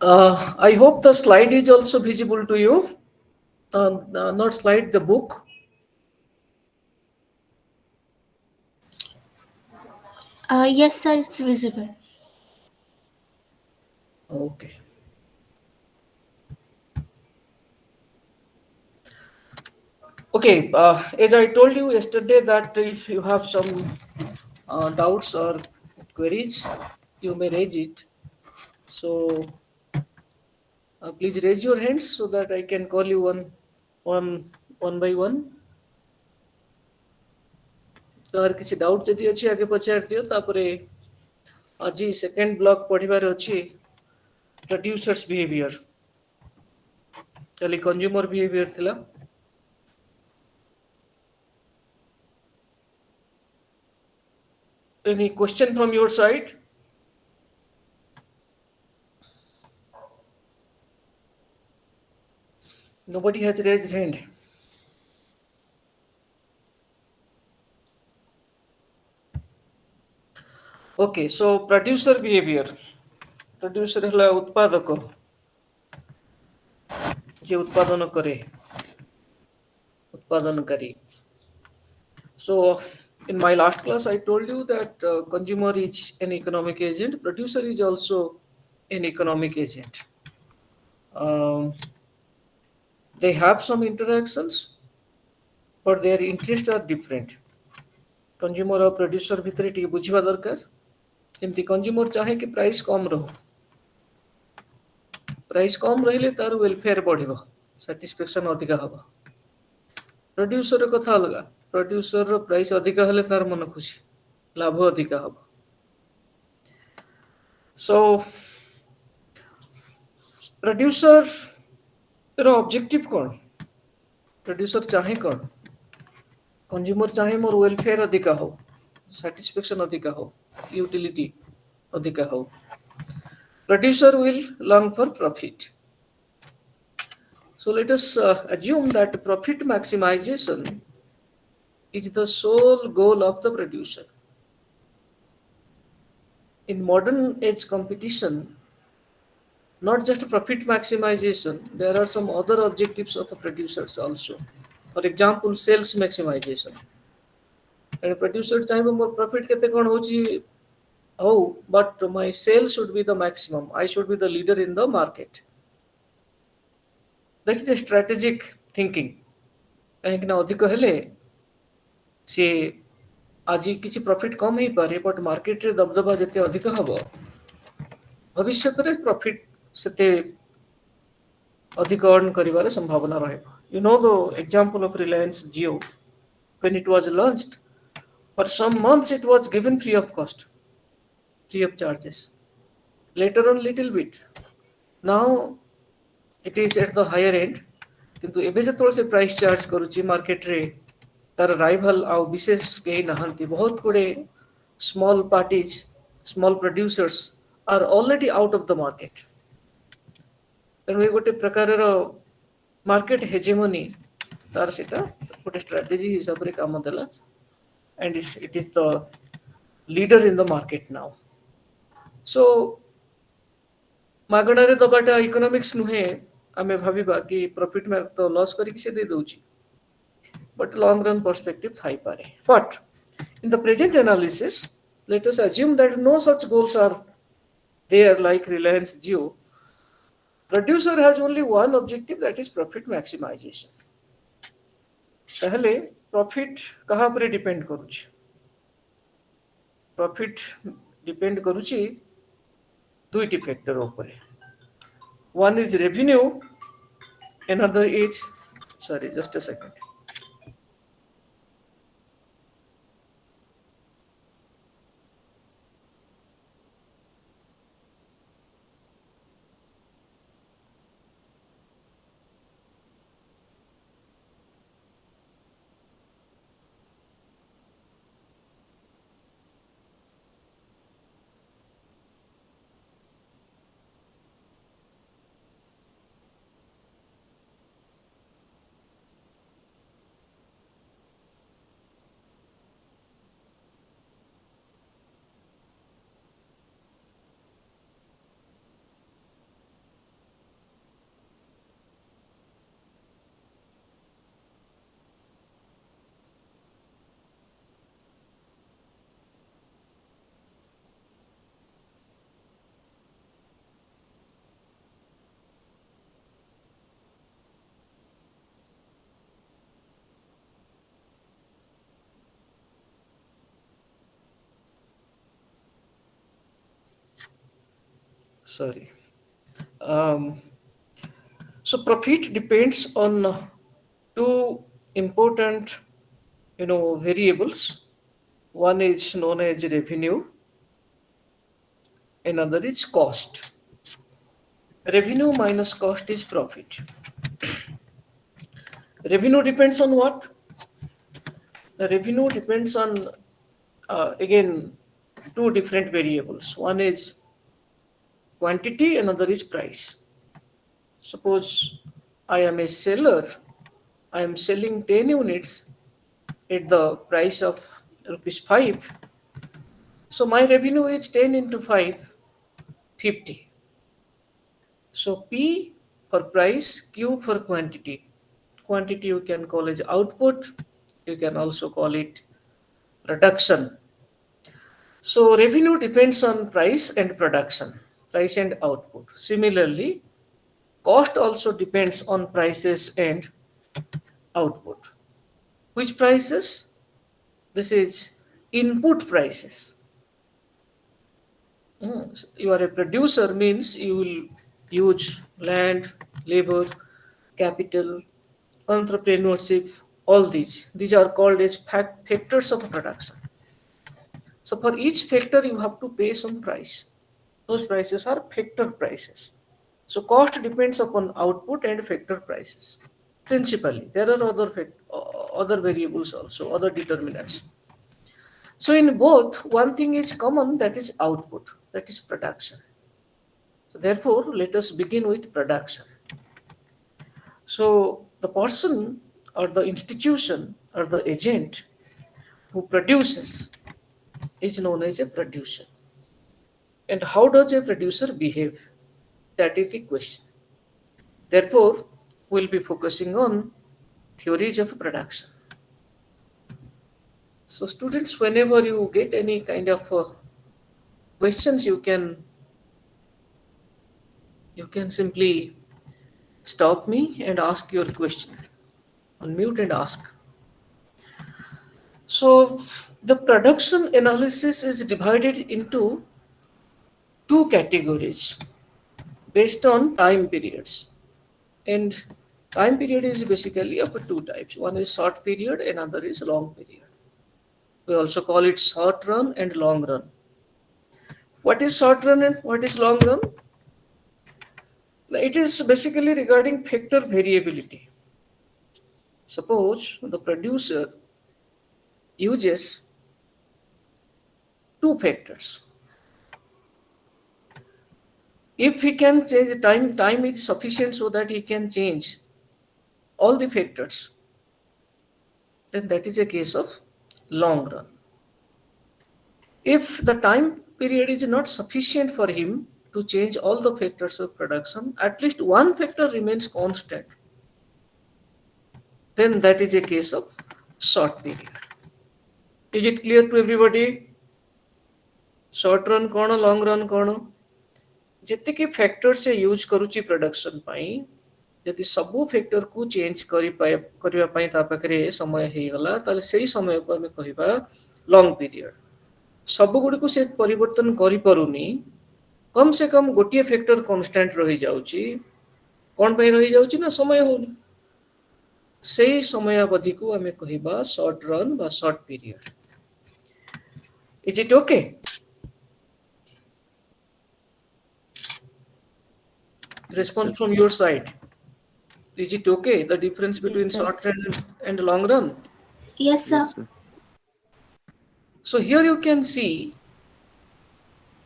I hope the slide is also visible to you. Not slide, the book. Yes, sir, it's visible. Okay. Okay. As I told you yesterday, that if you have some doubts or queries, you may raise it. So please raise your hands so that I can call you one, one by one. ତାର କିଛି doubt ଯଦି ଅଛି ଆଗେ ପଚାରି ଦିଅ ତାପରେ ଆଜି second block ପଢିବାର ଅଛି ପ୍ରଡ୍ୟୁସର୍ସ ବିହେଭିୟର କାଲି କଞ୍ଜ୍ୟୁମର ବିହେଭିୟର ଥିଲା any question from your side nobody has raised hand okay so producer behavior producer ହେଲା ଉତ୍ପାଦକ ଯେ ଉତ୍ପାଦନ କରେ ଉତ୍ପାଦନକାରୀ so in my last class I told you that consumer is an economic agent producer is also an economic agent um, they have some interactions but their interests are different consumer और producer ଭିତରେ ଟିକେ ବୁଝିବା ଦରକାର ଯେମିତି consumer ଚାहे कि price कम रहो price कम रहिले तार welfare बढ़िବ satisfaction ଅଧିକା ହବ producer ର କଥା ଅଲଗା producer ର price ଅଧିକା ହେଲେ ତାର ମନ ଖୁସି ଲାଭ ଅଧିକା ହବ so producer ର objective କଣ producer ଚାहे କଣ consumer ଚାहे ମୋର welfare ଅଧିକା ହଉ satisfaction ଅଧିକା ହଉ utility ଅଧିକା ହଉ producer will long for profit so let us assume that profit maximization is the sole goal of the producer in modern age competition not just profit maximization there are some other objectives of the producers also for example sales maximization and producer ଚାହିଁବ ମୋର profit କେତେ କଣ ହଉଛି ହଉ but my sale should be the maximum I should be the leader in the market that is a strategic thinking କାହିଁକି ନା ଅଧିକ ହେଲେ ସେ ଆଜି କିଛି ପ୍ରଫିଟ୍ କମ୍ ହେଇପାରେ ବଟ୍ ମାର୍କେଟରେ ଦବଦବା ଯେତେ ଅଧିକ ହବ ଭବିଷ୍ୟତରେ ପ୍ରଫିଟ୍ ସେତେ ଅଧିକ earn କରିବାର ସମ୍ଭାବନା ରହିବ you know the example of Reliance Jio when it was launched for some months it was given free of cost free of charges later on little bit now it is at the higher end କିନ୍ତୁ ଏବେ ଯେତେବେଳେ ସେ price charge କରୁଛି ମାର୍କେଟରେ ତାର ରାଇଭାଲ ଆଉ ବିଶେଷ କେହି ନାହାନ୍ତି ବହୁତ ଗୁଡେ small parties small producers are already out of the market ତେଣୁ ଏ ଗୋଟେ ପ୍ରକାରର ମାର୍କେଟ ହେଜେମନି ତାର ସେଟା ଗୋଟେ ଷ୍ଟ୍ରାଟେଜି ହିସାବରେ କାମ ଦେଲା and it is the leader in the market now so ମାଗଣାରେ ଦବାଟା ଇକୋନୋମିକ୍ସ ନୁହେଁ ଆମେ ଭାବିବା କି ପ୍ରଫିଟ୍ ତ ଲସ୍ କରିକି ସେ ଦେଇ ଦଉଛି but long run perspective ଥାଇପାରେ but in the present analysis let us assume that no such goals are there like Reliance Jio producer has only one objective that is profit maximization ତାହେଲେ profit କାହା ଉପରେ depend କରୁଛି profit depend କରୁଛି ଦୁଇଟି factor ଉପରେ one is revenue another is sorry just a second Sorry. Um, so profit depends on two important, variables. One is known as revenue, another is cost. Revenue minus cost is profit. Revenue depends on what? The revenue depends on, again, two different variables. One is quantity, another is price. Suppose I am a seller, I am selling 10 units at the price of rupees 5. So my revenue is 10 into 5, 50. So P for price, Q for quantity. Quantity you can call as output, you can also call it production. So revenue depends on price and production, price and output. Similarly, cost also depends on prices and output. Which prices? This is input prices. So you are a producer means you will use land, labor, capital, entrepreneurship, all these. These are called as factors of production. So for each factor you have to pay some price. Those prices are factor prices. So cost depends upon output and factor prices. Principally, there are other variables also, other determinants. So in both, one thing is common, that is output, that is production. So therefore, let us begin with production. So the person or the institution or the agent who produces is known as a producer. And how does a producer behave? That is the question. Therefore, we'll be focusing on theories of production. So students, whenever you get any kind of questions, you can simply stop me and ask your question. Unmute and ask. So the production analysis is divided into two categories based on time periods. And time period is basically of two types. One is short period, another is long period. We also call it short run and long run. What is short run and what is long run? It is basically regarding factor variability. Suppose the producer uses two factors. If he can change the time is sufficient so that he can change all the factors, then that is a case of long run. If the time period is not sufficient for him to change all the factors of production, at least one factor remains constant, then that is a case of short period. Is it clear to everybody? Short run कौन long run कौन? ଯେତିକି factor ସେ use କରୁଛି production ପାଇଁ, ଯଦି ସବୁ ଫ୍ୟାକ୍ଟରକୁ change କରିବା ପାଇଁ ତା ପାଖରେ ସମୟ ହେଇଗଲା, ତାହେଲେ ସେଇ ସମୟକୁ ଆମେ କହିବା ଲଙ୍ଗ ପିରିୟଡ଼। ସବୁଗୁଡ଼ିକୁ ସେ ପରିବର୍ତ୍ତନ କରିପାରୁନି, କମ ସେ କମ ଗୋଟିଏ ଫ୍ୟାକ୍ଟର କନଷ୍ଟାଣ୍ଟ ରହିଯାଉଛି। କ'ଣ ପାଇଁ ରହିଯାଉଛି ନା ସମୟ ହଉନି। ସେଇ ସମୟାବଧିକୁ ଆମେ କହିବା ସର୍ଟ ରନ୍ ବା short period. Is it okay? Yes, sir. Response from your side. Is it okay? The difference between Yes, sir. short run and long run. Yes, sir. Yes, sir. So here you can see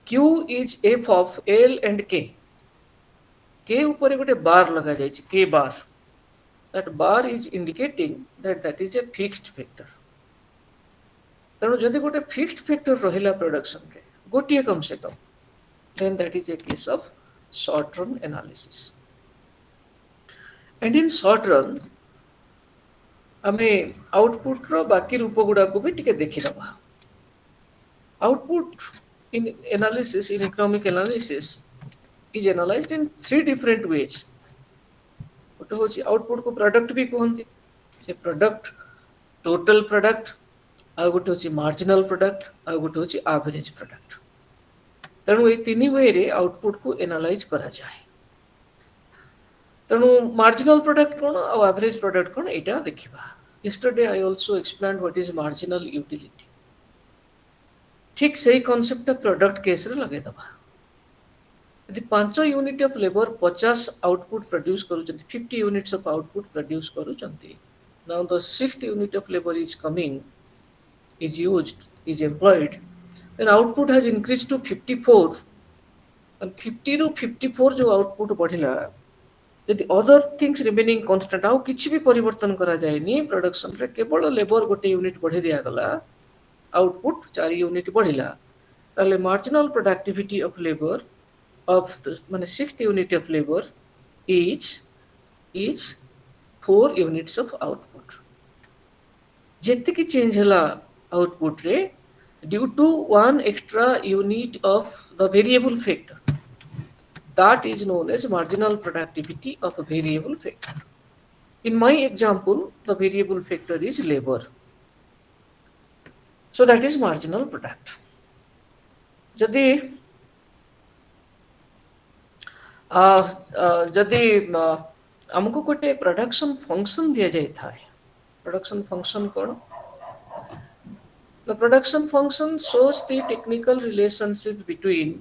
Q is f of L and K. K ଉପରେ ଗୋଟେ bar ଲଗାଯାଇଛି, K bar. That bar is indicating that is a fixed factor. ତେଣୁ ଯଦି ଗୋଟେ fixed factor ରହିଲା production ରେ, ଗୋଟିଏ କମ ସେ କମ, then that is a case of short run analysis. And in short run, ଆମେ output ର ବାକି ରୂପ ଗୁଡାକୁ ବି ଟିକେ ଦେଖିଦବା। Output in analysis, in economic analysis, is analyzed in three different ways. ଗୋଟେ ହେଉଛି output କୁ product ବି କୁହନ୍ତି। ସେ product, total product, ଆଉ ଗୋଟେ ହେଉଛି marginal product, ଆଉ ଗୋଟେ ହେଉଛି average product. तेणु ये तीन वे रे आउटपुट को एनालाइज करा जाए। तेणु मार्जिनल प्रोडक्ट कौन और एवरेज प्रोडक्ट कौन एटा देखिबा। Yesterday I also explained what is marginal utility। ठीक सही कॉन्सेप्ट प्रोडक्ट केस रे लगे दबा। यदि 5 unit of labour 50 output produce करूचंती, 50 यूनिट्स ऑफ आउटपुट प्रोड्यूस करूचंती, now the sixth unit of labor is coming, is used, is employed, then output has increased to 54, and 50 ରୁ 54 जो आउटपुट बढ़िला, यदि other things remaining constant आउ किछि भी परिवर्तन करा जायनी प्रोडक्शन रे, केवल लेबर गोटे यूनिट बढ़े दिया गला, आउटपुट 4 यूनिट बढ़िला, ताले marginal productivity of labour of माने 6th unit of labor is 4 units of output। जेते की चेंज हला आउटपुट रे due to one extra unit of the variable factor, that is known as marginal productivity of a variable factor। In my example, the variable factor is labor, so that is marginal product। जदि जदि हमको गोटे production function दिया जाए था, production function कौन? The production function shows the technical relationship between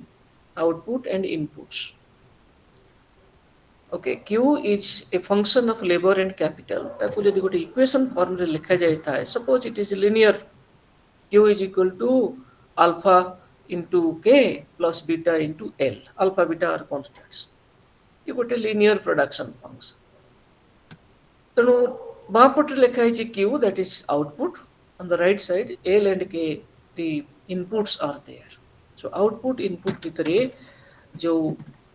output and inputs। Okay, Q is a function of labor and capital। ताको यदि गोटे इक्वेशन फॉर्म रे लिखा जाए था, suppose it is linear, Q is equal to alpha into K plus beta into L। Alpha beta are constants। ये गोटे linear production function। तेणु बाँ पटे लिखा है Q, that is output, on the right side L and K the inputs are there। So output input भितरे जो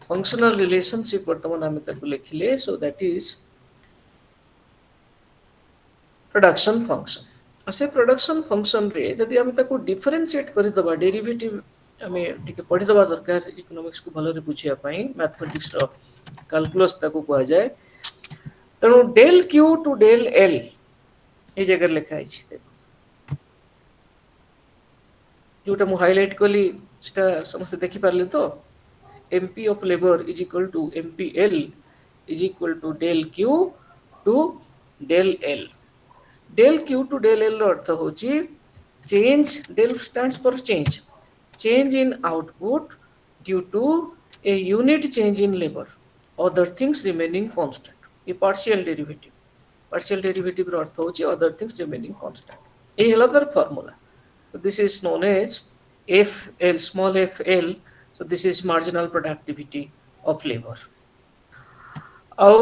functional relationship वर्तमान आमे ताको लिखिले, so that is production function। असे production function रे यदि आमे ताको differentiate करि दबा, derivative आमे टिके पढि दबा दरकार इकोनॉमिक्स को भलो रे बुझिया पई, मैथमेटिक्स रो कैलकुलस ताको कहआ जाए। तेणु del Q to del L ये जगह लिखा है, जोटा मु हाइलाइट कली सेटा समस्त देखि पारले तो, MP of labour is equal to MPL is equal to del Q to del L. Del Q to del L अर्थ होची change, del stands for change, change in output due to a unit change in labour, other things remaining constant. ये partial derivative, partial derivative रो अर्थ होची other things remaining constant. ए हला तर formula. So this is known as FL, small fl। So this is marginal productivity of labor। Now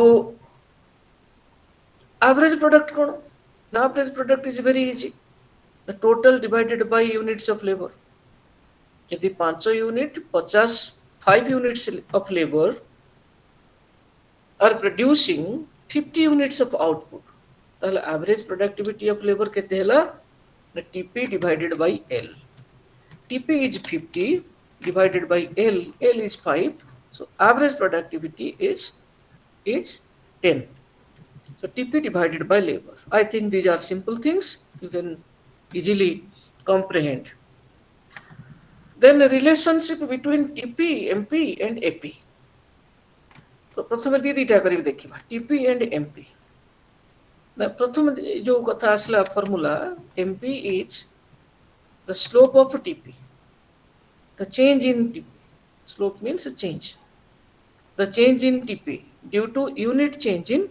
average product कौन? The average product is very easy, the total divided by units of labor। यदि 5 unit 50 5 units of labor are producing 50 units of output, ताले average productivity of labor केते हला? The TP divided by L। TP is 50 divided by L, L is 5, so average productivity is 10। So TP divided by labor। I think these are simple things you can easily comprehend। Then the relationship between TP, MP and AP। तो प्रथम दीटा करी देखिबा, TP and MP। प्रथम जो कथा आसला formula, MP is the slope of TP, the change in TP, slope means a change, the change in TP due to unit change in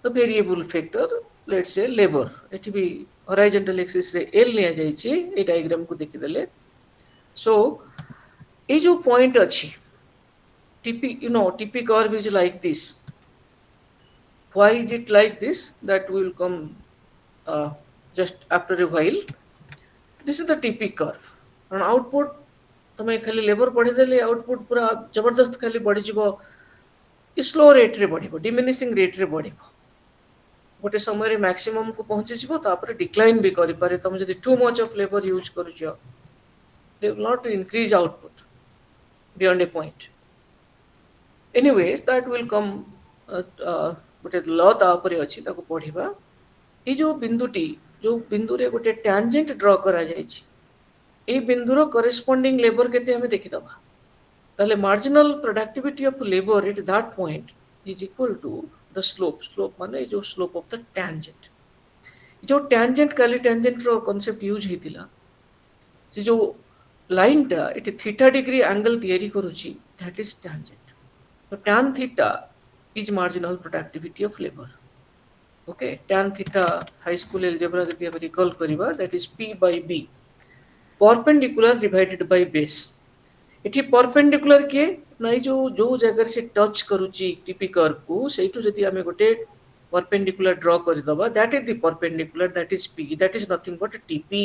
the variable factor, let's say labor। एठी भी horizontal axis रे L लिया जाई छी, ए diagram को देखि देले। So ए जो पॉइंट अछि TP, you know TP curve is like this। Why is it like this? That will come just after a while। This is the TP curve। and output तमे खाली लेबर बढ़ी देले, output पूरा जबरदस्त खाली बढ़ी जिवो, ये स्लो रेट रे बढ़िबो, डिमिनिशिंग रेट रे बढ़िबो, गोटे समय रे मैक्सिमम को पहुंची जिवो, तापर डिक्लाइन भी करि पारे। तमे जदि too much of labour use करूछो, they will not increase output beyond a point। Anyways, that will come गोटे लॉ तापरे अछि, ताको पढिबा। ए जो बिंदुटी, जो बिंदु रे गोटे टैंजेंट ड्रॉ करा जाय छी, ए बिंदुर करेस्पोंडिंग लेबर केते हमें देखि दबा। ताहले marginal productivity of labor at that point is equal to the slope माने जो slope of the tangent जो tangent काली tangent रो concept use ହେଇଥିଲା से जो लाइन टा एटी थीटा डिग्री एंगल तैयारी करूची that is tangent so tan theta is marginal productivity of labor okay tan theta high school algebra जदि हम recall करिबा that is p by b perpendicular divided by base एठी perpendicular के नाही जो जगह से टच करूची टीपी कर्व को सेठू जदि हमें गोटे perpendicular draw करि दबा that is the perpendicular that is p that is nothing but tp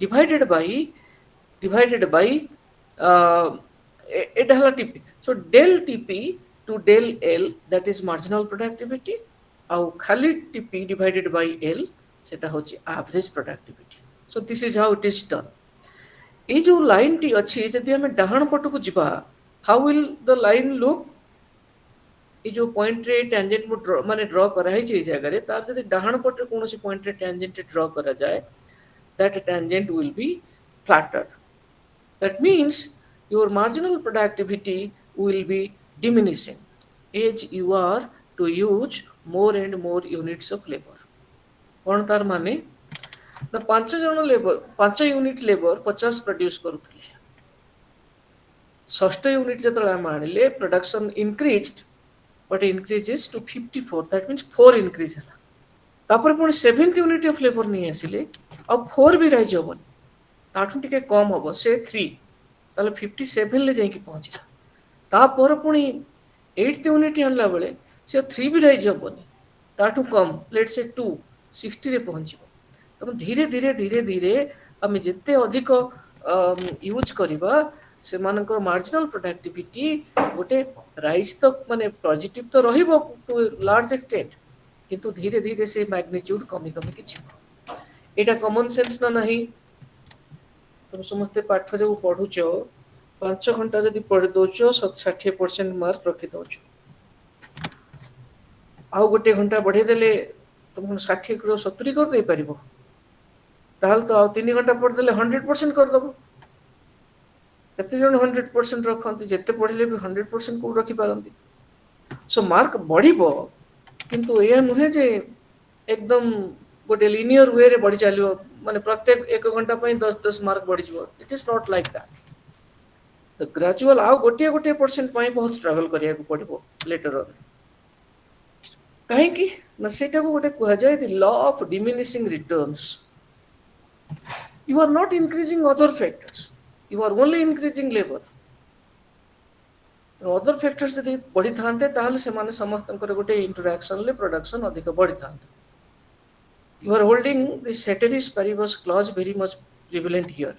divided by it has a tp so del tp to del l that is marginal productivity ଆଉ ଖାଲି tp divided by l सेटा होची average productivity so this is how it is done ये जो line T अच्छी जदि हमें डाहण पटको जिबा how will the line look ये जो पॉइंट रे टेंजेंट मु ड्रॉ माने ड्रॉ करा है जे जगह रे तार जदि डाहण पट कोनोसी पॉइंट रे टेंजेंट ड्रॉ करा जाए that tangent will be flatter that means your marginal productivity will be diminishing as you are to use more and more units of labor कोन तार माने ना 5 जन लेबर 5 यूनिट लेबर 50 प्रोड्यूस करूथले षष्ठ unit जतला मानिले production increased but increases to 54 that means 4 increase हला तापर पुणी 70 यूनिट ऑफ लेबर नहीं आसिले अब 4 भी राइज होबन ताठू टिके कम होबो से 3 ताले 57 ले जाई कि पहुंचला तापर पुणी 8th यूनिट हनला बेले से 3 भी राइज होबनी ताठू कम लेट्स से 2 60 रे पहुंचबो तब धीरे धीरे धीरे धीरे आम जिते अधिक यूज करवा से मार्जिनल प्रोडक्टिविटी गोटे राइज तो माने पॉजिटिव तो रहिबो टू लार्ज एक्सटेंट किंतु धीरे धीरे से मैग्नीट्यूड कमी कमी किछि एटा कॉमन सेंस ना नहीं तुम समस्ते पाठ जो पढुचो 5 घंटा जदि पढ़ दोचो 60% मार्क रखि दोचो आ गोटे घंटा बढ़े देले तुम 60 को 70 कर दे परिबो ताहल तो 3 घंटा पढ़ देले 100% कर दबो कते जन 100% रखंती जते पढ़ले भी 100% को रखि पारंती सो मार्क बढ़िबो किंतु ए नुहे जे एकदम गोटे लिनियर वे रे बढ़ी चलियो माने प्रत्येक 1 घंटा पई 10 मार्क बढ़ी जिवो it is not like that the gradual आ गोटे परसेंट पई बहुत स्ट्रगल करिया को पड़िबो लेटर ऑन काहे कि ना सेटा को गोटे कहै जाय the law of diminishing returns you are not increasing other factors you are only increasing labor other factors जदि बढ़ी थांते ताहले से माने समस्तनकर गोटे इंटरैक्शन ले प्रोडक्शन अधिक बढ़ी थांते you are holding the ceteris paribus clause very much prevalent here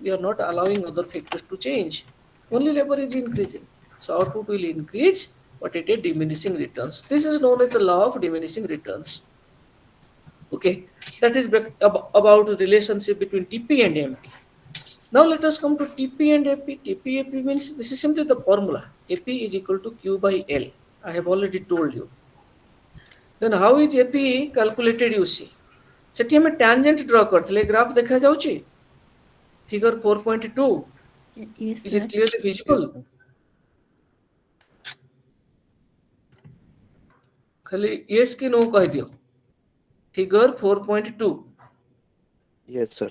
you are not allowing other factors to change only labor is increasing so output will increase but at a diminishing returns this is known as the law of diminishing returns okay that is about the relationship between TP and MP. Now let us come to TP and AP. TP AP means this is simply the formula. AP is equal to Q by L. I have already told you. Then how is AP calculated you see? सेठी हमें tangent draw करथले graph देखा जाउची figure 4.2 Yes, is it sir. clearly visible खाली yes की no कह दियो figure 4.2 Yes, sir.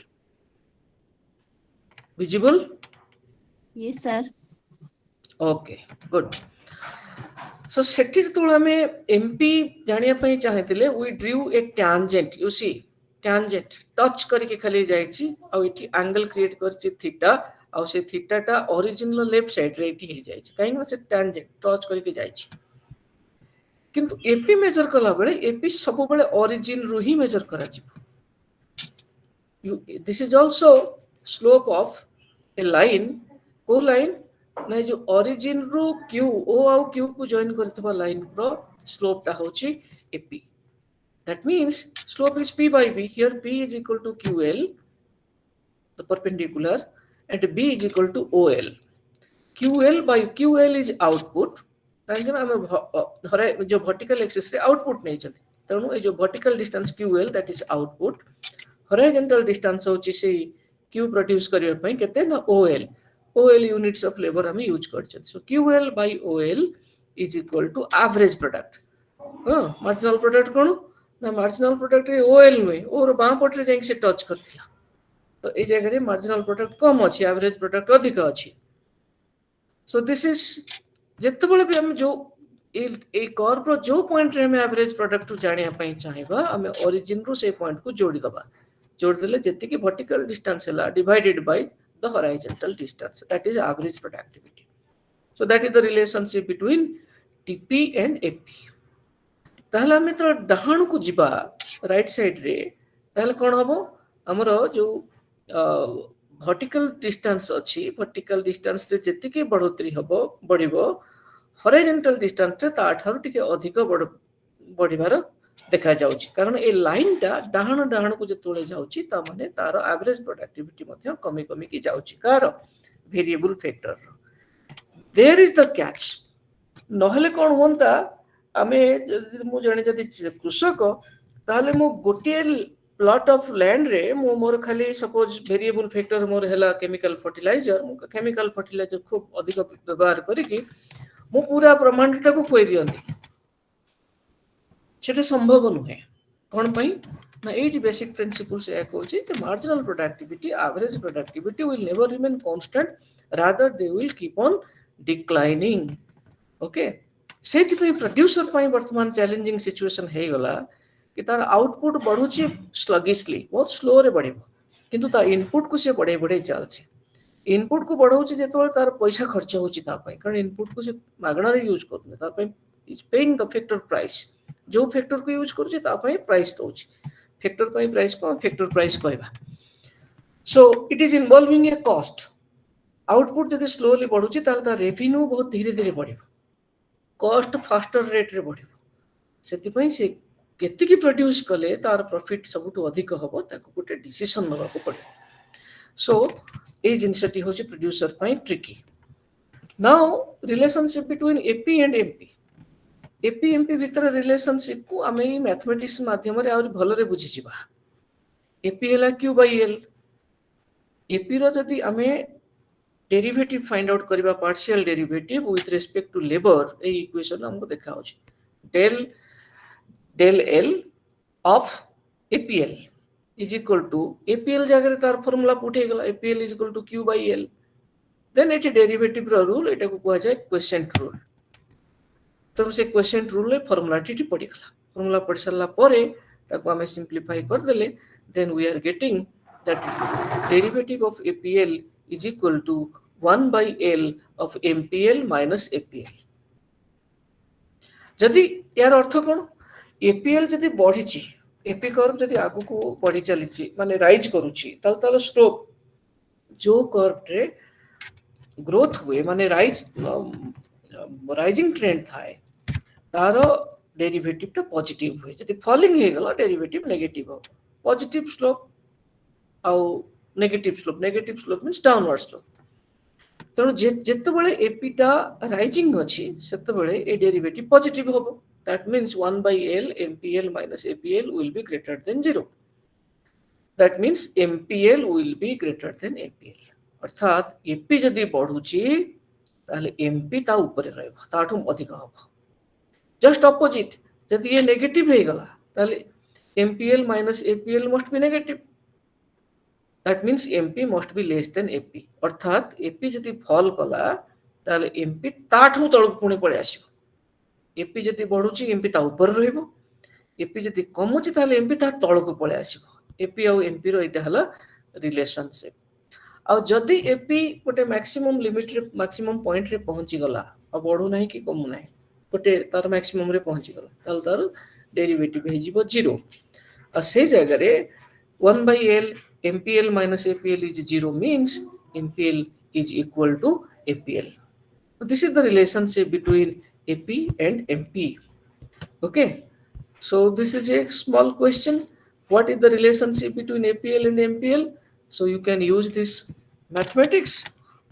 visible Yes, sir. okay good so सेठी तो हमें MP जानिया पई चाहतिले we drew a tangent you see tangent touch करके खाली जाईची आ इठी एंगल क्रिएट करची थीटा आ से थीटा टा ओरिजिनल लेफ्ट साइड रे इठी हे जाईची काहे ना से tangent टच करके जाईची किंतु एपी मेजर कला बेले एपी सब बेले ओरिजिन रु ही मेजर करा जिवो this is also slope of a line को लाइन ना जो ओरिजिन रु क्यू ओ आउ क्यू को जॉइन करथबा लाइन रो स्लोप टा होची AP that means slope is p by b here p is equal to ql the perpendicular and b is equal to ol ql by ql is output काहे ना हम धरे जो vertical axis रे output नै छथि तनु ए जो vertical distance ql that is output horizontal distance होची से q प्रोड्यूस करियो पई केते ना ol OL units of labor हम यूज करछन. So QL by OL is equal to average product. Marginal product कोन ना मार्जिनल प्रोडक्ट रे OL नुए और बां पट रे जाई से टच करथिला. तो ए जगह रे मार्जिनल प्रोडक्ट कम अछि, एवरेज प्रोडक्ट अधिक अछि. सो दिस इज जेतेबेले भी हम जो ए कर्व रो जो पॉइंट रे हम एवरेज प्रोडक्ट जानिया पई चाहेबा हम ओरिजिन रो से पॉइंट को जोड़ी दबा. जोड़ देले जति की वर्टिकल डिस्टेंस हला divided by the horizontal distance, that is average productivity. So that is the relationship between TP and AP. ताहले हम तो डाहण को जिबा राइट साइड रे ताहले कोन हबो हमरो जो वर्टिकल डिस्टेंस अछि, वर्टिकल डिस्टेंस रे जति की बढ़ोतरी हबो बढ़िबो हॉरिजॉन्टल डिस्टेंस रे ता ठारू टिके अधिक बढ़िबार देखा जाउछि. कारण ए लाइन टा डाहण डाहण को जतोळे जाउछि ता माने तार एवरेज प्रोडक्टिविटी मध्ये कमी कमी की जाउछि. कार variable factor there is the catch. नहले कोन होंता आमे मु जणे जदि कृषक ताहले मु गोटे प्लॉट ऑफ लैंड रे मु मोर खाली सपोज वेरिएबल फैक्टर मोर हैला केमिकल फर्टिलाइजर. मु केमिकल फर्टिलाइजर खूब अधिक व्यवहार करिकि मु पूरा ब्रह्मांड टाको खोइ दियंती. सेटा संभव नुहे. कोन पई ना एटी बेसिक प्रिंसिपल से एक होची the marginal productivity average productivity will never remain constant, rather they will keep on declining. Okay, सेति पे प्रोड्यूसर पई वर्तमान चैलेंजिंग सिचुएशन हे गला कि तार आउटपुट बढ़ुची स्लगिशली, बहुत स्लो रे बढ़िबो, किंतु ता इनपुट को से बढ़े बढ़े चलछि. इनपुट को बढ़ौछि जेतोले तार पैसा खर्च होछि ता पई, कारण इनपुट को से मागणा रे यूज करने ता पई is paying the factor price. जो फैक्टर को यूज करूछि ता पई प्राइस दोछि. फैक्टर पई प्राइस को फैक्टर प्राइस कहबा. So it is involving A cost. Output जदि स्लोली बढ़ुछि ताल ता रेवेन्यू बहुत धीरे धीरे बढ़िबो, कॉस्ट फास्टर रेट रे बढ़िबो. सेति पई से केति की प्रोड्यूस कले तार प्रॉफिट सबुटु अधिक हबो ताको गोटे डिसीजन नबा को पड़े. सो ए जिंसटी होछि प्रोड्यूसर पई tricky. Now relationship between AP and MP. AP MP भीतर रिलेशनशिप को आमे मैथमेटिक्स माध्यम रे और भलो रे बुझी जिबा. एपी हला क्यू बाय एल. एपी रो जदी आमे डेरिवेटिव फाइंड आउट करबा partial derivative with respect to labour, ए इक्वेशन हमको देखा होछि del del L of APL is equal to APL जगह रे तार फार्मूला पुट हे गला APL is equal to Q by L. Then एटी डेरिवेटिव रो रूल एटा को कहै जाय क्वोशिएंट रूल. तो से क्वोशिएंट रूल रे फार्मूला टी पड़ी गला. फार्मूला पड़ सरला परे ताको हमें सिंपलीफाई कर देले. Then we are getting that derivative of APL is equal to 1 by L of MPL minus APL. जदि यार अर्थ कोन APL जदि बढ़िची, एपी कर्व जदि आगु को बढ़ी चलीची माने राइज करूची ताल स्लोप जो कर्व रे ग्रोथ हुए माने राइजिंग ट्रेंड थाए तार डेरिवेटिव टा पॉजिटिव हुए. जदि फॉलिंग हे गला डेरिवेटिव नेगेटिव हो. पॉजिटिव स्लोप आउ negative slope means downward slope. तेणु जेते बेले एपी टा राइजिंग अछि सेते बेले ए डेरिवेटिव पॉजिटिव होबो. That means 1 by L MPL minus APL will be greater than 0. That means MPL will be greater than APL. अर्थात एपी जदि बढ़ुची ताले एमपी ता ऊपर रहबो, ताठू अधिक होबो. जस्ट ऑपोजिट जदि ये नेगेटिव हे गला ताले MPL minus APL must be negative. That means MP must be less than AP. अर्थात AP जदि फॉल कला ताले MP ताठू तळ पुणी पळे आसीबो. AP जदि बढ़ुची MP ता ऊपर रहइबो. AP जदि कमुची ताले MP ता तळ को पळे आसीबो. AP और MP रो इटा हला रिलेशनशिप. आ जदि AP गोटे मैक्सिमम लिमिट रे मैक्सिमम पॉइंट रे पहुंची गला आ बढ़ू नाही कि कमु नाही गोटे तार मैक्सिमम रे पहुंची गला ताल तार डेरिवेटिव हे जिवो 0. आ से जगह रे 1 by L MPL minus APL is 0 means MPL is equal to APL. So this is the relationship between AP and MP. Okay. So this is a small question. What is the relationship between APL and MPL? So you can use this mathematics.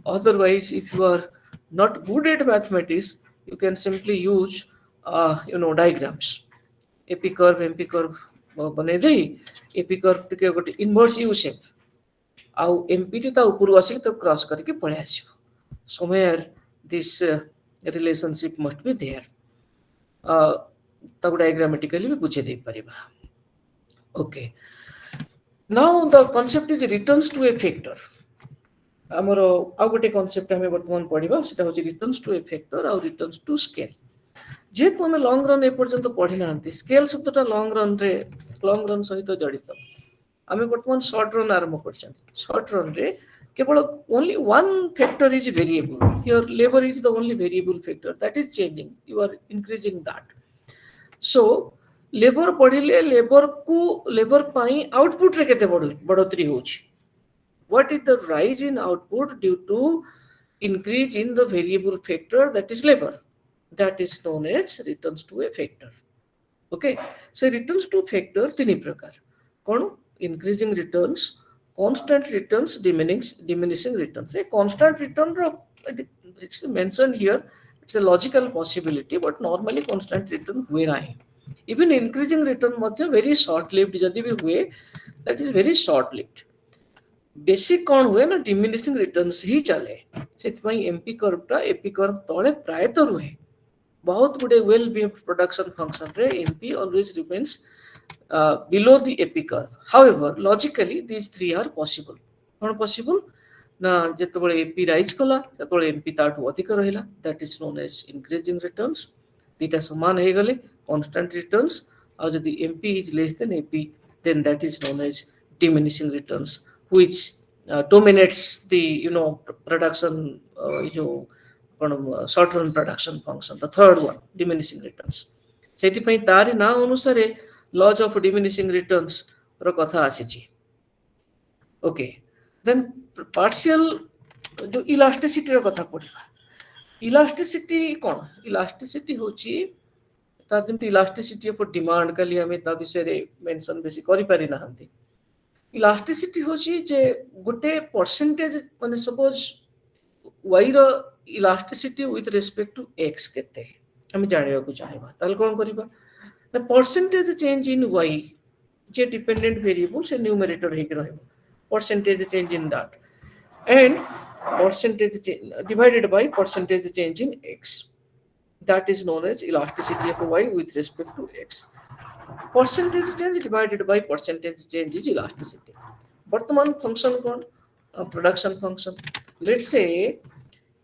Otherwise, if you are not good at mathematics, you can simply use diagrams. AP curve, MP curve बने दे. AP curve टिके गोटे inverse U shape आउ MP T ता ऊपर आसी तो cross करके पळे आसीबो. somewhere this relationship must be there. ତାକୁ diagrammatically ବି ବୁଝେଇ ଦେଇ ପାରିବା. Okay, now the concept is returns to a factor. ଆମର ଆଉ ଗୋଟେ କନସେପ୍ଟ ଆମେ ବର୍ତ୍ତମାନ ପଢିବା, ସେଟା ହଉଛି ରିଟର୍ନସ୍ ଟୁ ଏ ଫ୍ୟାକ୍ଟର ଆଉ ରିଟର୍ନସ୍ ଟୁ ସ୍କେଲ. ଯେହେତୁ ଆମେ ଲଙ୍ଗ ରନ୍ ଏପର୍ଯ୍ୟନ୍ତ ପଢି ନାହାନ୍ତି, ସ୍କେଲ ଶବ୍ଦଟା ଲଙ୍ଗ ରନ୍ ସହିତ ଜଡିତ. ଆମେ ବର୍ତ୍ତମାନ ସର୍ଟ ରନ୍ ଆରମ୍ଭ କରିଛନ୍ତି. ସର୍ଟ ରନ୍ରେ କେବଳ only one factor is variable. Here labor is the only variable factor that is changing. You are increasing that. So labor बढ़िले labor ପାଇଁ output ରେ କେତେ ବଢୋତରୀ ହଉଛି. What is the rise in output due to increase in the variable factor, that is labor? That is known as returns to a factor. Okay, so returns to factor tini prakar. Kon increasing returns, constant returns, diminishing returns. A constant return it's mentioned here, it's a logical possibility, but normally constant return हुए नहीं. Even increasing return madhya very short lived जदि भी हुए, that is very short lived. Basic कौन हुए ना diminishing returns ही चले. ସେଥିପାଇଁ एमपी कर्व टा एपी कर्व तळे प्रायतः रुहे. बहुत गुडे वेल बिहेव्ड प्रोडक्शन फंक्शन रे MP always remains below the AP curve. However, logically these three are possible. कौन possible ना ଯେତେବେଳେ एपी राइज कला ସେତେବେଳେ एमपी ताठू अधिक रहिला, that is known as increasing returns. दिटा समान हे गले constant returns, और यदि MP is less than AP, then that is known as diminishing returns, which dominates the production short run production function, the third one, diminishing returns. ସେଥିପାଇଁ ତାରି ନା ଅନୁସାରେ laws of diminishing returns ର କଥା ଆସିଛି. Okay, then partial जो elasticity ର କଥା पढिबा. elasticity कोन? elasticity होची तार जेमति elasticity of demand, काली हमें ता विषय रे मेंशन बेसी करि पारि नाहंती. इलास्टिसिटी होची जे गोटे परसेंटेज माने सपोज y रो elasticity with respect to x केते हम जानिबा को चाहेबा, ताल कोन करिबा ना percentage change in y J dependent variable से न्यूमरेटर हे के रहबो, percentage change in that and percentage divided by percentage change in x, that is known as elasticity of y with respect to x. Percentage change divided by percentage change is elasticity. Bartaman function kon production function. Let's say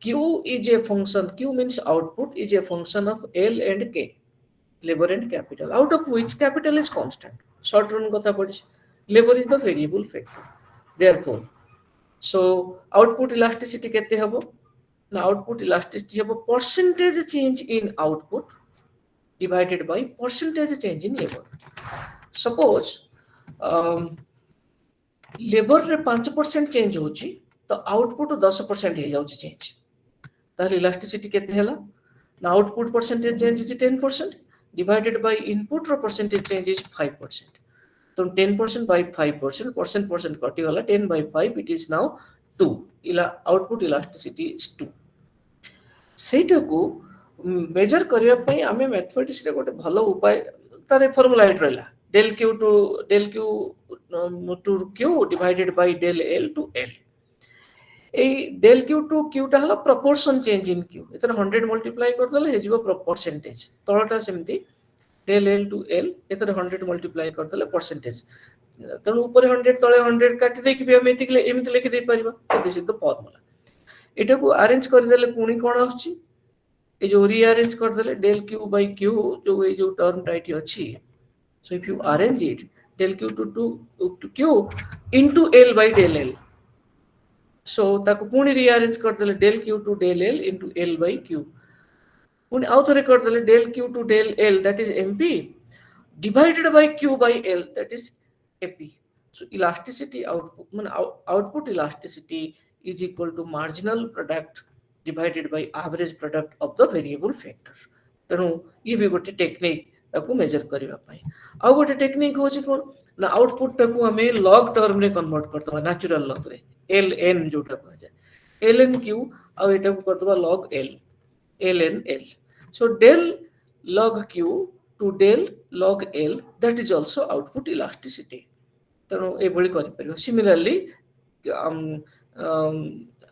q is a function, q means output, is a function of l and k, labor and capital, out of which capital is constant. Short run kotha padchi, labor is the variable factor. Therefore, so output elasticity kete habo na output elasticity habo percentage change in output divided by percentage change in labor. Suppose labor रे 5% change होची तो output 10% हे जाउची change, ताले elasticity केते हला ना output percentage change is 10% divided by input रो percentage change is 5%. तो 10% by 5%, परसेंट कटि गला 10 by 5, it is now 2. Output elasticity is 2. सेटा को मेजर करिया पई आमे मैथमेटिक्स रे गोटे भलो उपाय तारे फार्मूला एट रहला del q to q divided by del l to l. A del q to q टा हला proportion change in q, एतर 100 multiply कर दले हे जीवो परसेंटेज, तळटा सेमती del l to l एतर 100 multiply कर दले परसेंटेज, तण ऊपर 100 तळे 100 काटी दे कि भी हम एमिति लिखि दे परिबा. This is the formula. एटा को अरेंज कर देले पुणी कोन आछी, ए जो रीअरेंज कर देले del q by q जो ए जो टर्म टाइट अछि. So if you arrange it, del q to q into l by del l, so ताको पुणी रीअरेंज कर देले del q to del l into l by q, पुणी आउ थरे कर देले del q to del l, that is mp, divided by q by l, that is ap. So elasticity output elasticity is equal to marginal product divided by average product of the variable factor. तेणु ये भी गोटे technique ताको major करिवा पई. आ गोटे technique होची कोन ना output ताको हमें लॉग टर्म रे कन्वर्ट करतबा, नेचुरल लॉग रे ln जोटा कह जाय ln q, आ एटा को करतबा log l ln l. So del log q to del log l, that is also output elasticity. तेणु ए भली करि परिबा. Similarly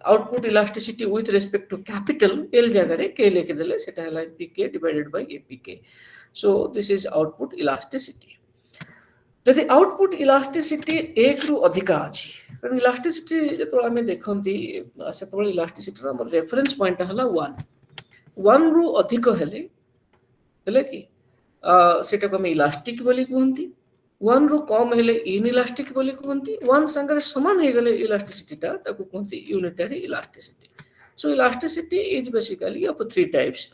output elasticity with respect to capital L जगह के लिखिदेले सेटा हला PK divided by APK. So this is output elasticity. जदि आउटपुट इलास्टिसिटी एक रु अधिका अछि कारण इलास्टिसिटी जतो आमे देखंती सेतबे इलास्टिसिटी रो हमर रेफरेंस पॉइंट हला 1 1 रु अधिक हेले कि सेटा को हम इलास्टिक बोली कहंती 1 रु कम हेले इनइलास्टिक बोली कहंती 1 संगे समान हे गेले इलास्टिसिटी ता ताको कहंती unitary elasticity. So elasticity is basically of three types.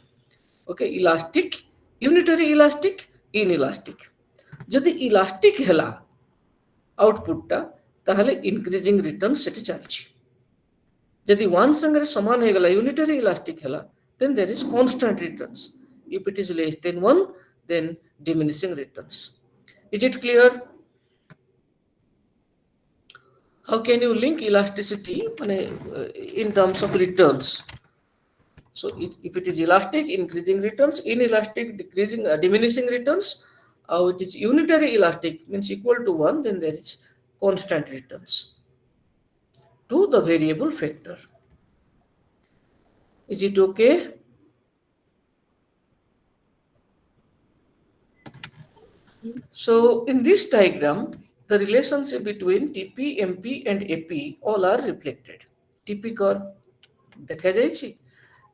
Okay, elastic, unitary elastic, inelastic. जदि इलास्टिक हेला आउटपुट ता ताहले इंक्रीजिंग रिटर्न सेठी चलछि. जदि 1 संगे समान हे गेला यूनिटरी इलास्टिक हेला then there is constant returns. If it is less than 1 then diminishing returns. Is it clear? How can you link elasticity in terms of returns? So if it is elastic, increasing returns, inelastic, decreasing, diminishing returns, it is unitary elastic means equal to 1, then there is constant returns to the variable factor. Is it okay? So in this diagram, the relationship between TP, MP and AP all are reflected. TP curve देखा जाइछि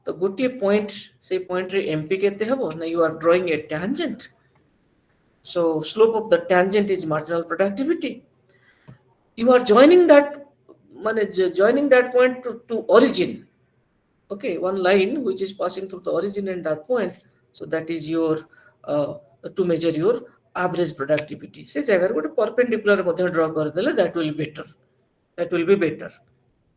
तो गोटे point से point रे MP केते हबो ना you are drawing a tangent. So slope of the tangent is marginal productivity. You are joining that माने joining that point to origin. Okay, one line which is passing through the origin and that point, so that is your to measure your average productivity. से जगह गोटे perpendicular मध्ये draw कर देले that will be better.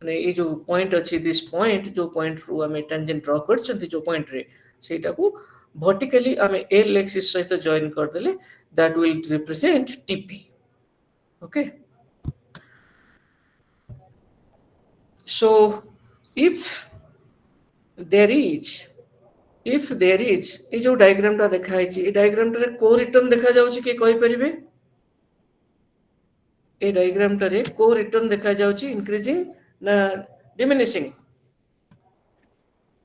माने ये जो point अछि दिस पॉइंट जो पॉइंट रु हमें टेंजेंट ड्रा करछंती जो पॉइंट रे सेटा को वर्टिकली हमें एल एक्सिस सहित जॉइन कर देले that will represent TP. Okay, so if there is ये जो डायग्राम टा देखा है ये डायग्राम टा को रिटर्न देखा जाउची के कहि परिबे. ए डायग्राम टा रे को रिटर्न देखा जाउची इंक्रीजिंग ना diminishing.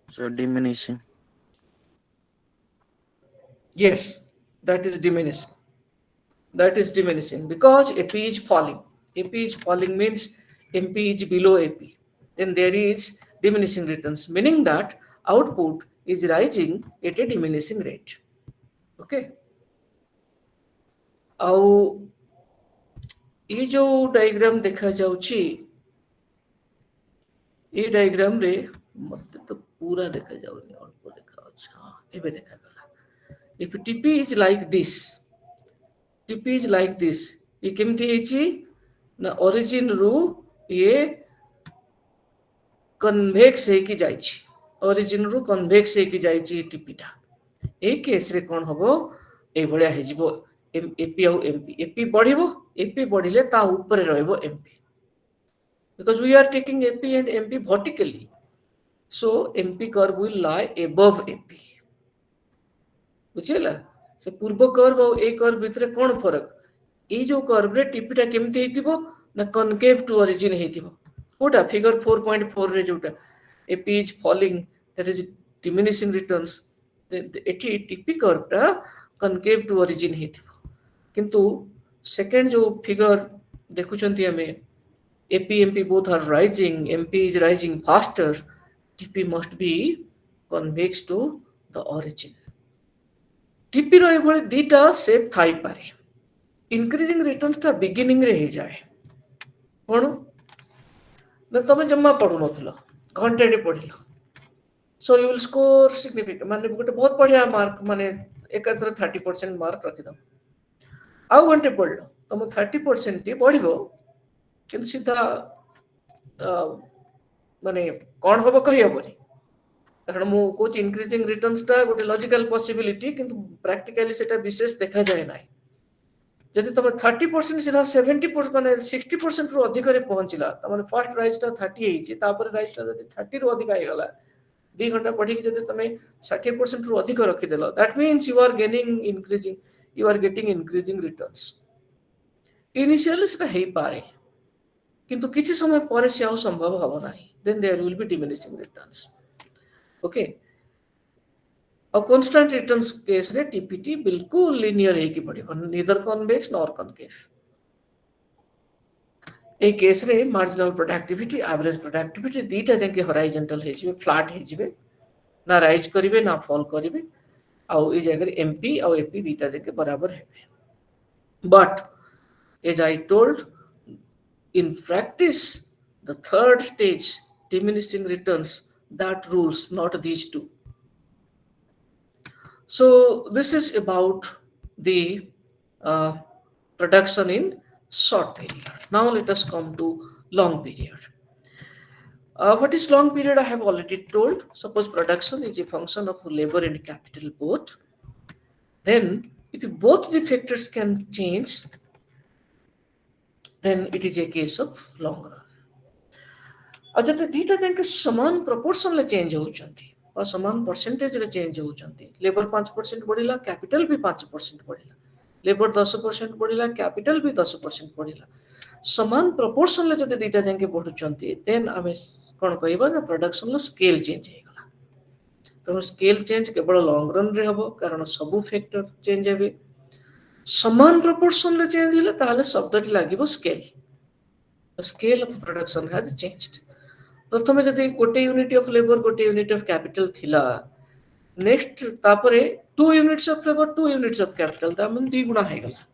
So diminishing. Yes, that is diminishing. That is diminishing because AP is falling. AP is falling means MP is below AP. Then there is diminishing returns, meaning that output is rising at a diminishing rate. Okay. आउ ये जो diagram देखा जाउची ये diagram रे मत तो पूरा देखा जाउनी अल्प देखा अछि. हां एबे देखा गला. If TP is like this, TP is like this, ये केमती हेची ना origin रू ये कन्वेक्स हे की जाइछि. origin रू कन्वेक्स हे की जाइछि TP टा. ए केस रे कोन हबो ए भलिया हे जिवो AP और MP. AP बढ़िबो, AP बढ़िले ता ऊपर रहइबो MP. Because we are taking AP and MP vertically, so MP curve will lie above AP. बुझिला से पूर्व कर्व और ए कर्व भितरे कोन फरक. ए जो कर्व रे टीपी टा केमती हेतिबो ना कनकेव टू ओरिजिन हेतिबो. कोटा फिगर 4.4 रे जोटा AP is falling, there is diminishing returns. एठी टीपी कर्व टा कनकेव टू ओरिजिन हेतिबो. किंतु सेकंड जो फिगर देखुचंती हमें AP MP both are rising, MP is rising faster, TP must be convex to the origin. TP रो एभली दीटा shape Thai पारे. Increasing returns टा beginning रे हे जाए कोन ना तमे जम्मा पढु नथलो घंटे रे पढिलो. So you will score significant माने गोटे बहुत बढ़िया मार्क माने एकाथरे 30% मार्क रखि दम. आउ घंटे पढलो तम 30% टी बढ़िबो किंतु सीधा माने कोन होबो कहि हबोनी. कारण मु कोच इंक्रीजिंग रिटर्न्स टा गोटे लॉजिकल पॉसिबिलिटी किंतु प्रैक्टिकली सेटा विशेष देखा जाय नाही. जदि तुम 30% सीधा 70% माने 60% रु अधिक रे पहुंचिला त माने फर्स्ट राइज टा 30 हेछि तापर राइज टा जदि 30 रु अधिक आइ गला 2 घंटा पढी के जदि तुम 60% रु अधिक रखि देलो that means you are gaining increasing you are getting increasing returns. Initially सेटा हेई पारे किंतु किछि समय परे से आ संभव हबो नाही. then there will be diminishing returns. Okay, a constant returns case रे TPT बिल्कुल linear ହେଇକି ପଡ଼ିବ, neither convex nor concave. ए केस रे marginal productivity, average productivity दीटा जाके horizontal ହେଇଯିବେ, flat ହେଇଯିବେ, ना राइज करिवे ना फॉल करिवे, आउ ए जगह MP आउ AP दीटा जाके बराबर हेबे. But as I told, in practice the third stage diminishing returns that rules, not these two. So this is about the production in short period. Now let us come to long period. What is long period? I have already told. Suppose production is a function of labor and capital both. Then if both the factors can change, then it is a case of long run. और जब दीटा जाके समान proportion ले change होउचंती और समान percentage रे change होउचंती, labor 5% बढ़िला, capital भी 5% बढ़िला, labor 10% बढ़िला, capital भी 10% बढ़िला, समान proportion ले जब दीटा जाके बढ़ुचंती, then हमें कौन कहिबा ना production लो scale change हेगला. तो scale change केवल long run रे हबो कारण सबु factor change हेबे. समान proportion ले change हेले ताले शब्दटी लागिबो scale. The scale of production has changed. प्रथमे जदि गोटे यूनिट ऑफ लेबर गोटे यूनिट ऑफ कैपिटल थिला, नेक्स्ट तापरे 2 units of labour 2 units of capital ता मन 2 गुना हे गला.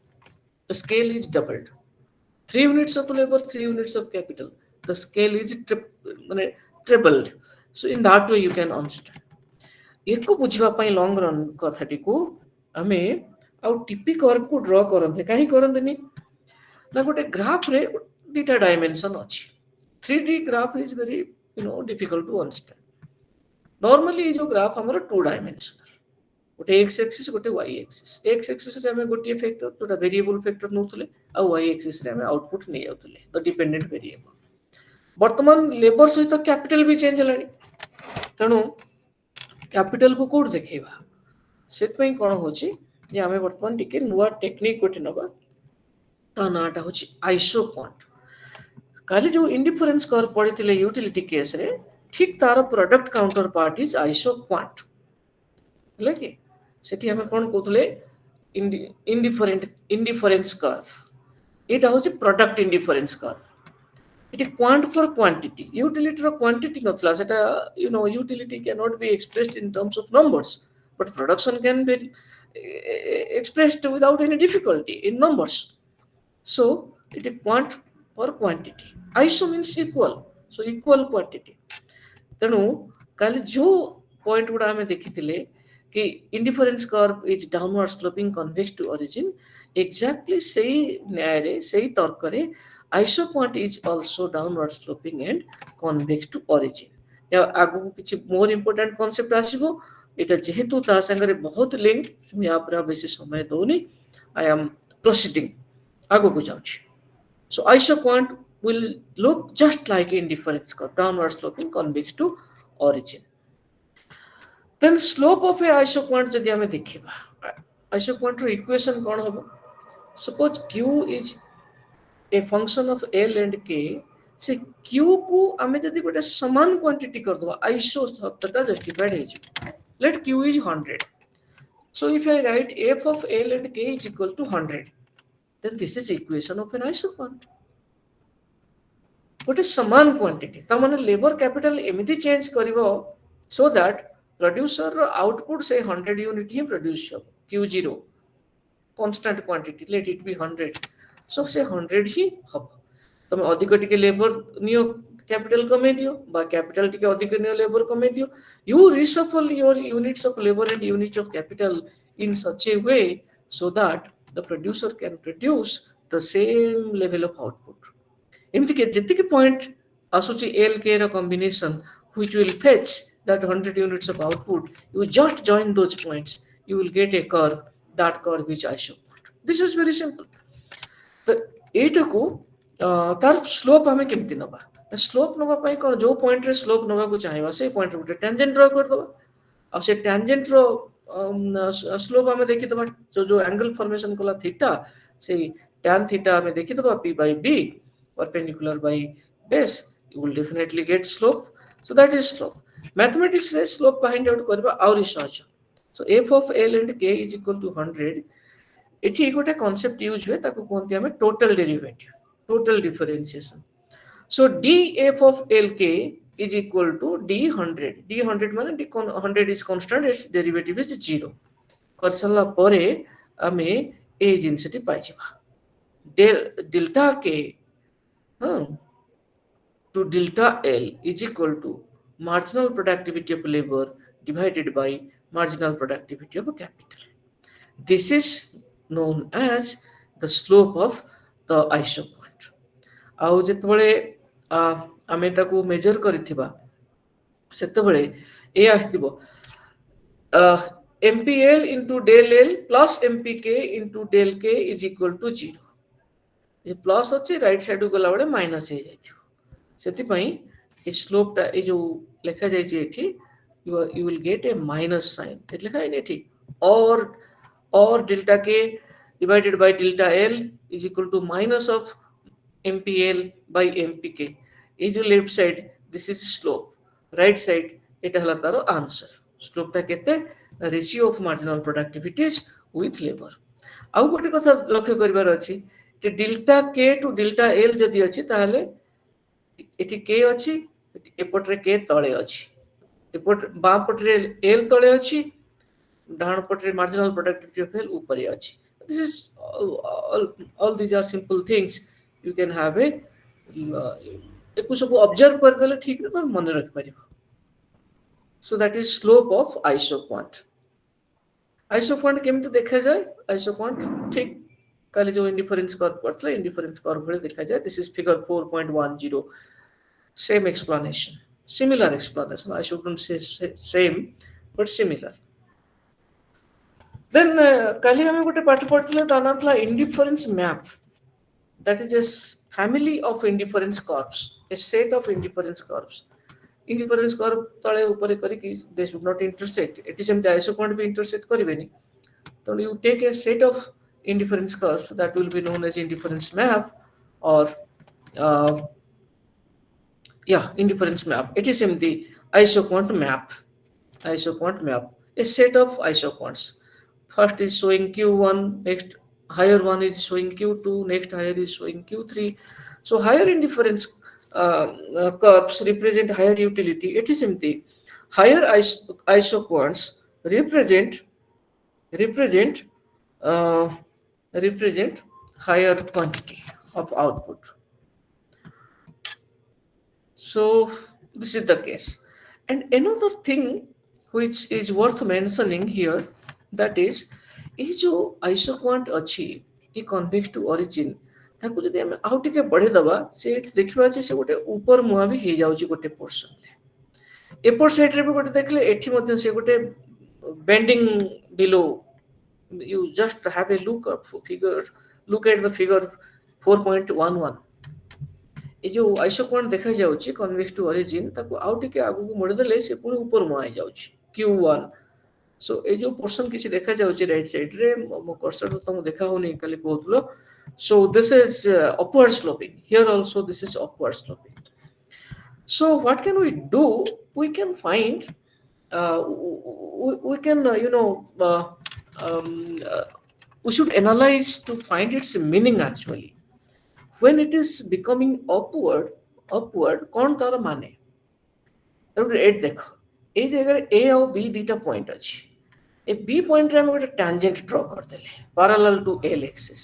The scale is doubled. 3 units of labour 3 units of capital, the scale is माने tripled. So in that way you can understand. एको बुझिबा पई लॉन्ग रन कथाटी को हमें आउ टीपी कर्व को ड्रा करन काहे करन ना गोटे ग्राफ रे दीटा डायमेंशन अछि. 3D graph is very difficult to understand. Normally जो ग्राफ हमारा 2 dimensional, गोटे x axis गोटे y axis. x axis रे हमें गोटे फैक्टर जोटा वेरिएबल फैक्टर नउतले आ y axis रे हमें आउटपुट नै आउतले द डिपेंडेंट वेरिएबल. वर्तमान लेबर सहित कैपिटल भी चेंज हलानी, तणु कैपिटल को कोड देखेबा सेट पई कोन होची जे हमें वर्तमान टिके नुवा टेक्निक गोटे नबा, ता नाटा होची आइसो क्वांट. काली जो इंडिफरेंस कर्व पढ़ी यूटिलिटी केस रे ठीक तार product counterpart is isoquant. कि सेठी हमें कोन कहतले इंडिफरेंस कर्व, एटा होची product indifference curve. It quant for quantity. Utility रो क्वांटिटी नथला, सेटा utility can not be expressed in terms of numbers, but production can be expressed without any difficulty in numbers. So it is quant for quantity. Iso means equal, so equal quantity. तेणु काली जो point गुड़ा हमें देखी थिले कि indifference curve is downward sloping convex to origin, exactly सही न्याय रे सही तर्क रे isoquant is also downward sloping and convex to origin. या आगु किछि मोर इंपोर्टेंट कांसेप्ट आसीबो, एटा जेहेतु ता संगे बहुत लिंक, या पर बेसी समय दोनी, आई एम प्रोसीडिंग आगु को जाउछि. So isoquant will look just like indifference curve, downward sloping convex to origin. Then slope of a isoquant जदि हमें देखिबा, isoquant रो इक्वेशन कोन होबो? Suppose q is a function of l and k, से q को हमें जदि गोटे समान क्वांटिटी कर दबा, आइसो शब्दटा जस्टिफाइड हे जे. Let q is 100. So if I write f of l and k is equal to 100, then this is equation of an isoquant. What is समान क्वांटिटी ता माने लेबर कैपिटल एमिति चेंज करिवो सो दैट प्रोड्यूसर रो output से 100 unit ही produce हो. q0 constant quantity, let it be 100, so से 100 ही हब. तमे अधिक टिके लेबर नियो कैपिटल कमे दियो बा कैपिटल टिके अधिक नियो लेबर कमे दियो. You reshuffle your units of labour and unit of capital in such a way so that the producer can produce the same level of output. एमती के जितने के point आसुची L K रा combination which will fetch that 100 units of output, you just join those points, you will get a curve. That curve is isoquant. This is very simple. तो एटा को तार slope हमें केमती नबा, स्लोप नबा पई कोन जो पॉइंट रे स्लोप नबा को चाहिबा से पॉइंट रे टेंजेंट ड्रा कर दबा. अब से टेंजेंट रो स्लोप हमें देखि दबा, जो एंगल फॉर्मेशन कोला थीटा से tan थीटा हमें देखि दबा p by b perpendicular by base you will definitely get slope. So that is slope. Mathematics रे slope find out करबा आउरी सहज. So f of L and k is equal to 100. एठी गोटे concept use हुए ताको कहते हमें total derivative, total differentiation. So df of Lk is equal to d100. d100 माने d100 is constant, its derivative is 0. कर साला परे आमे ए जिनसटी पाइ जिबा. Delta k to delta L is equal to marginal productivity of labor divided by marginal productivity of capital. This is known as the slope of the isopoint. ଆଉ ଯେତେବେଳେ ଆମେ ତାକୁ major କରିଥିବା ସେତେବେଳେ ଏ ଆସିଥିବ MPL into del L plus MPK into del K is equal to 0. ये plus अच्छी right side को गला बड़े माइनस हो जाइथिबो. ସେଥିପାଇଁ ଏ ସ୍ଲୋପ ଟା ଏ ଯୋଉ ଲେଖା ଯାଇଛି ଏଠି you will get a minus sign. ଏଠି ଲେଖା ହେଇନି ଏଠି or delta k divided by delta L is equal to minus of MPL by MPK. ये जो left side this is slope, right side এটা হলা তার आंसर. স্লোপ টা কেতে ratio of marginal productivities with labor. ଆଉ ଗୋଟେ କଥା ଲକ୍ଷ୍ୟ କରିବାର ଅଛି ଯେ delta k to delta L ଯଦି ଅଛି ତାହେଲେ एटी के अछि एपटरे के तळे अछि एपट बाम पटरे एल तळे अछि डाहाण पटरे मार्जिनल प्रोडक्टिविटी ऑफ एल ऊपर अछि. This is all these are simple things you can have a एकु सब ऑब्जर्व कर देले ठीक न तो मन रख परिबो. So that is slope of isopoint. Isopoint केमते देखा जाय आइसोपॉइंट ठीक काले जो इंडिफरेंस कर्व पड़ता है इंडिफरेंस कर्व भले देखा जाए. This is figure 4.10. Same explanation, similar explanation. I shouldn't say same but similar. Then काली हमें गोटे पाठ पढ़थिले ता नाम थला indifference map. That is a family of indifference curves, a set of indifference curves. Indifference curve तळे ऊपर करी कि they should not intersect. It is सेमते isopoint भी intersect करिवेनी. So you take a set of indifference curves that will be known as indifference map or indifference map. It is in the isopoint map. Isopoint map. A set of isopoints. First is showing Q1, next higher one is showing Q2, next higher is showing Q3. So higher indifference curves represent higher utility. It is in the higher isopoints represent higher quantity of output. So this is the case. And another thing which is worth mentioning here, that is जो isopoint अच्छी ये convex to origin ताको जदि हम आउ टिके बढ़े दबा से देखिबा जे से गोटे ऊपर मुहा भी हे जाउची गोटे पोर्शन ले एपर साइड रे भी गोटे देखले एठी मध्ये से गोटे bending below. You just have a look at the figure 4.11. ये जो आइसोपॉइंट देखा जाउची कन्वेक्स टू ओरिजिन ताको आउ टिके आगु को मोड़ देले से पुनी ऊपर मुआई जाउची Q1. सो ये जो पोर्शन किसी देखा जाउची राइट साइड रे मो कर्सर तो तुम देखा होनी खाली कहतलो. So this is upward sloping. Here also this is upward sloping. So what can we do? We can find we can we should analyze to find its meaning actually. When it is becoming upward कौन तार माने eight देखो ए जगह ए और B दीटा point अछि. A B point रे हम गोटे टैंजेंट ड्रॉ कर देले parallel to L axis.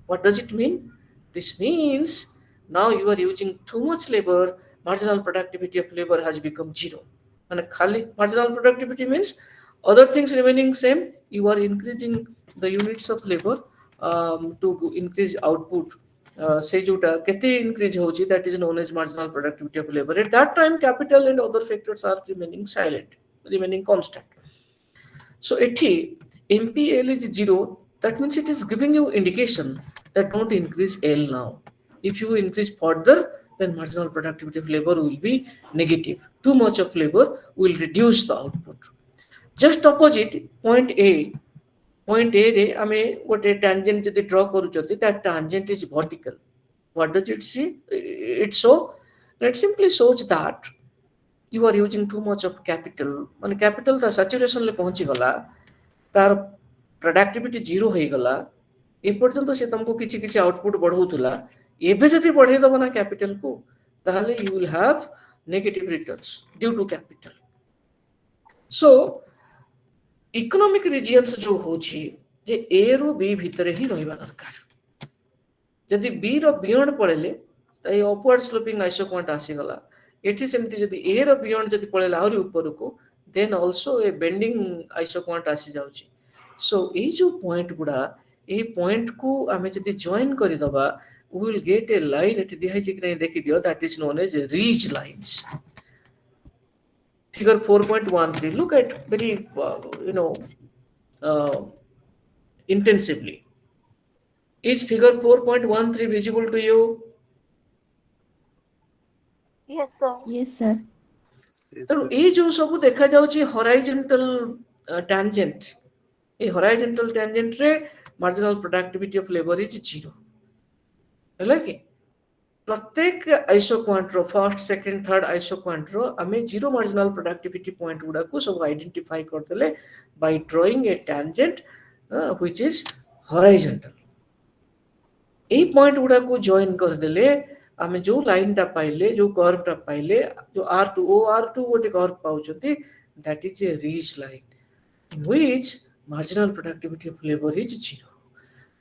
What does it mean? This means now you are using too much labour. Marginal productivity of labour has become 0. माने खाली marginal productivity means other things remaining same. You are increasing the units of labor to increase output. Say जोटा केते increase होची, that is known as marginal productivity of labor. At that time capital and other factors are remaining silent, remaining constant. So ethi MPL is 0. That means it is giving you indication that don't increase L now. If you increase further, then marginal productivity of labor will be negative. Too much of labor will reduce the output. Just opposite point A रे आमे गोटे tangent जदि draw करूचती, that tangent is vertical. What does it see? It show It simply shows that you are using too much of capital. ମାନେ capital ତା saturation ରେ ପହଞ୍ଚି ଗଲା, ତାର productivity zero ହେଇଗଲା, ଏପର୍ଯ୍ୟନ୍ତ ସେ ତମକୁ କିଛି କିଛି ଆଉଟପୁଟ ବଢଉଥିଲା, ଏବେ ଯଦି ବଢେଇ ଦବ ନା capital କୁ, ତାହେଲେ you will have negative returns due to capital. So economic regions जो होची जे A ରୁ B ଭିତରେ ହିଁ ରହିବା ଦରକାର। ଯଦି B ର beyond ପଳେଇଲେ ତ ଏ upward sloping isoquant ଆସିଗଲା। ଏଠି ସେମିତି ଯଦି A ର beyond ଯଦି ପଳେଇଲା ଆହୁରି ଉପରକୁ, then also a bending isoquant ଆସି ଯାଉଛି। So ଏଇ ଯୋଉ ପଏଣ୍ଟ ଗୁଡା, ଏଇ ପଏଣ୍ଟ କୁ ଆମେ ଯଦି ଜଏନ୍ କରିଦବା, we will get a line, ଏଠି ଦିଆହେଇଛି କି ନାହିଁ ଦେଖିଦିଅ, that is known as ridge lines. Figure 4.13, look at very uh, intensively. Is figure 4.13 visible to you? Yes, sir. Yes, sir. Yes, ତେଣୁ sir. ଏଇ ଯୋଉ ସବୁ ଦେଖାଯାଉଛି ହରାଇଜେଣ୍ଟାଲ ଟାଞ୍ଜେଣ୍ଟ, এই ହରାଇଜେଣ୍ଟାଲ ଟାଞ୍ଜେଣ୍ଟରେ marginal productivity of labour is zero. ହେଲା କି ପ୍ରତ୍ୟେକ ଆଇସୋକ୍ୱାଣ୍ଟର ଫାର୍ଷ୍ଟ ସେକେଣ୍ଡ ଥାର୍ଡ ଆଇସୋକ୍ୱାଣ୍ଟର ଆମେ ଜିରୋ ମାର୍ଜିନାଲ ପ୍ରଡକ୍ଟିଭିଟି ପଏଣ୍ଟ ଗୁଡାକୁ ସବୁ ଆଇଡେଣ୍ଟିଫାଇ କରିଦେଲେ by drawing a tangent which is horizontal. এই পয়েন্ট গুড়াକୁ জয়েন କରିଦେଲେ ଆମେ ଯୋଉ ଲାଇନଟା ପାଇଲେ, ଯୋଉ କର୍ଭଟା ପାଇଲେ, ଯୋଉ R2 O R2 ଗୋଟେ କର୍ଭ ପାଉଛନ୍ତି, that is a ridge line in which marginal productivity of labor is zero.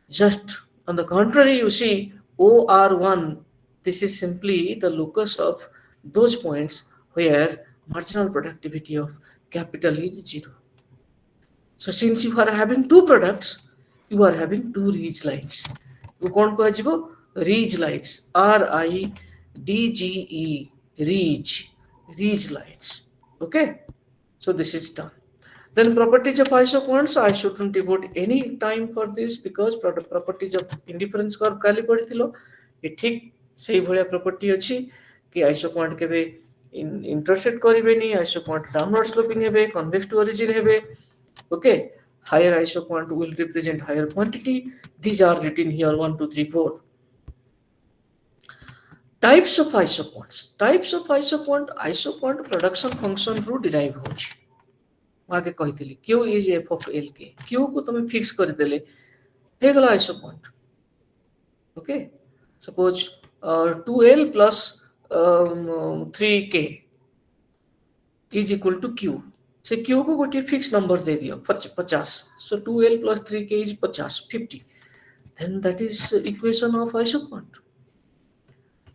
Just on the contrary, you see OR1, this is simply the locus of those points where marginal productivity of capital is zero. So since you are having two products, you are having two ridge lines. कौन कह ridge lines, RIDGE, ridge lines. Okay, so this is done. Then properties of isoquants, I shouldn't devote any time for this because properties of indifference curve काली पढ़िथिलो, ये ठीक सेही भलिया property अछि कि isoquant केबे intersect करिवेनी, isoquant downward sloping हेबे, convex to origin हेबे। Okay, higher isoquant will represent higher quantity. These are written here 1 2 3 4. Types of isoquants, isoquant production function रू derive होछि। आगे कहितली Q is f of Lk, Q को तुम fix कर देले हे गला isoquant। Okay, suppose 2L plus 3K is equal to Q, से Q को गोटे फिक्स नंबर दे दियो 50, so 2L plus 3K is 50, then that is equation of isoquant.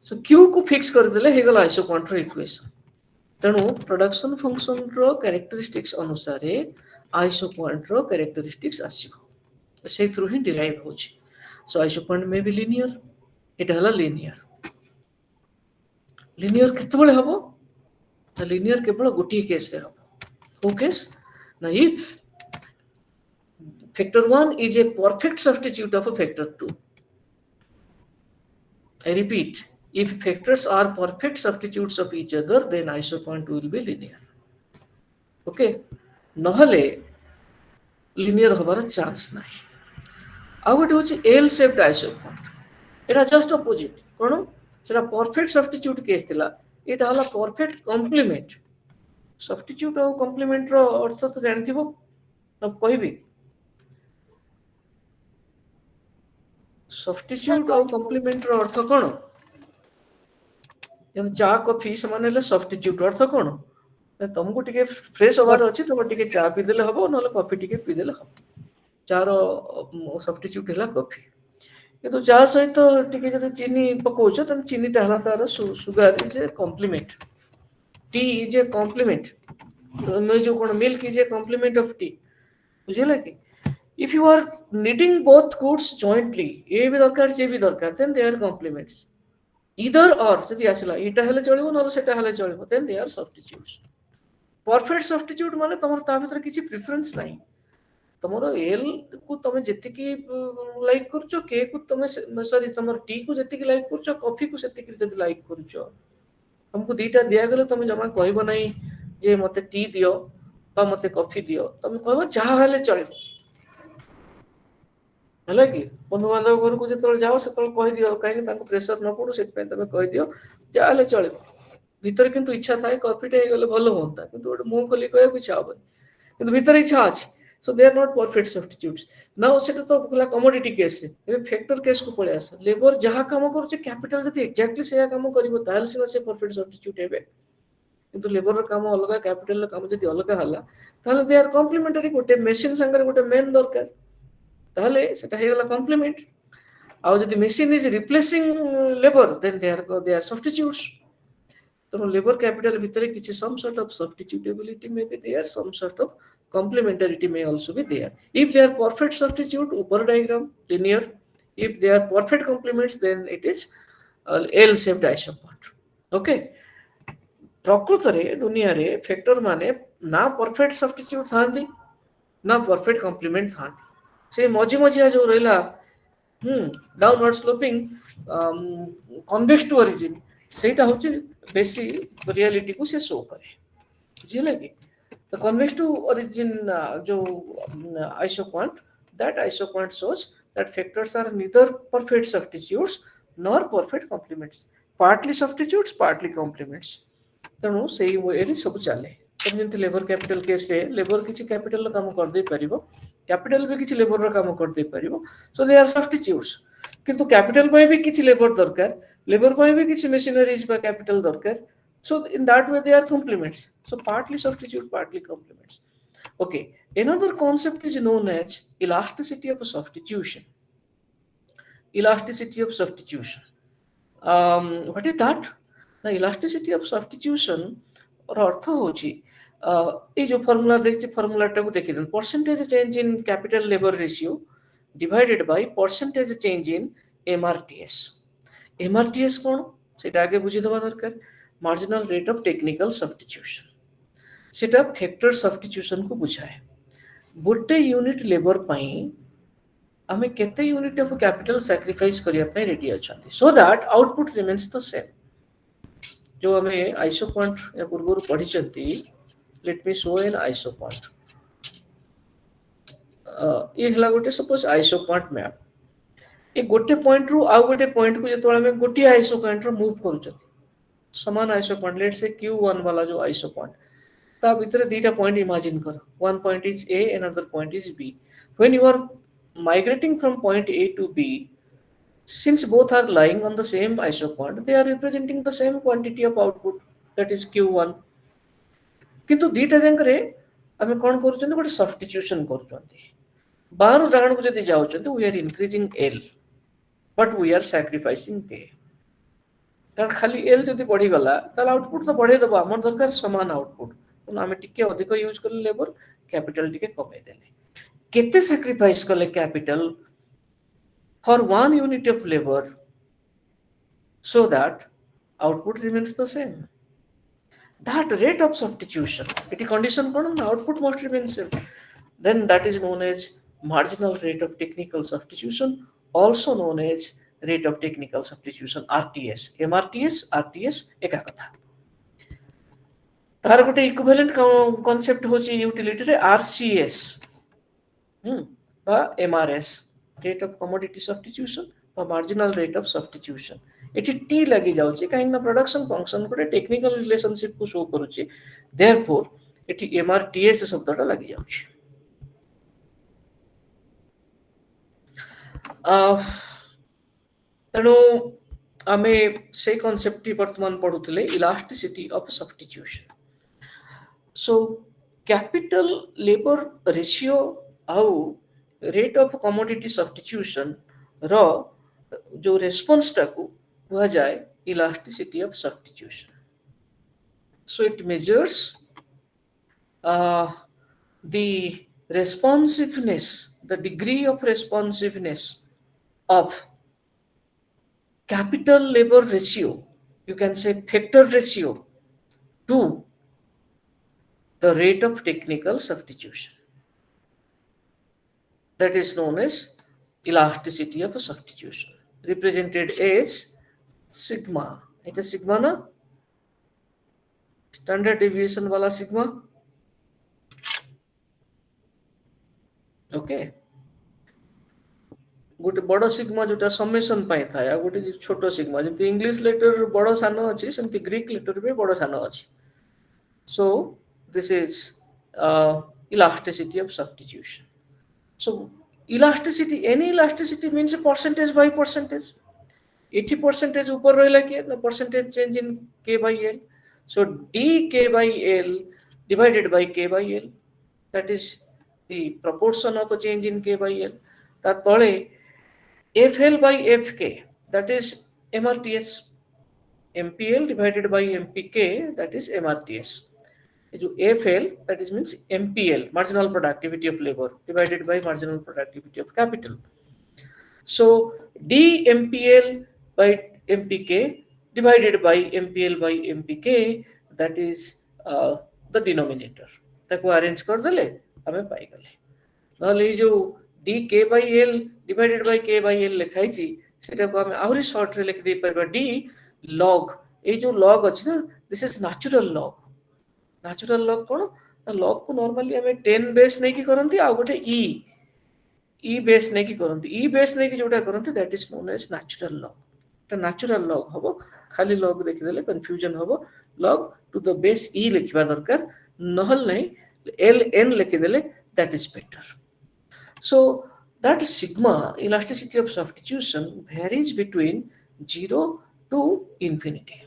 So Q को फिक्स कर देले हे गला isoquant रो इक्वेशन। तेणु प्रोडक्शन फंक्शन रो कैरेक्टरिस्टिक्स अनुसार आइसोक्वांट रो कैरेक्टरिस्टिक्स आसीबो, से थ्रू ही डिराइव होछि। So isoquant may be linear, एटा हला लिनियर। लिनियर केतबेले हबो ना, लिनियर केवल गोटी केस रे हबो। को केस ना, if factor 1 is a perfect substitute of a factor 2. I repeat, if factors are perfect substitutes of each other, then isoquant will be linear. Okay, নহলে linear হবার চান্স নাই। ଆଉ ଗୋଟେ ହଉଛି L shaped isoquant, ଏଟା just opposite. କଣ ସେଟା perfect substitute case ଥିଲା, ଏଟା ହେଲା ପରଫେକ୍ଟ କମ୍ପ୍ଲିମେଣ୍ଟ। ସବଷ୍ଟିଚ୍ୟୁଟ ଆଉ କମ୍ପ୍ଲିମେଣ୍ଟ ର ଅର୍ଥ ତ ଜାଣିଥିବ, କହିବି ସବଷ୍ଟିଚ୍ୟୁଟ ଆଉ କମ୍ପ୍ଲିମେଣ୍ଟ ର ଅର୍ଥ କଣ? ଯେମିତି ଚା କଫି ସେମାନେ ହେଲେ ସବଷ୍ଟିଚ୍ୟୁଟ, ଅର୍ଥ କଣ? ତମକୁ ଟିକେ ଫ୍ରେଶ ହବାର ଅଛି, ତମେ ଟିକେ ଚା ପିଇଦେଲେ ହବ, ନହେଲେ କଫି ଟିକେ ପିଇଦେଲେ ହବ। ଚାର ସବଷ୍ଟିଚ୍ୟୁଟ ହେଲା କଫି, କିନ୍ତୁ ଚା ସହିତ ଟିକେ ଯଦି ଚିନି ପକଉଛ, ତାହେଲେ ଚିନିଟା ହେଲା ତାର sugar is a complement, tea is a complement, ଯୋଉ କଣ milk is a complement of tea, ବୁଝିଲା କି? If you are needing both goods jointly, ए भी दरकार से भी दरकार, then they are complements. Either or ଯଦି ଆସିଲା ଏଇଟା ହେଲେ ଚଳିବ, ନହେଲେ ସେଟା ହେଲେ ଚଳିବ, then they are substitutes. Perfect substitute ମାନେ ତମର ତା ଭିତରେ କିଛି ପ୍ରିଫରେନ୍ସ ନାହିଁ। ତମର L କୁ ତମେ ଯେତିକି ଲାଇକ୍ କରୁଛ, K କୁ ତମେ ସରି ତମର T କୁ ଯେତିକି ଲାଇକ୍ କରୁଛ, କଫି କୁ ସେତିକି ଯଦି ଲାଇକ୍ କରୁଛ, ତମକୁ ଦିଟା ଦିଆଗଲେ ତମେ ଜମା କହିବ ନାହିଁ ଯେ ମତେ ଟି ଦିଅ ବା ମତେ କଫି ଦିଅ, ତମେ କହିବ ଯାହା ହେଲେ ଚଳିବ। ହେଲା କି ବନ୍ଧୁବାନ୍ଧବ ଘରକୁ ଯେତେବେଳେ ଯାଅ ସେତେବେଳେ କହିଦିଅ, କାହିଁକି ତାଙ୍କୁ ପ୍ରେସର ନ ପଡୁ ସେଥିପାଇଁ ତମେ କହିଦିଅ ଯାହା ହେଲେ ଚଳିବ। ଭିତରେ କିନ୍ତୁ ଇଚ୍ଛା ଥାଏ କଫିଟେ ହେଇଗଲେ ଭଲ ହୁଅନ୍ତା, କିନ୍ତୁ ଗୋଟେ ମୁହଁ ଖୋଲି କହିବାକୁ ଇଚ୍ଛା ହବନି, କିନ୍ତୁ ଭିତରେ ଇଚ୍ଛା ଅଛି। So they are not perfect substitutes. Now ସେଟା ତ ହେଲା କମୋଡିଟି କେସରେ। ଏବେ ଫ୍ୟାକ୍ଟର କେସକୁ ପଳେଇ ଆସ। ଲେବର ଯାହା କାମ କରୁଛି କ୍ୟାପିଟାଲ ଯଦି ଏକ୍ଜାକ୍ଟଲି ସେୟା କାମ କରିବ ତାହେଲେ ସିନା ସେ ପରଫେକ୍ଟ ସବଷ୍ଟିଚ୍ୟୁଟ୍ ହେବେ। କିନ୍ତୁ ଲେବରର କାମ ଅଲଗା, କ୍ୟାପିଟାଲର କାମ ଯଦି ଅଲଗା ହେଲା ତାହେଲେ ଦେ ଆର୍ କମ୍ପ୍ଲିମେଣ୍ଟାରୀ। ଗୋଟେ ମେସିନ ସାଙ୍ଗରେ ଗୋଟେ ମେନ୍ ଦରକାର, ତାହେଲେ ସେଟା ହେଇଗଲା କମ୍ପ୍ଲିମେଣ୍ଟ। ଆଉ ଯଦି machine is replacing labour then they are substitutes. ତେଣୁ ଲେବର କ୍ୟାପିଟାଲ ଭିତରେ କିଛି some sort of substitutability may be there, some sort of complementarity may also be there. If they are perfect substitute, upper diagram linear. If they are perfect complements, then it is L-shaped isopod. Okay. ପ୍ରକୃତରେ ଦୁନିଆରେ factor ମାନେ ନା perfect substitute ଥାନ୍ତି ନା perfect complement ଥାନ୍ତି। ସେ ମଝି ମଝିଆ ଯୋଉ ରହିଲା downward sloping convex two origin, ସେଇଟା ହଉଛି ବେଶୀ ରିଆଲିଟିକୁ ସେ ଶୋ କରେ। ବୁଝିହେଲା କି? The convex to origin isoquant, that isoquant shows that factors are neither perfect substitutes nor perfect complements, partly substitutes, partly complements. ତେଣୁ ସେଇ ୱେରେ ସବୁ ଚାଲେ। ଯେମିତି ଲେବର କ୍ୟାପିଟାଲ କେସରେ ଲେବର କିଛି କ୍ୟାପିଟାଲର କାମ କରିଦେଇ ପାରିବ, କ୍ୟାପିଟାଲ ବି କିଛି ଲେବରର କାମ କରିଦେଇ ପାରିବ। Show they are ସବଷ୍ଟିଚ୍ୟୁଟ୍ସ। କିନ୍ତୁ କ୍ୟାପିଟାଲ ପାଇଁ ବି କିଛି ଲେବର ଦରକାର, ଲେବର ପାଇଁ ବି କିଛି ମେସିନାରିଜ ବା କ୍ୟାପିଟାଲ ଦରକାର। So in that way they are complements. So partly substitute, partly complements. Okay. Another concept is known as elasticity of substitution. Elasticity of substitution. What is that? The elasticity of substitution or अर्थ होची ये जो formula देखिए फॉर्मूलाटा को देखिए percentage change in capital labour ratio divided by percentage change in MRTS. MRTS कौन सेटा आगे बुझी दबा दरकार। Marginal rate of technical substitution, सेटा फैक्टर सब्स्टिट्यूशन को बुझाए। गोटे यूनिट लेबर पाई आमे केते यूनिट ऑफ कैपिटल सैक्रिफाइस करिया पे रेडी अछंती so that output remains the same. जो हमें आइसो पॉइंट या पूर्व पढ़ी चंती, let me show an iso point. ये हला गोटे सपोज आइसो पॉइंट मैप। ये गोटे पॉइंट रु आ गोटे पॉइंट को जेतो हमें गोटे आइसो पॉइंट रो मूव करूचंती, समान आइसो पॉइंट लेट से Q1 वाला जो आइसो पॉइंट ता भीतर दीटा पॉइंट इमेजिन करो। One point is A, another point is B. When you are migrating from point A to B, since both are lying on the same isoquant, they are representing the same quantity of output, that is Q1. किंतु दीटा जंगरे हमें कौन करूचंती गोटे substitution करूचंती। बारु डाहण को जदी जाउचंती we are increasing L but we are sacrificing K। कारण खाली L जदि बढ़ी गला ताल आउटपुट तो बढ़े दबा हमर दरकार समान आउटपुट। तो आमे टिके अधिक यूज करले लेबर, कैपिटल टिके कमे देले। केते सैक्रिफाइस करले capital for one unit of labour so that output remains the same। That rate of substitution, it condition cone output must remain same, then that is known as marginal rate of technical substitution, also known as rate of technical substitution RTS। MRTS RTS एका कथा। तार गोटे equivalent concept होची utility रे RCS बा MRS, rate of commodity substitution बा marginal rate of substitution. एटी टी लगी जाउची काहे ना प्रोडक्शन फंक्शन गोटे टेक्निकल रिलेशनशिप को शो करूची, देयरफॉर एटी MRTS शब्दटा लगी जाउची। तेणु आमे से कॉन्सेप्ट वर्तमान पढ़ुले elasticity of substitution. So capital labour ratio आउ रेट ऑफ कमोडिटी सब्स्टिट्यूशन रो जो रेस्पॉन्स टाकू हुआ जाए elasticity of substitution. So it measures the responsiveness, the degree of responsiveness of capital labor ratio, you can say factor ratio, to the rate of technical substitution. That is known as elasticity of substitution, represented as sigma। এটা sigma না, standard deviation वाला sigma। Okay, गोटे बड़ sigma जोटा summation पाई थाए आ गोटे छोट sigma जमती इंग्लिश लेटर बड़ सान अच्छी सेमती ग्रीक लेटर भी बड़ सान अच्छी सो this is elasticity of substitution so elasticity any elasticity means percentage by percentage 80% ऊपर रहा किए ना percentage change in k by l so dk by l divided by k by l that is the proportion of a change in k by l ता तले fl by fk that is mrts mpl divided by mpk that is mrts जो fl that is means mpl marginal productivity of labor divided by marginal productivity of capital. So dmpl by mpk divided by mpl by mpk that is the denominator ताको arrange कर देले हमें पाई गले नले जो dk by l divided by k by l लिखाई छी सेटा को हमें आउरी शॉर्ट रे लिख दे परबा d log ए जो log अछि ना this is natural log cone log को नॉर्मली हमें 10 बेस नहीं की करंती आ गोटे e बेस नहीं की करंती e बेस नहीं की जोटा करंती that is known as natural log तो नेचुरल लॉग हबो खाली लॉग देखि देले कंफ्यूजन हबो log to the base e लिखिबा दरकार नहल नहीं ln लिखि देले that is better so that sigma elasticity of substitution varies between 0 to infinity.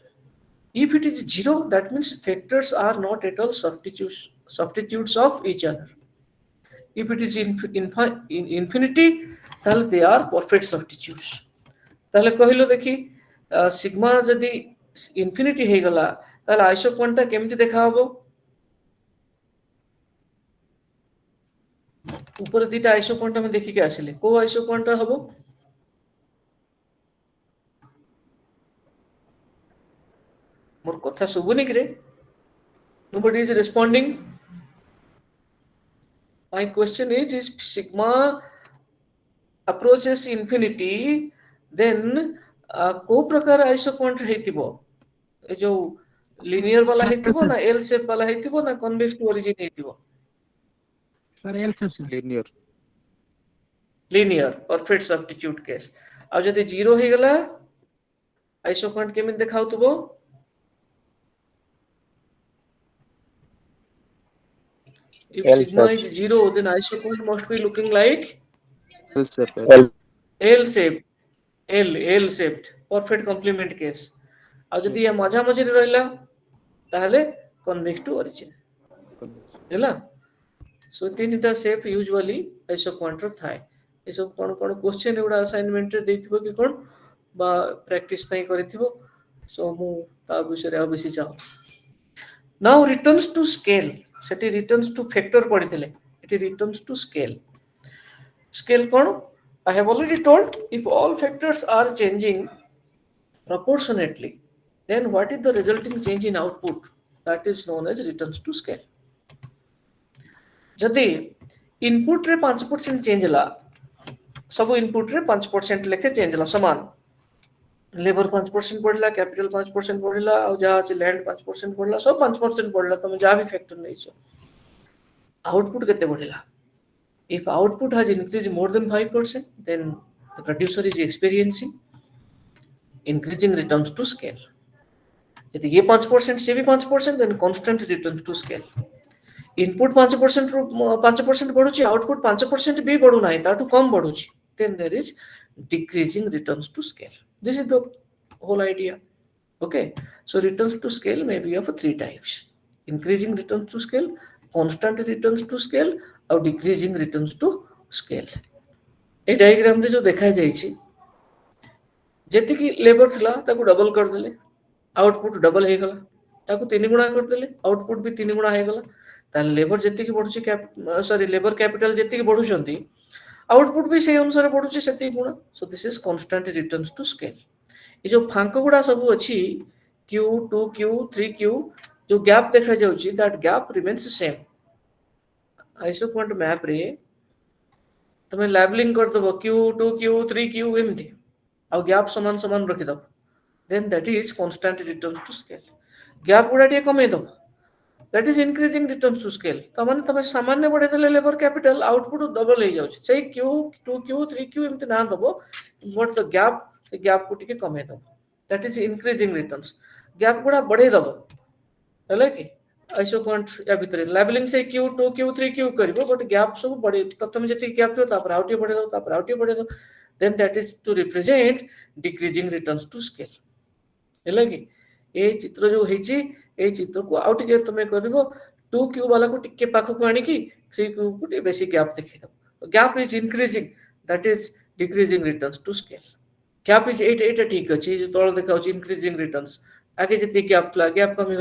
If it is 0 that means factors are not at all substitutes of each other. If it is in infinity ताहले they are perfect substitutes ताहले कहिलो देखि sigma जदि infinity हे गला ताहले आइसोक्वांटा केमिति देखा हबो ऊपर दिटा आइसोक्वांटा में देखि के आसिले को आइसोक्वांटा हबो मोर कथा सुबुनी कि रे nobody is responding. My question is sigma approaches infinity then को प्रकार आइसोक्वांट हेतिबो ए जो लिनियर वाला हेतिबो ना एल शेप वाला हेतिबो ना कन्वेक्स टू ओरिजिन हेतिबो sir L shape sir linear perfect substitute case आ जदि 0 हे गला आइसोक्वांट केमिन देखाउतबो if L sigma shape. is 0 then isoquant must be looking like L shape. L shaped L shaped perfect complement case आ जदि या मझा मझी रहला ताहले कन्वेक्स टू ओरिजिन हैला सो तीनटा शेप यूजुअली आइसोक्वांट रो थाए ए सब कोन कोन क्वेश्चन एवडा असाइनमेंट रे देथिबो कि कोन बा प्रैक्टिस पई करिथिबो सो मु ता विषय आ बेसी जाऊ now returns to scale सेठी returns to factor पढिथिले इट returns to scale कोन I have already told if all factors are changing proportionately then what is the resulting change in output that is known as returns to scale जदि input रे 5% change हला सब input रे 5% लेखे change हला समान labour 5% बढ़ला कैपिटल 5% बढ़ला और जहाँ से लैंड 5% बढ़ला सब 5% बढ़ला तुम जहाँ भी फैक्टर नहीं सो आउटपुट केते बढ़ला if output has increased more than 5% then the producer is experiencing increasing returns to scale यदि ये 5% से भी 5% then constant returns to scale input 5% 5% बढ़ुची आउटपुट 5% भी बढ़ु नाही ताटू कम बढ़ुची then there is decreasing returns to scale. This is the whole idea. Okay, so returns to scale may be of three types: increasing returns to scale, constant returns to scale, और decreasing returns to scale. A diagram रे जो देखा जाय छी जेति की labour थला ताको डबल कर देले आउटपुट डबल हे गला ताको 3 गुणा कर देले आउटपुट भी 3 गुणा हे गला ता लेबर जेति की बढ़ुची सॉरी लेबर कैपिटल जेति की बढ़ुचंती आउटपुट भी से अनुसार बढ़ुची सेति गुणा so this is constant returns to scale ये जो फांक गुडा सब अछि q 2q 3q जो गैप देखा जाउची that gap remains same isoquant map रे तमे लेबलिंग कर दबो q 2q 3q एमथि आ गैप समान समान रखि दबो then that is constant returns to scale gap गुडा टे कमे दबो That is increasing returns to scale. तमाने तमे सामान्य बढ़े देले लेबर कैपिटल आउटपुट डबल हो जाउछ से Q 2Q 3Q एमति ना दबो बट द गैप से गैप को टिके कमे दबो that is increasing returns gap गुडा बढ़े दबो हैला कि आइसो पॉइंट या भितरे लेबलिंग से Q 2Q 3Q करबो बट गैप सब बढ़े प्रथम जति गैप थियो तापर आउटी बढ़े दो तापर आउटी बढ़े दो then that is to represent decreasing returns to scale हैला कि ए चित्र जो हेची ए चित्र को आउट के तमे करबो 2Q वाला को टिके पाखो को आनी की 3Q को टिके बेसी गैप देखि दो gap is increasing that is decreasing returns to scale gap is 8 ठीक अछि जो तळ देखाउछ इंक्रीजिंग रिटर्न्स आगे जति गैप ला गैप कमी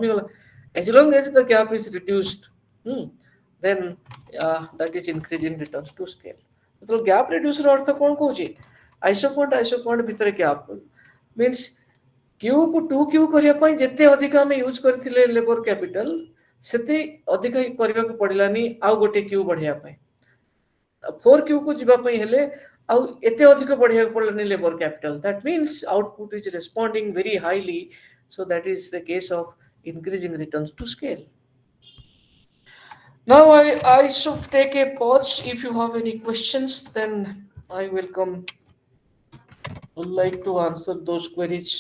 गला as long as the gap is reduced then that is increasing returns to scale मतलब gap reduce ର अर्थ कोन कहूची आइसो पॉइंट भितर gap means Q को 2Q करिया पई जते अधिक हम यूज करथिले लेबर कैपिटल सेते अधिक करबा को पड़िलानी आउ गोटे Q बढ़िया पई 4Q को जिबा पई हेले आउ एते अधिक बढ़िया पड़लानी labour capital that means output is responding very highly so that is the case of increasing returns to scale. Now I should take a pause. If you have any questions then I would like to answer those queries.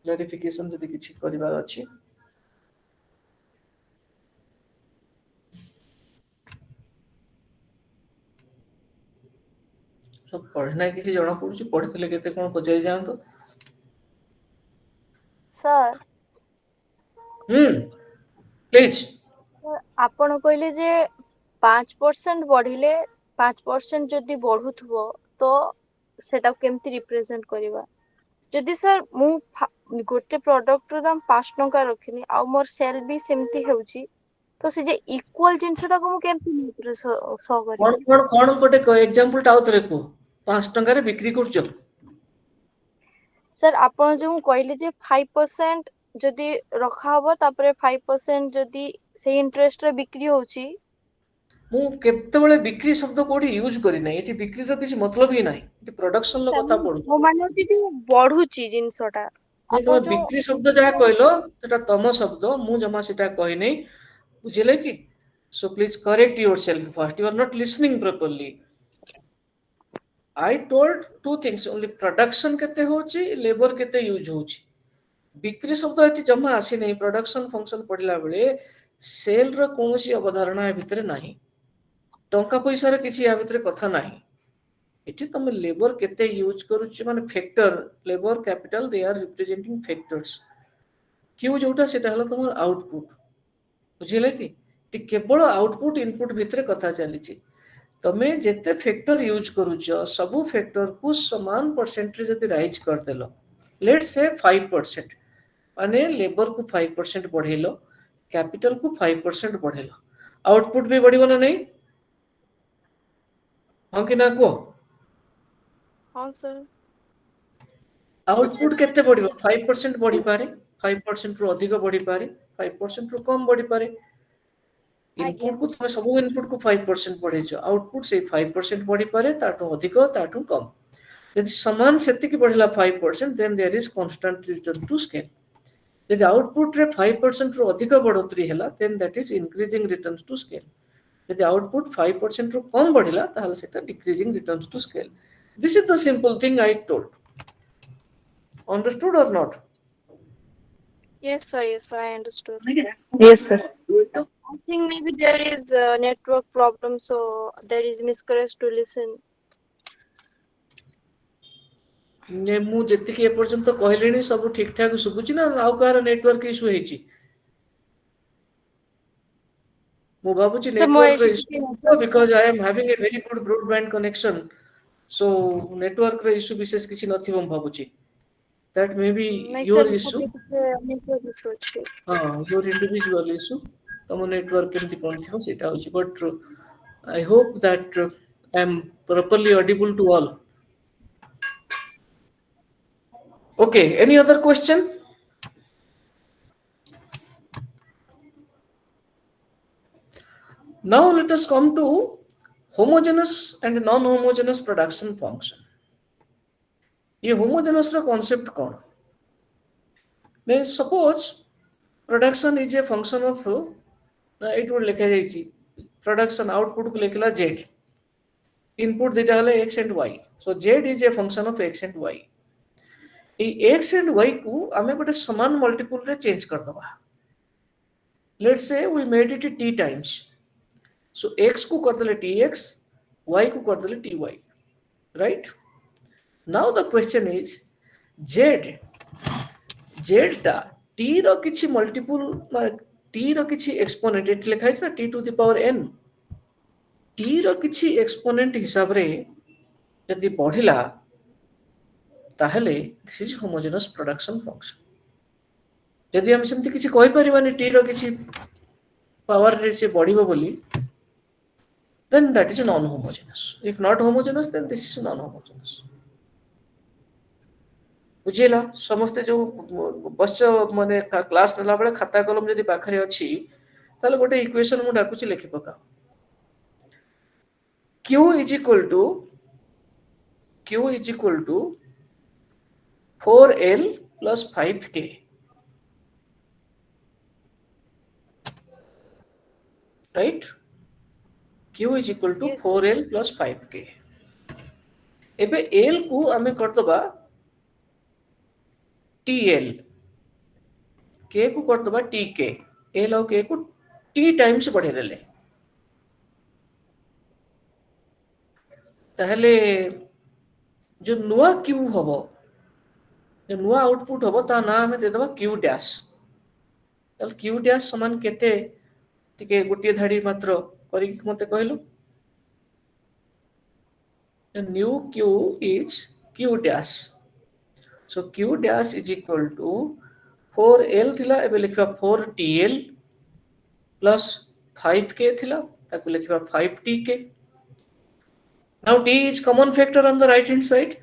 Clarification जदि किछि करिवार अछि सब पढ़ना किछि जणा पडुछि पढितले केते कोन पजाई जानतो sir please आपण कहले जे 5% बढ़िले 5% जदि बढ़ुथबो तो सेटा केमति रिप्रेजेंट करबा जदि सर मु गोटे प्रोडक्ट रो दाम 5 टंका रखिनी आ मोर सेल भी सेमति हेउची तो से जे इक्वल जिंसटा को मु केमति सो करी कोन गोटे एग्जांपल टाउ तरे को 5 टंका रे बिक्री करछो सर आपण जो कहले जे 5% जदि रखा हबो तापरे 5% जदि से इंटरेस्ट रे बिक्री होची मु केतेबेले बिक्री शब्द कोडी यूज करी नै एठी बिक्री रो किछि मतलब ही नै एठी प्रोडक्शन लो कथा पडु मो माने होची जे बढ़ुची जिंसटा नै तो बिक्री शब्द जहा कहलो सेटा तम शब्द मु जमा सेटा कहि नै बुझिले कि so please correct yourself first you are not listening properly I told two things only production केते होची लेबर केते यूज होची बिक्री शब्द एति जमा आसी नै प्रोडक्शन फंक्शन पडला बेले सेल रो कोनोसी अवधारणा ए भितरे नाही टंका पैसा रे किछि या भितरे कथा नाही एठी तमे लेबर केते यूज करूची माने factor labour capital they are representing factors Q जोटा सेटा हला तमर आउटपुट बुझिले कि टी केवल आउटपुट इनपुट भितरे कथा चलीची तमे जेते फैक्टर यूज करूछ सबु फैक्टर को समान परसेंटेज जति राइज कर देलो लेट्स से 5% माने लेबर को 5% बढ़ेलो कैपिटल को 5% बढ़ेलो आउटपुट भी बढ़िबो ना नहीं हां कि ना को हां सर आउटपुट केते बढ़िबो 5% बढ़ी पारे 5% रो अधिक बढ़ी पारे 5% रो कम बढ़ी पारे इनपुट को तुम सब इनपुट को 5% बढ़ेछ आउटपुट से 5% बढ़ी पारे ताटो अधिक ताटो कम यदि समान सेति की बढ़ला 5% then there is constant return to scale यदि आउटपुट रे 5% रो अधिक बढ़ोतरी हैला then that is increasing returns to scale यदि आउटपुट 5% रो कम बढ़िला ताहले सेटा decreasing returns to scale this is the simple thing I told understood or not yes sir I understood Yes, sir. I think maybe there is a network problem so there is miscarriage to listen ने मु जति के पर्यंत कहलेनी सब ठीक ठाक सुबुची ना आउ कार नेटवर्क इशू हेची मु बाबूची नेटवर्क रे issue because I am having a very good broadband connection so network रे इशू विशेष किछि नथि हम बाबूची that may be your issue network issue ଅଛି हां योर इंडिविजुअल इशू तम नेटवर्क केमति कोन थियो सेटा होची but I hope that I am properly audible to all okay any other question now let us come to homogeneous and non homogeneous production function ये homogeneous रा concept कौन मैं suppose production is a function of it would ଲେଖା ଯାଇଛି production output କୁ ଲେଖିଲା z, input ଦିଟା ହେଲେ x and y, so z is a function of x and y. এই x and y କୁ ଆମେ ଗୋଟେ ସମାନ ମଲ୍ଟିପୁଲ ରେ ଚେଞ୍ଜ କରିଦବା. Let's say we made it t times, so x କୁ କରିଦେଲେ tx, y କୁ କରିଦେଲେ ty, right? Now the question is z ଟା t ର କିଛି ମଲ୍ଟିପୁଲ t ର କିଛି ଏକ୍ସପୋନେଣ୍ଟ ଏଠି ଲେଖା ହେଇଛି ନା t to the power n, t ର କିଛି ଏକ୍ସପୋନେଣ୍ଟ ହିସାବରେ ଯଦି ବଢିଲା ତାହେଲେ this is homogeneous production function. ଯଦି ଆମେ ସେମିତି କିଛି କହିପାରିବାନି t ର କିଛି ପାୱାର ରେ ସେ ବଢିବ ବୋଲି, then that is non-homogeneous. If not homogeneous, then this is non-homogeneous. ବୁଝିଲା? ସମସ୍ତେ ଯୋଉ ବସ ମାନେ କ୍ଲାସ ନେଲା ବେଳେ ଖାତା କଲମ ଯଦି ପାଖରେ ଅଛି ତାହେଲେ ଗୋଟେ ଇକ୍ୱେସନ ମୁଁ ଡାକୁଛି ଲେଖି ପକାଅ. q is equal to 4l plus 5k. Right? q is equal to Yes, sir. 4l plus 5k. ଏବେ l କୁ ଆମେ କରିଦବା tl, k କୁ କରିଦବା tk, l ଆଉ k କୁ t टाइम्स बढ़ेଇ देले, ତାହେଲେ जो नुआ q हबो, जो नुआ आउटपुट हबो ता ना हमें दे देबा q डैश. ताले q डैश समान केते टिके गोटिए धाडी मात्र करी मते कहलो. The new q is q dash. So q dash is equal to 4l थिला एबे लिखबा 4tl plus 5k थिला ताकु लिखबा 5tk. Now t is common factor on the right hand side,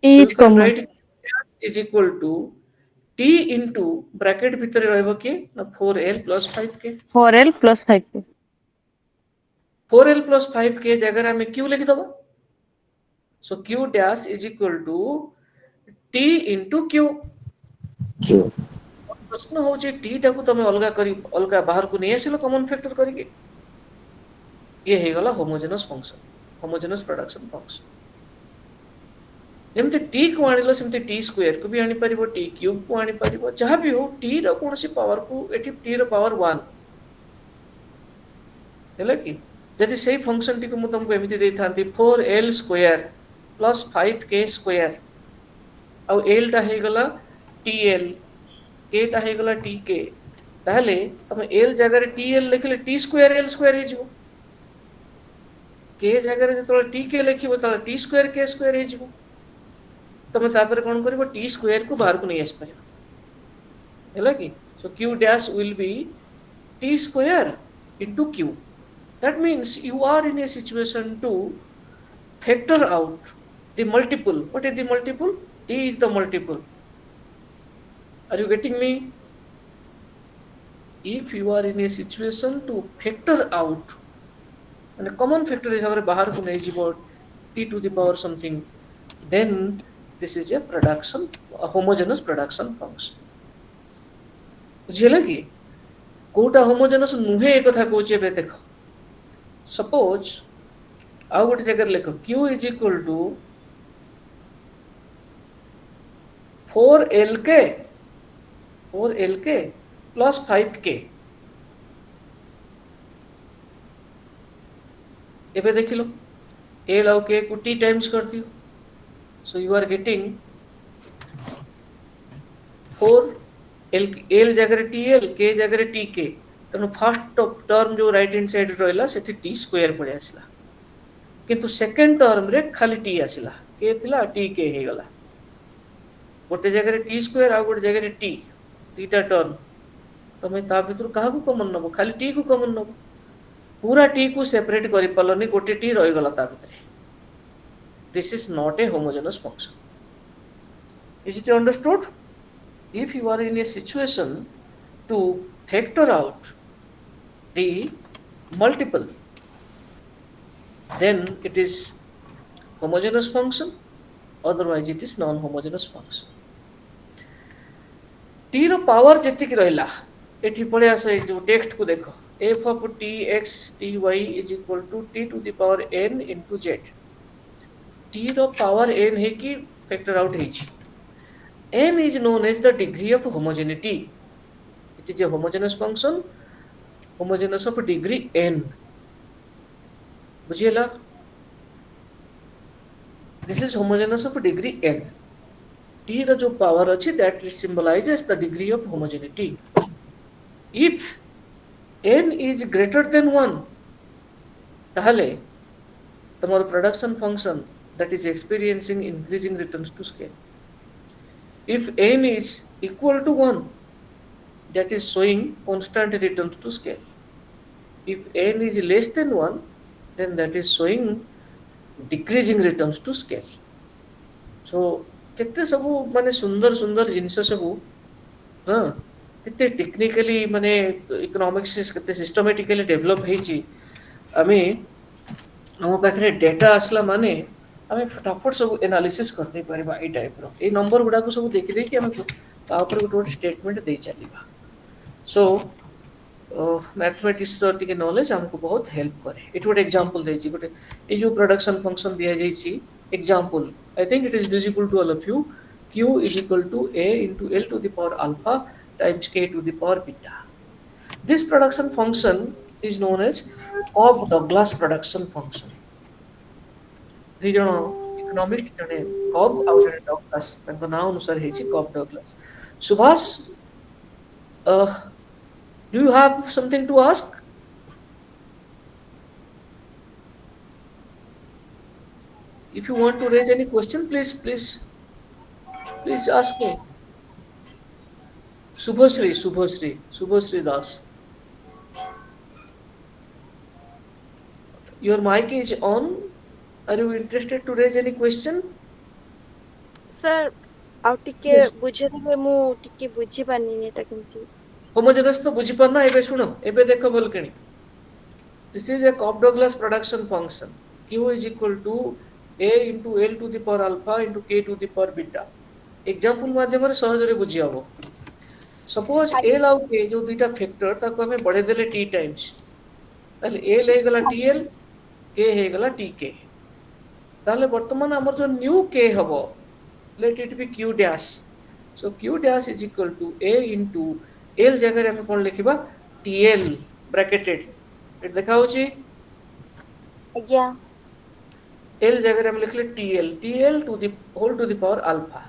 T so is you can common. write dash is equal to t into bracket भितरे रहबो के ना 4l plus 5k. 4L plus 5K. 4l plus 5k जगह हमें q लिख दबो. So q dash is equal to t into q. प्रश्न होची t टाकू तमे अलगा करी अलगा बाहर को नहीं आसिलो कॉमन फैक्टर करिके, ये हे गला homogeneous function, homogeneous production function. जेमते t को आनिलो सेमते t स्क्वायर को भी आनी परिबो, t क्यूब को आनी परिबो, जहां भी हो t रो कोनसी पावर को एठी t रो पावर 1 हेला कि जदि सेही फंक्शन टी को मु तुमको एमिति देई थांती 4l square plus 5k square आ l टा हे गला tl, k टा हे गला tk, ताहले तमे l जगह रे tl लिखले t स्क्वायर l स्क्वायर हे जिवो, k जगह रे जतले tk लिखिबो ताले t स्क्वायर k स्क्वायर हे जिवो. तमे तापर कोन करिवो t स्क्वायर को बाहर को नहीं आस परिबो हेला कि. सो q dash will be t square into q. That means you are in a situation to factor out the multiple. What is the multiple? T is the multiple. Are you getting me? If you are in a situation to factor out, and a common factor is our bahar ko nahi jibo t to the power something, then this is a production, a homogeneous production function. बुझिला कि Kota homogeneous नुहे एक कथा कहूची एबे देखो. Suppose आउ गोटे जगह लिखो q is equal to 4lk plus 5k. एबे देखिलो l आउ k को t टाइम्स कर दियो, so you are getting 4l जगह tl, k जगह tk. तेणु फर्स्ट टर्म जो राइट हैंड साइड रहा से टी स्क्वायर पड़े आसला, किंतु सेकंड टर्म रे खाली टी आसला, के थिला टी के हे गला. गोटे जगह टी स्क्वायर आ गोटे जगह टी, तीटा टर्म तमे ता भितर काहा को कॉमन नबो, खाली टी को कॉमन नबो. पूरा टी को सेपरेट करि पलनी, गोटे टी रहि गला ता भितर. This is not a homogeneous function. Is it understood? If you are in a situation to factor out the multiple, then it is homogeneous function, otherwise it is non-homogeneous function. T T रो power जेतिक रहिला एठी पळे आस ए जो text को देखो f of t x t y is equal to t to the power n into z t row power n है कि फैक्टर आउट है n is known as the degree of homogeneity. It is a homogeneous function, homogeneous of degree n. बुझिएला? This is homogeneous of degree n. T ର जो power ଅଛି that symbolizes the degree of homogeneity. If n is greater than 1 ତାହେଲେ तमर production function that is experiencing increasing returns to scale. If n is equal to 1 that is showing constant returns to scale. If n is less than 1 then that is showing decreasing returns to scale. So केते सबु माने सुंदर सुंदर जिनस सबु हाँ केते technically माने economics केते सिस्टमैटिकली डेवलप हेची आमे हम पाखरे डेटा आसला माने आमे फटाफट सब एनालिसिस करते परबा ए टाइप रो ए नंबर गुडा को सब देखि देखि हम ता ऊपर गोटे स्टेटमेंट दे चलीबा सो मैथमेटिक्स टिके नॉलेज हमको बहुत हेल्प करे इट गोटे एग्जांपल देछि गोटे ए जो प्रोडक्शन फंक्शन दिया जाइछि example I think it is visible to all of you q is equal to a into l to the power alpha times k to the power beta. This production function is known as Cobb-Douglas production function. ଦି ଜଣ economist ଜଣେ କବ୍ ଆଉ ଜଣେ Douglas ତାଙ୍କ ନାଁ ଅନୁସାରେ ହେଇଛି Cobb Douglas Subhash do you have something to ask? If you want to raise any question, please ask me. Subhasri Das. Your mic is on. Are you interested to raise any question? Sir आउ टिके Yes. बुझे देबे मु टिके बुझी पानी एटा केमती Homogeneous तो बुझी पाना एबे सुनो एबे देखो बोलकणी This is a Cobb-Douglas production function. Q is equal to a into l to the power alpha into k to the power beta. Example माध्यम रे सहज रे बुझी हबो. Suppose l आउ k जो दुईटा फैक्टर ताको हमें बढ़े देले t टाइम्स. ताले l हे गला tl k हे गला tk. ताले वर्तमान हमर जो न्यू k हबो let it be q dash. So q dash is equal to a into l जगह रे हमें कोन लिखिबा tl bracketed. एट देखा होची आज्ञा l जगह रे हम लिखले tl to the whole to the power alpha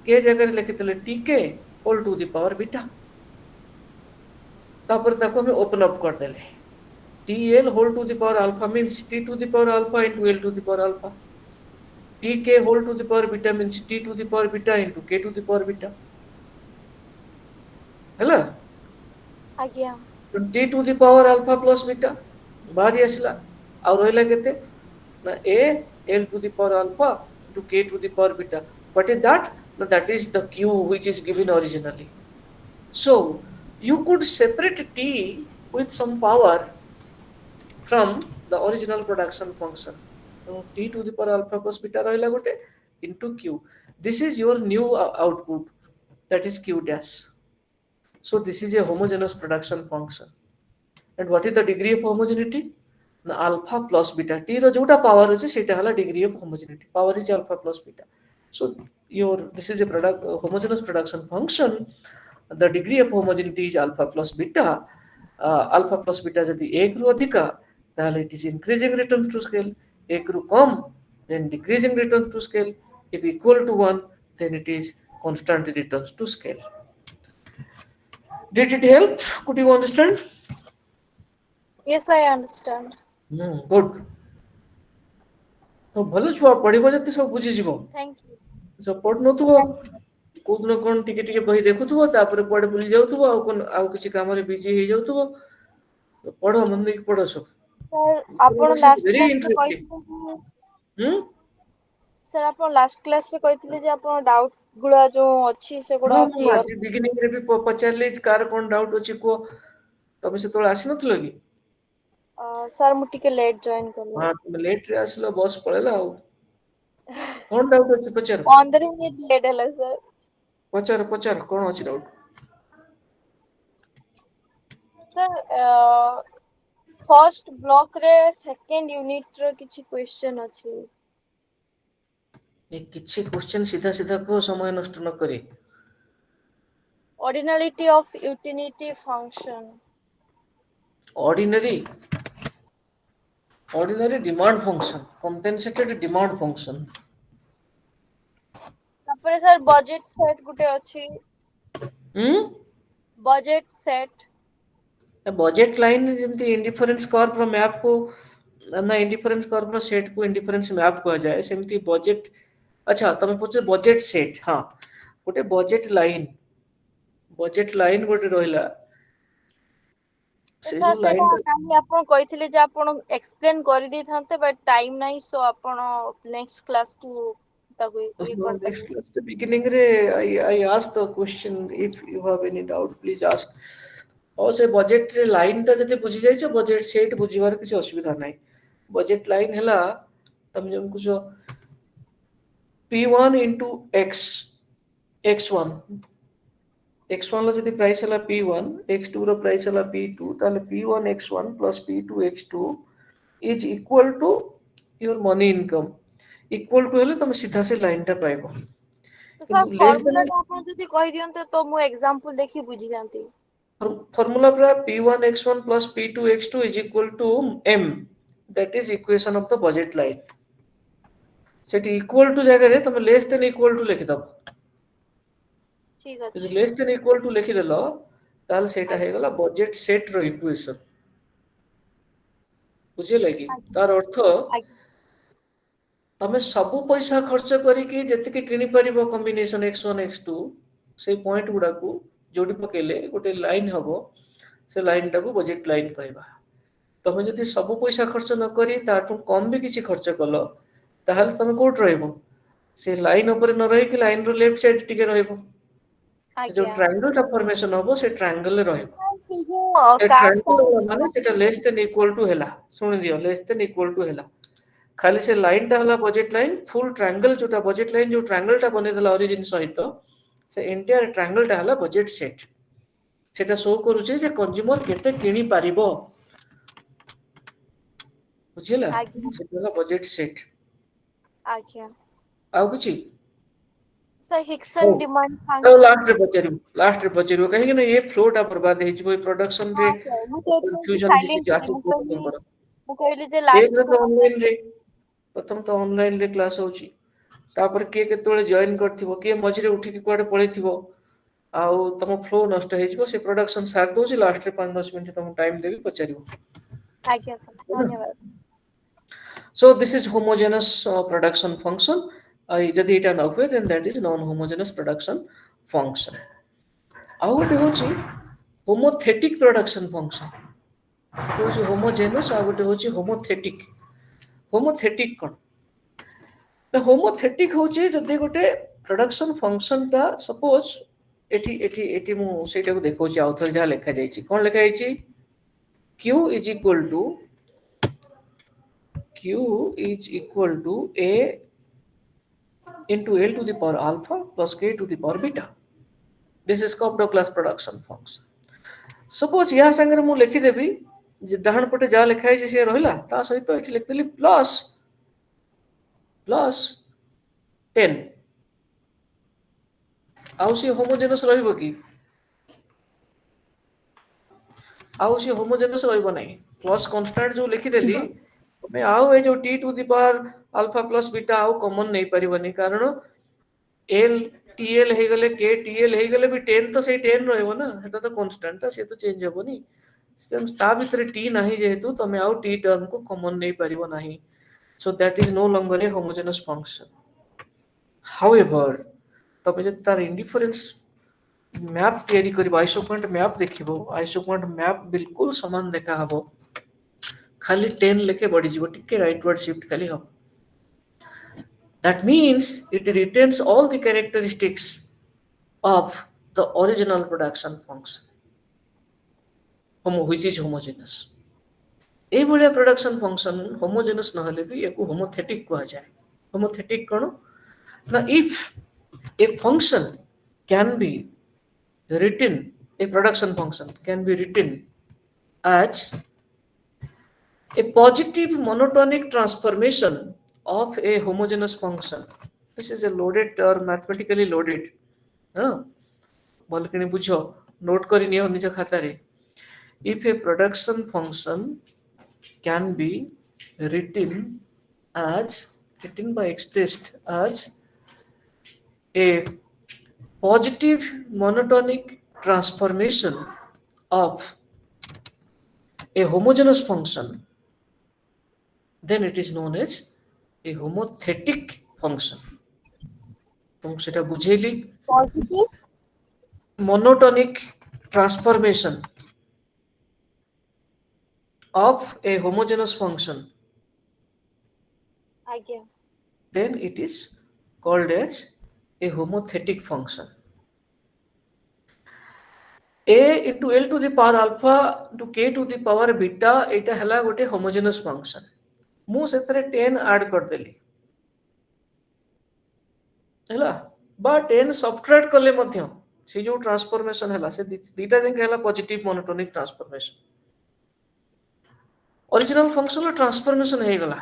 k जगह रे लिखितले tk whole to the power beta तापर ताको हमें ओपन अप कर देले tl whole to the power alpha means t to the power alpha into l to the power alpha tk whole to the power beta means t to the power beta into k to the power beta हैला आज्ञा t to the power alpha plus beta बाहरी आसला आ रहला केते ना a l to the power alpha into k to the power beta what is that no, that is the q which is given originally so you could separate t with some power from the original production function so t to the power alpha plus beta रहला गोटे into q this is your new output that is q dash so this is a homogeneous production function and what is the degree of homogeneity na alpha plus beta t ro jota power আছে সেটা হলো degree of homogeneity power is alpha plus beta so your this is a product homogeneous production function the degree of homogeneity is alpha plus beta alpha plus beta যদি 1 ରୁ ଅଧିକା তাহলে it is increasing return to scale 1 ରୁ কম then decreasing returns to scale if equal to 1 then it is constant returns to scale did it help could you understand yes I understand good तो भल छुआ पढ़िबो जति सब बुझि जिवो thank you support नथुबो कोदन कोन टिके टिके बही देखुथुबो तापर पढ़े बुझि जाउथुबो आ कोन आ किछि काम रे बिजी हे जाउथुबो तो पढ़ो मन देख पढ़ो सब सर आपण लास्ट वेरी क्लास रे इंटरेस्टिंग कहिथिले सर आपण लास्ट क्लास रे कहिथिले जे आपण डाउट गुडा जो अछि से गुडा हां क्लियर आज बिगिनिंग रे भी पचारले कार कोन डाउट अछि को तबे से तोळ आसी नथलो की सर मु टिके लेट जॉइन करले हां तुम लेट रे आसलो बॉस पळेला कोन डाउट अछि पचार 15 मिनिट लेट हला सर ପଚାର ପଚାର କଣ ଅଛି ଡାଉଟ୍? ସାର୍ ଫର୍ଷ୍ଟ ବ୍ଲକ୍ ରେ ସେକେଣ୍ଡ ୟୁନିଟ୍ ର କିଛି କ୍वेଶ୍ଚन ଅଛି। ଏ କିଛି କ୍ୱେଶ୍ଚନ ସିଧା ସିଧା କୁହ ସମୟ ନଷ୍ଟ ନ କରି। Ordinality of utility function. Ordinary demand function, compensated demand function. ତାପରେ ସାର୍ ବଜେଟ୍ ସେଟ୍ ଗୋଟେ ଅଛି। ବଜେଟ୍ ସେଟ୍ बजेट लाइन जेमती इंडिफरेंस कर्व रो मैप को ना इंडिफरेंस कर्व रो सेट को इंडिफरेंस मैप कहा जाए सेमती बजेट। अच्छा तमे पूछे बजेट सेट। हाँ गोटे बजेट लाइन गोटे रहिला ତ से जो ସାର୍ ସେଇଟା लाइन କାଲି ଆପଣ କହିଥିଲେ ଯେ ଆପଣ ଏକ୍ସପ୍ଲେନ କରିଦେଇଥାନ୍ତେ ବଟ୍ ଟାଇମ୍ ନାହିଁ ସୋ ଆପଣ ନେକ୍ସଟ କ୍ଲାସକୁ ତାକୁ ଇଏ next କରିପାରିବେ। class the beginning रे I asked the question if you have any doubt please ask। और से बजेट रे लाइन टा जदि बुझी जाइछ बजेट सेट बुझिबार किछ असुविधा नाही। बजेट लाइन हैला तम जम कुछ P1 into x1 x1 ला जदि प्राइस हैला P1 x2 रो प्राइस हैला P2 ताले P1 x1 plus P2 x2 is equal to your money income। Equal to हेले तुम सीधा से लाइन टा पाइबो। ତ ସାର୍ किंतु लेस देन ଫର୍ମୁଲାଟା ଆପଣ ଯଦି କହିଦିଅନ୍ତେ ତ ମୁଁ ଏକ୍ସାମ୍ପଲ ଦେଖି ବୁଝିଯାଆନ୍ତି। formula पूरा P1 x1 plus P2 x2 is equal to m, that is equation of the budget line। सेठी इक्वल टू जगह रे तुम लेस देन इक्वल टू लिखि दबो। ଠିକ ଯଦି ଅଛି लेस देन इक्वल टू लिखि देलो ताल सेटा हे गला बजेट सेट रो इक्वेशन। बुझिले कि ଆଜ୍ଞା तार अर्थ ଆଜ୍ଞା तमे सबु पैसा खर्च करिकी जेतिके किनि परिबो कॉम्बिनेशन x1 x2 से पॉइंट गुडा को जोडी पकेले गोटे लाइन हबो से लाइन टाको बजेट लाइन कहबा। तमे जदि सबु पैसा खर्च न करी ताठू कम भी किछि खर्च कलो ताहले तमे कोट रहइबो से लाइन ऊपर न रही कि लाइन रो लेफ्ट साइड टिके रहइबो। से जो ଆଜ୍ଞା ट्रायंगल टा फॉर्मेशन हबो से ट्रायंगल रे रहइबो। ସାର୍ ସେ ଯୋଉ से କାଷ୍ଟ ट्रायंगल ଆଉ माने ଡିସ୍କାଉଣ୍ଟ सेटा लेस देन इक्वल टू हैला। सुन दियो लेस देन इक्वल टू हैला खाली से लाइन टा हला बजेट लाइन फुल ट्रायंगल जोटा बजेट लाइन जो ट्रायंगल टा बने देला ओरिजिन सहित से एंटायर ट्रायंगल टा हला बजेट सेट। सेटा शो करूचे जे कंज्यूमर केते किनी पारिबो। बुझिला ଆଜ୍ଞା सेटा हला बजेट सेट। ଆଜ୍ଞା आउ किछि ସାର୍ हो ହିକ୍ସନ ଡିମାଣ୍ଡ तो ଫଙ୍କସନ लास्ट रे पचारिबो कहीं ना ये फ्लो टा बर्बाद हेछि बोई प्रोडक्शन रे ହଁ ସାର୍ ମୁଁ ସେଇଥିପାଇଁ कंफ्यूजन ସାଇଲେଣ୍ଟ दिसि ଥିଲି आसी ମୁଁ କହିଲି तुमकर ମୁଁ କହିଲି ଯେ एक रे ଲାଷ୍ଟକୁ तो ऑनलाइन रे ପଚାରିବି। प्रथम तो ऑनलाइन रे क्लास होछि तापर किए केतବେଳେ जॉइन करथिबो किए मझिरे उठिକି कुआडे पळेथिबो आउ तम फ्लो नष्ट हेजिबो से प्रोडक्शन सार दोछि लास्ट रे 5-10 मिनिट तम टाइम देबी पचारिबो। ଆଜ୍ଞା ସାର୍ ଧନ୍ୟବାଦ। So this is homogeneous production function। ଯଦି ଏଟା न हुए then that is non homogeneous production function। ଆଉ ଗୋଟେ ହଉଛି homothetic production function। ହଉଛି homogeneous ଆଉ ଗୋଟେ ହଉଛି homothetic। homothetic କଣ ନା homothetic ହଉଛି ଯଦି ଗୋଟେ production function ଟା suppose ଏଠି ମୁଁ ସେଇଟାକୁ ଦେଖଉଛି ଆଉ ଥରେ ଯାହା ଲେଖା ଯାଇଛି କଣ ଲେଖା ଯାଇଛି Q is equal to A into L to the power alpha plus K to the power beta। This is Cobb class production function। Suppose यहाँ संगे ମୁଁ ଲେଖିଦେବି ଯେ ଡାହାଣ ପଟେ ଯାହା ଲେଖା ହେଇଛି ସେ ରହିଲା ତା ସହିତ ଏଠି ଲେଖିଦେଲି ପ୍ଲସ୍ 10 ଆଉ ସେ ହୋମୋଜେନସ୍ ରହିବ କି ଆଉ ସେ ହୋମୋଜେନସ୍ ରହିବ ନାହିଁ ପ୍ଲସ୍ କନଷ୍ଟାଣ୍ଟ ଯୋଉ ଲେଖିଦେଲି ତମେ ଆଉ ଏ ଯୋଉ T to the power alpha plus beta ଆଉ कॉमन नहीं परिबनी कारण L TL ହେଇଗଲେ K TL ହେଇଗଲେ भी 10 तो ସେଇ 10 ରହିବ ନା ସେଟା ତ କନଷ୍ଟାଣ୍ଟ ଟା ସେ ତ ଚେଞ୍ଜ ହେବନି ତା ଭିତରେ t ନାହିଁ ଯେହେତୁ ତମେ ଆଉ t ଟर्म को कॉमन नहीं परिबो ନାହିଁ so that is no longer a homogeneous function। however तबे जे तार इंडिफरेंस मैप तैयारी करिबो आइसोपॉइंट मैप देखिबो आइसोपॉइंट मैप बिल्कुल समान देखा हबो खाली 10 लेके बढ़ी जीवो टिके राइटवर्ड शिफ्ट खाली हम। That means it retains all the characteristics of the original production function which is homogeneous। এই ভଳିଆ production function homogeneous নহলে भी एको homothetic କୁହା ଯାଏ। homothetic କଣ ନା if a function can be written, a production function can be written as a positive monotonic transformation of a homogeneous function. This is a loaded term, mathematically loaded. हाँ ଭଲ କିଣି ବୁଝ ନୋଟ୍ କରି ନିଅ ନିଜ ଖାତାରେ. If a production function can be written written by expressed as a positive monotonic transformation of a homogeneous function, then it is known as a homothetic function. तुमको सेटा बुझेली. Positive. Monotonic transformation of a homogeneous function, ଆଜ୍ଞା. then it is called as a homothetic function. A into L to the power alpha to K to the power beta एटा हला गोटे homogeneous function. मु सेतरे 10 add कर देली हला बा 10 subtract करले मध्य से जो ट्रांसफॉर्मेशन हला से दीटा जंग हला positive monotonic transformation. Original function रो ट्रांसफॉर्मेशन हे गला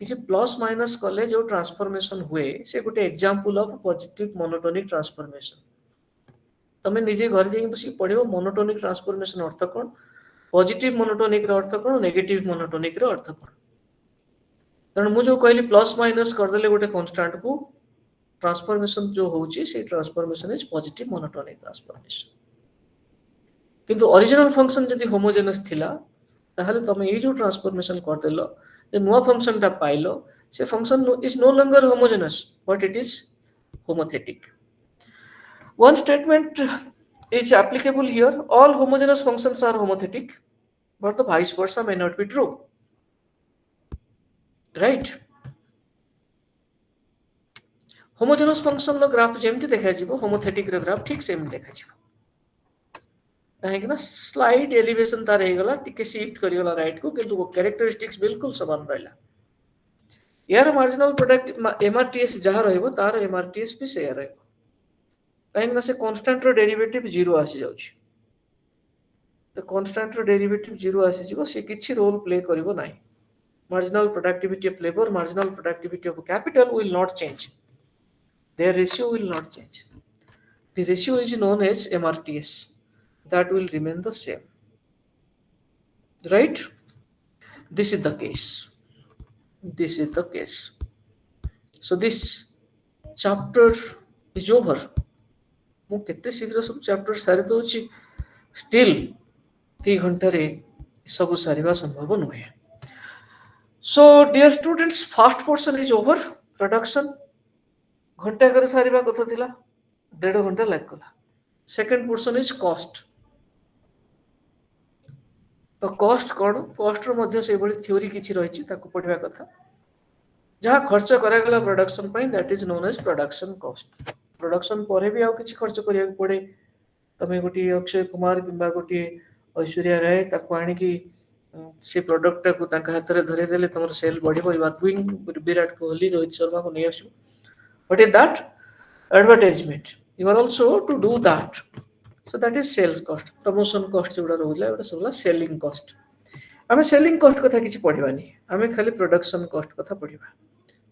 किसी प्लस माइनस कले जो ट्रांसफॉर्मेशन हुए से गोटे example of positive monotonic transformation. तमे निजे घर जाई बसी पढियो मोनोटोनिक ट्रांसफॉर्मेशन अर्थ कोन, पॉजिटिव मोनोटोनिक रो अर्थ कोन, नेगेटिव मोनोटोनिक रो अर्थ कोन. तण मु जो कहली प्लस माइनस कर देले गोटे कांस्टेंट को ट्रांसफॉर्मेशन जो होची से transformation is positive monotonic transformation. किंतु ओरिजिनल फंक्शन जदी होमोजेनस थिला ताहले तमे ए जो ट्रांसफॉर्मेशन कर देलो जे नुवा फंक्शन ता पाइलो से function is no longer homogenous but it is homothetic. One statement is applicable here: all homogeneous functions are homothetic, but the vice versa may not be true. Right? Homogeneous function low graph जेमती देखा जीवो homothetic रो graph ठीक same देखा जीवो. काहेकि ना slide elevation तार हे गला टिके शिफ्ट करी गला राइट को किंतु वो कैरेक्टरिस्टिक्स बिल्कुल समान रहला. यार मार्जिनल प्रोडक्ट एमआरटीएस जहाँ रहइबो तार एमआरटीएस भी सेया रहइबो. काहेकि ना से कांस्टेंट रो डेरिवेटिव 0 आसी जाउची. तो कांस्टेंट रो डेरिवेटिव 0 आसी जीवो से किछि रोल प्ले करिवो नाही. Marginal productivity of labor, marginal productivity of capital will not change. Their ratio will not change. The ratio is known as MRTS. That will remain the same. Right? This is the case. This is the case. So this chapter is over. ମୁଁ କେତେ ଶୀଘ୍ର ସବୁ chapter ସାରି ଦଉଛି. Steel 3 ଘଣ୍ଟାରେ ସବୁ ସାରିବା ସମ୍ଭବ ନୁହେଁ. So dear students, first portion is over. Production घंटा करे सारिबा कथा थिला 1.5 घंटा लाग गला. Second portion is cost. तो कॉस्ट कोन, कॉस्ट रो मध्य से बड़ी थ्योरी किछि रहिछि ताको पढिबा कथा. जहा खर्च करा गला प्रोडक्शन पई that is known as production cost. Production परे भी आउ किछि खर्च करिया पड़े. तमे गोटी अक्षय कुमार किंबा गोटी ऐश्वर्या राय ताको आनी की से प्रोडक्ट को ताका हाथ रे धरे देले तमर सेल बढ़िबो. You are doing Virat Kohli, Rohit Sharma को नै आसु. What is that? Advertisement. You are also to do that. So that is sales cost. Promotion cost जोड़ा रोला एटा सबला selling cost. आमे selling cost कथा किछि पढिबानी. आमे खाली production cost कथा पढिबा.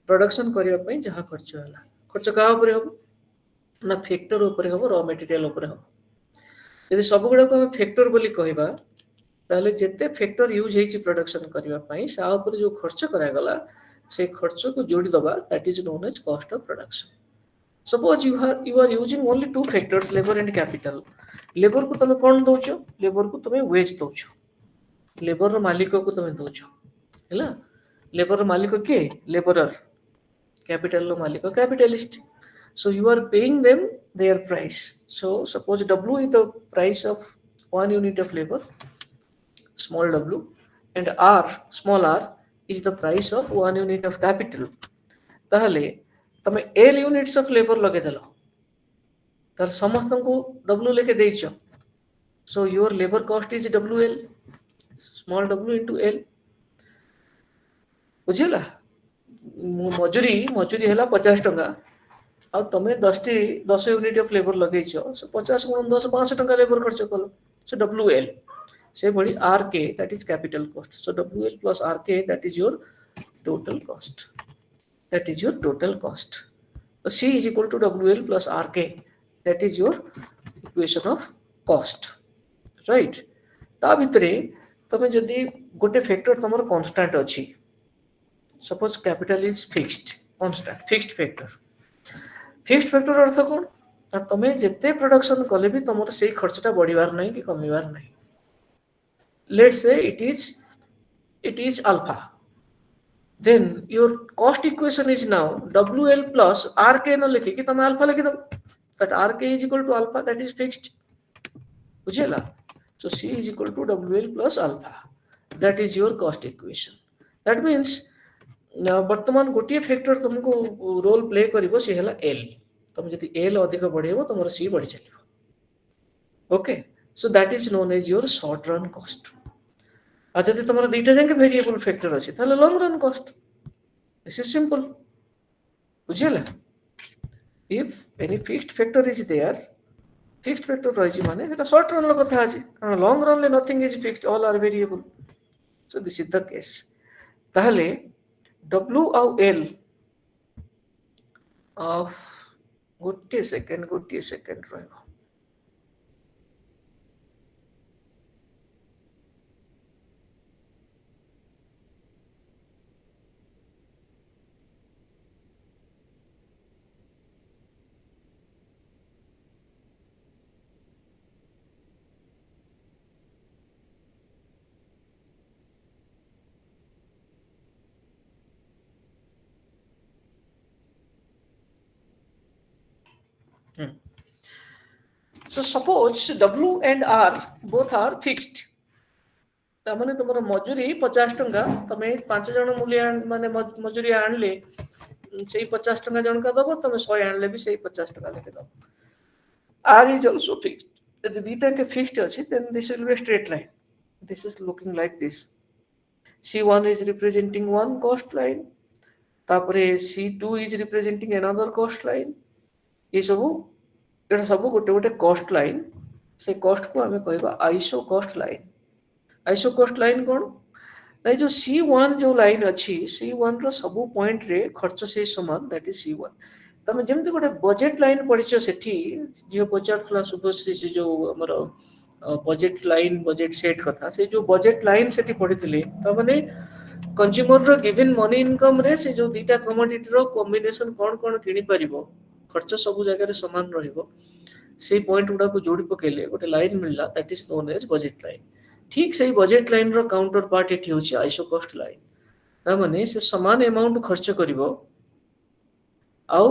Production करिया पई जहा खर्च होला. खर्च का ऊपर हो ना फैक्टर ऊपर हो, रॉ मटेरियल ऊपर हो. यदि सब गुडा को हम फैक्टर बोली कहिबा ताले जेते फैक्टर यूज हेछि प्रोडक्शन करिया पई सा ऊपर जो खर्च करा गला से खर्च को जोड़ी दबा that is known as cost of production. Suppose you are using only 2 factors, labour and capital. Labour को तमे कोन दोचो, लेबर को तमे वेज दोचो. लेबर रो मालिक को तमे दोचो हैला. लेबर रो मालिक के लेबरर, कैपिटल रो मालिक capitalist. So you are paying them their price. So suppose W is the price of 1 unit of labour, small w, and r, small r is the price of 1 unit of capital. ताहले तमे L units of labor लगे देलो तार समस्त को W लेके देइछो. So your labor cost is WL, small w into L. बुझिला. मजूरी हला 50 टका ଆଉ ତମେ 10 ୟୁନିଟ୍ ଅଫ୍ ଲେବର ଲଗେଇଛ, ସୋ 50 ଗୁଣ 10 500 ଟଙ୍କା ଲେବର ଖର୍ଚ୍ଚ କଲ, ସୋ WL ସେଭଳି RK that is capital cost, so WL plus RK that is your total cost, that is your total cost. So C is equal to WL plus RK, that is your equation of cost, right? ତା ଭିତରେ ତମେ ଯଦି ଗୋଟେ factor ତମର constant ଅଛି, suppose capital is fixed, constant fixed factor. Fixed factor ଅର୍ଥ କ'ଣ? ନା ତମେ ଯେତେ ପ୍ରଡକ୍ସନ କଲେ ବି ତମର ସେଇ ଖର୍ଚ୍ଚଟା ବଢିବାର ନାହିଁ କି କମିବାର ନାହିଁ। ଲେଟ୍ସ ସେ it is alpha, then your cost equation is now WL plus RK न लिखिकी तमे alpha लिखिदब, that RK is equal to alpha, that is fixed, बुझिला? So C is equal to WL plus alpha, that is your cost equation. That means वर्तमान गोटे factor तुमको role play करिवो से हला L, तुम जदि L अधिक बढ़ेबो तमर C बढ़ी चलिबो, okay? So that is known as your short run cost. आ जदि तमर दुईटा जाके वेरिएबल फैक्टर अछि ताले long run cost, this is simple, बुझिला? If any fixed factor is there, fixed factor रही माने सेटा शॉर्ट रन लो कथा अछि, कारण लॉन्ग रन ले nothing is fixed, all are variable, so this is the case. ताहले W आउ L ऑफ गोटे सेकेंड रहबो, so suppose W and R both are fixed, तामाने तुमर मजूरी 50 टंका, तमे 5 जण मूल्य माने मजूरी आणले सेही 50 टंका जणका दबो, तमे 100 आणले भी सेही 50 टंका लेके दबो। R is also fixed, यदि दुईटा के फिक्स्ड अछि then this will be a straight line, this is looking like this, C1 is representing one cost line, तापरे C2 is representing another cost line, ये सब एटा सब गोटे गोटे कॉस्ट लाइन, से कॉस्ट को हमें कहबा iso cost line. Iso cost line कोन नै, जो C1 जो लाइन अछि, C1 रो सब पॉइंट रे खर्च से समान, दैट इज C1। तमे जेमति गोटे बजेट लाइन पढिछ सेठी, जे पचारथला शुभश्री से जो हमर बजेट लाइन बजेट सेट कथा, से जो बजेट लाइन सेठी पढिथिले, त माने कंज्यूमर रो गिवन मनी इनकम रे से जो दीटा कमोडिटी रो कॉम्बिनेशन कोन कोन किनि परिबो, खर्च सब जगह रे समान रहिबो, से पॉइंट गुडा को जोड़ी पकेले गोटे लाइन मिलला, that is known as budget line. ठीक से बजेट लाइन रो काउंटर पार्ट एठी होची आइसो कॉस्ट लाइन, ता माने से समान अमाउंट खर्च करिवो, आउ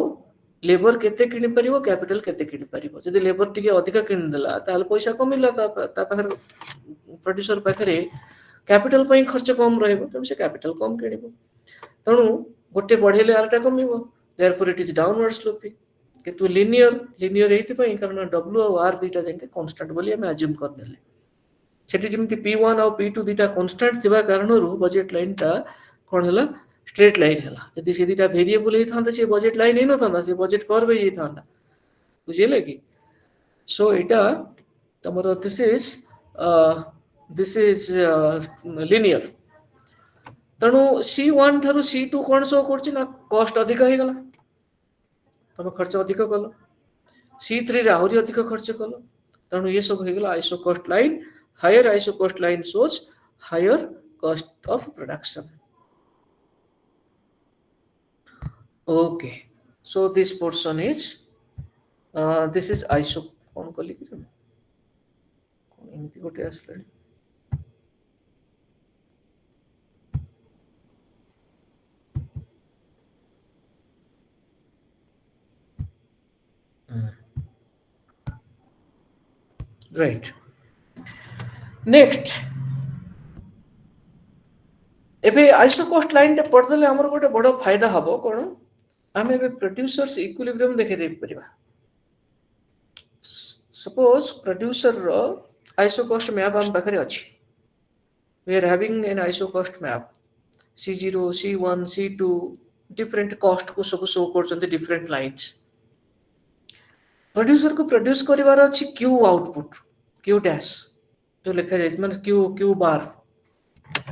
लेबर केते किनि परिवो, कैपिटल केते किनि परिवो। जदि लेबर टिके अधिक किनि देला ताल पैसा कमिला, ता पाखर प्रोड्यूसर पाखरे कैपिटल पई खर्च कम रहइबो, तब से कैपिटल कम किनिबो, तणु गोटे बढ़ेले आरटा कमिबो, therefore it is downward sloping. किंतु लिनियर एथि पई कारण W और R दुईटा जाके कांस्टेंट बोली हम अज्यूम करनेले, सेठी जेमति P1 और P2 दुईटा कांस्टेंट थिबा कारणरू बजेट लाइन टा कोन हला, स्ट्रेट लाइन हला। जदि से दुईटा वेरिएबल हे थांता से बजेट लाइन हे न थांता, से बजेट कर्व हे थांता, बुझिले कि? सो एटा तमरो दिस इज लिनियर। तणु C1 थारु C2 कोन शो करछि ना, कॉस्ट अधिक हे गला, तमे खर्च अधिक कल, C3 रे आहुरी अधिक खर्च कल, तणु ये सब हे गला iso cost line. Higher iso cost line shows higher cost of production. Okay, so this portion is this is iso कौन कली कि कौन एमती गोटे आसलानी, राइट। नेक्स्ट एबे आइसो कॉस्ट लाइन टे पढ़देले हमर गोटे बड़ फायदा हबो कोन, आमे एबे प्रोड्यूसर्स इक्विलिब्रियम देखे दे परिबा। सपोज प्रोड्यूसर रो आइसो कॉस्ट मैप हम पाखरे अछि, we are having an isocost map, C0 C1 C2 different cost को सब शो करछन्ते डिफरेंट लाइन्स, प्रोड्यूसर को प्रोड्यूस करिवार अछि क्यू आउटपुट क्यू डैश जो लिखा जाय माने Q Q bar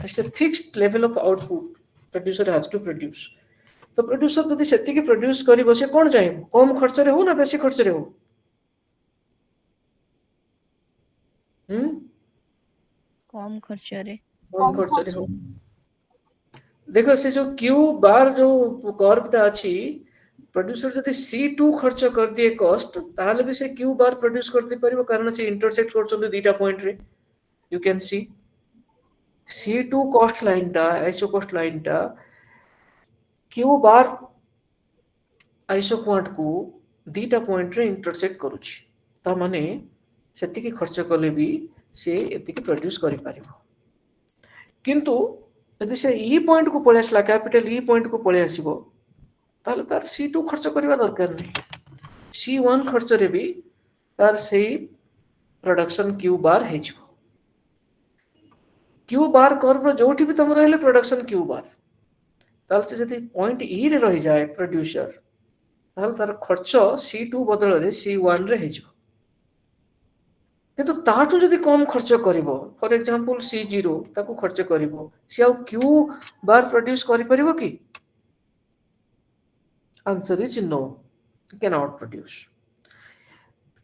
it's a fixed level of output producer has to produce तो प्रोड्यूसर जदि सेति के प्रोड्यूस करिवो से कोन चाहिए कम खर्च रे हो ना बेसी खर्च रे हो कम खर्चरे कम खर्च रे हो देखो से जो क्यू बार जो कर्वटा अछि प्रोड्यूसर जदि C2 खर्च कर दिए कॉस्ट ताहले भी से क्यू बार प्रोड्यूस करते परिबो कारण से इंटरसेक्ट करछन दुईटा पॉइंट रे you can see C2 cost line टा आइसो कॉस्ट लाइन टा क्यू बार आइसो क्वांट को दीटा पॉइंट रे इंटरसेक्ट करूछि ता माने सेति की खर्च कले भी से एति की प्रोड्यूस करि परिबो किंतु यदि से ई पॉइंट को पळे आसला कैपिटल ई पॉइंट को पळे आसीबो ताहले तार C2 खर्च करबा दरकार नै C1 खर्च रे भी तार से प्रोडक्शन क्यू बार हे जिवो क्यू बार कर्व जोठी भी तुम रहले प्रोडक्शन क्यू बार ताल से जदि पॉइंट ई रे रहि जाय प्रोड्यूसर ताल तार खर्च C2 बदल रे C1 रे हे जिवो किंतु ताठू जदि कम खर्च करिवो फॉर एग्जांपल C0 ताको खर्च करिवो सी आ क्यू बार प्रोड्यूस करि परिवो की answer is no can not produce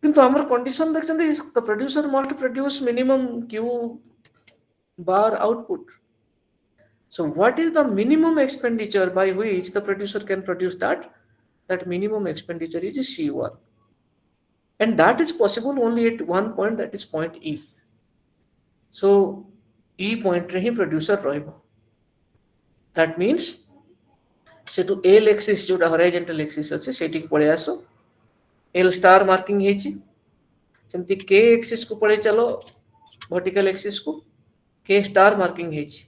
किंतु हमर कंडीशन देखछन the producer must produce minimum Q bar output. So what is the minimum expenditure by which the producer can produce that? That minimum expenditure is C1. And that is possible only at one point, that is point E. So E point re hi producer rahibo. That means se to L axis jota horizontal axis ache seti ki pale aso L star marking heichi semti K axis ku pale chalo vertical axis ku K star marking H.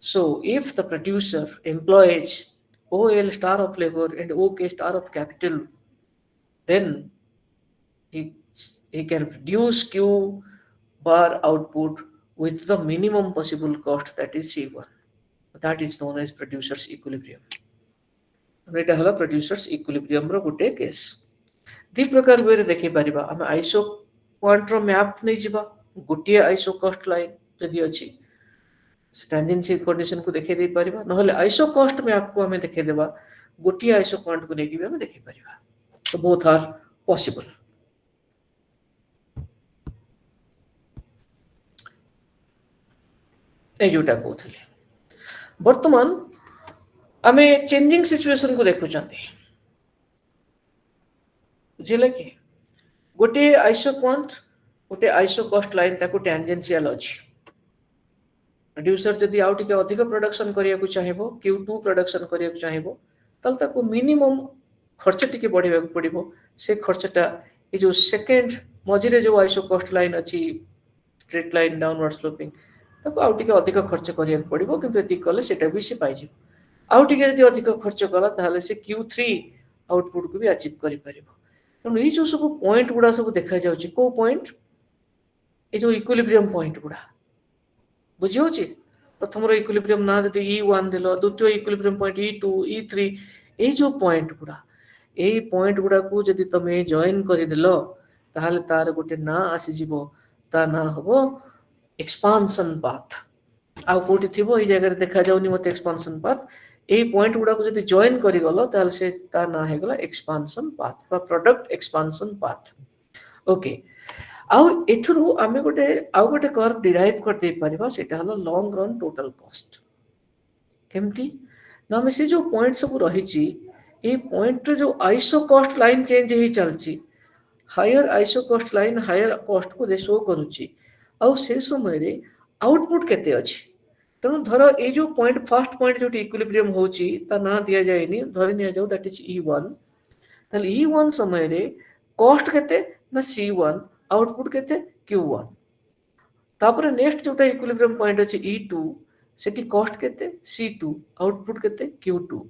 So if the producer employs OL star of labor and OK star of capital, then he can produce Q bar output with the minimum possible cost, that is C1. That is known as producer's equilibrium. एटा हला producer's equilibrium रो गुटे case दी प्रकार वे देखि परिबा हम iso quant रो map नै जिबा गुटिए iso cost line यदि अच्छी टैंजेंसी condition को देखे दे परिबा नहले आइसो कॉस्ट में आपको हमें देखे देबा गोटी आइसो क्वांट को नेकी भी हमें देखे परिबा तो बोथ आर पॉसिबल ए जोटा कहथले वर्तमान हमें चेंजिंग सिचुएशन को देखु चाहते बुझिले कि गोटे आइसो क्वांट गोटे आइसो कॉस्ट लाइन ताको टैंजेंशियल अछि प्रोड्यूसर जदि आउ टिके अधिक प्रोडक्शन करिया को चाहिबो Q2 प्रोडक्शन करिया को चाहिबो तल ताको मिनिमम खर्च टिके बढ़ेबा को पड़िबो से खर्चटा ए जो सेकंड मझिरे जो आइसो कॉस्ट लाइन अछि स्ट्रेट लाइन डाउनवर्ड स्लोपिंग ताको आउ टिके अधिक खर्च करिया को पड़िबो किंतु एति कले सेटा भी से पाइ जिवो आउ टिके जदि अधिक खर्च कला ताहले से Q3 आउटपुट को भी अचीव करि परिबो तो ई जो सब पॉइंट गुडा सब देखा जाउची को पॉइंट ए जो इक्विलिब्रियम पॉइंट गुडा बुझियोची प्रथम रो इक्विलिब्रियम ना जदि E1 देलो द्वितीय इक्विलिब्रियम पॉइंट E2 E3 ए जो पॉइंट गुडा को जदि तमे जॉइन करि देलो ताहले तार गोटे ना आसी जिवो ता ना हबो एक्सपांशन पाथ आ कोठी थिबो ए जगह देखा जाउनी मते एक्सपांशन पाथ ए पॉइंट गुडा को जदि जॉइन करि गलो ताहले से ता ना हे गला एक्सपांशन पाथ बा प्रोडक्ट एक्सपांशन पाथ ओके आउ एथुरु आमे गोटे आउ गोटे कर्व डिराइव कर दे परिबा सेटा hello long run total cost केमती ना हमें से जो पॉइंट सब रही ची ए पॉइंट रे जो आइसो कॉस्ट लाइन चेंज ही चलची higher iso cost line higher cost को दे शो करूची आउ से समय रे आउटपुट केते अछि तनो धर ए जो पॉइंट फर्स्ट पॉइंट जो इक्विलिब्रियम होची ता ना दिया जायनी धरि निया जाउ दैट इज E1 तले E1 समय रे कॉस्ट केते ना C1 आउटपुट केते Q1 तापर नेक्स्ट जोटा इक्विलिब्रियम पॉइंट अछि E2 सेटी कॉस्ट केते C2 आउटपुट केते Q2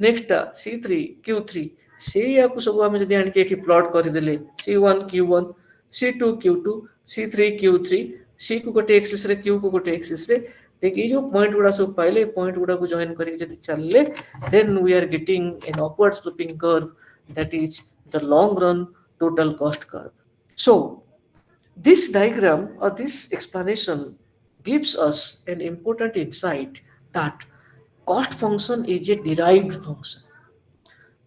नेक्स्ट C3 Q3 से या को सब हम जदी आनि के एठी प्लॉट कर देले C1 Q1 C2 Q2 C3 Q3 C को गोटे एक्सिस रे Q को गोटे एक्सिस रे देखि जो पॉइंट गुडा सब पाइले पॉइंट गुडा को जॉइन करी जदी चलले then we are getting an upward sloping curve that is the long run total cost curve. So this diagram or this explanation gives us an important insight that cost function is a derived function.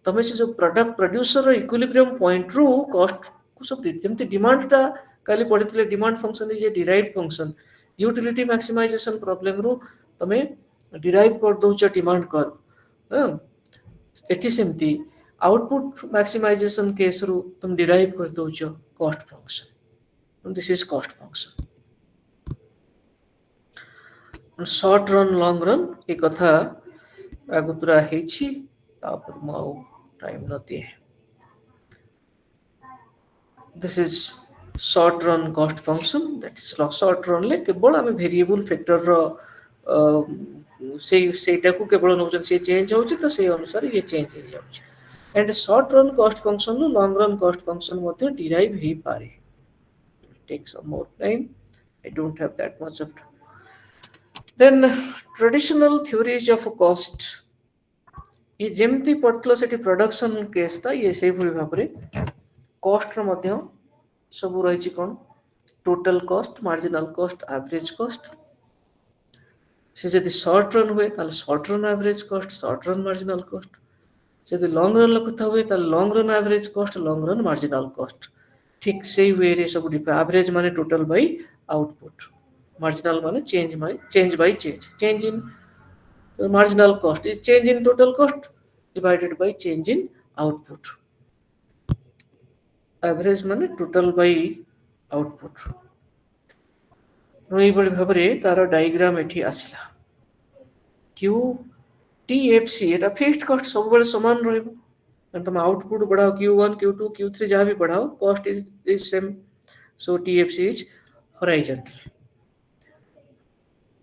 तमें से जो product producer equilibrium point रु cost को सब जेमती demand टा काली पढ़िथिले demand function is a derived function utility maximisation problem रु तमें डिराइव कर दोच डिमांड कर्व एटी सेमती आउटपुट मैक्सिमाइजेशन केस रु तुम डिराइव कर दोच cost function this is cost function short run long run ए कथा आगुतरा हेछि तापर माउ टाइम न दिए this is short run cost function that is short run ले केवल आम वेरिएबल फैक्टर रो सेटा को केवल नौजन से चेंज होछि तो से अनुसार ये चेंज हो जाउछि and short run cost function no long run cost function मध्ये डिराइव हे पारे take some more time I don't have that much of then traditional theories of cost ये जेमती पड़तलो सेठी प्रोडक्शन केस ता ये से भली भाबरे कॉस्ट रो मध्ये सब रहिछि कोन total cost marginal cost average cost से जदि शॉर्ट रन हुए ताल short run average cost short run marginal cost से जदि लॉन्ग रन लखता हुए ताल long run average cost long run marginal cost ठीक से वे रे सब डिफे एवरेज माने टोटल बाय आउटपुट मार्जिनल माने change by change in the marginal cost is change in total cost divided by change in output average माने total by output नई बड़ी भाबरे तार डायग्राम एठी आसला q tfc एटा फिक्स्ड कॉस्ट सब बेले समान रहबो एंड तुम आउटपुट बढ़ाओ q1 q2 q3 जहां भी बढ़ाओ cost is same so tfc is horizontal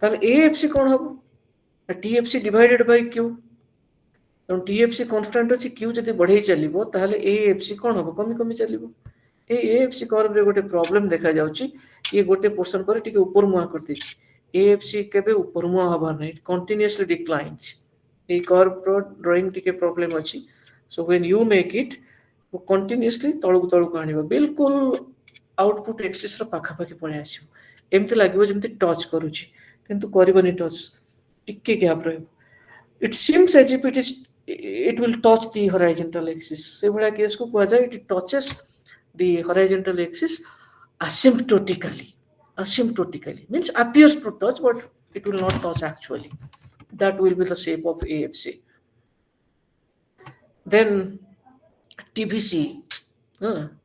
ताल afc कोन हबो TFC divided by Q तो TFC कांस्टेंट अछि Q जति बढ़ै चलिबो ताहले AFC कोन हबो कमी कमी चलिबो ए AFC कर्व रे गोटे प्रॉब्लम देखा जाउची ये गोटे पोर्शन पर टिके ऊपर मुआ करते AFC केबे ऊपर मुआ हबा नै कंटीन्यूअसली डिक्लाइन्स ए कर्व प्रो ड्राइंग टिके प्रॉब्लम अछि so when you make it वो कंटीन्यूअसली तळु आनिबो बिल्कुल आउटपुट एक्सिस रो पाखा पाखी पळे आसीबो एमति लागिबो जेमति टच करूची किंतु करबनी टच टिके गैप रहे it seems as if it will touch the horizontal axis से बड़ा केस को कहा जाए it touches the horizontal axis asymptotically means appears to touch but it will not touch actually that will be the shape of AFC then TVC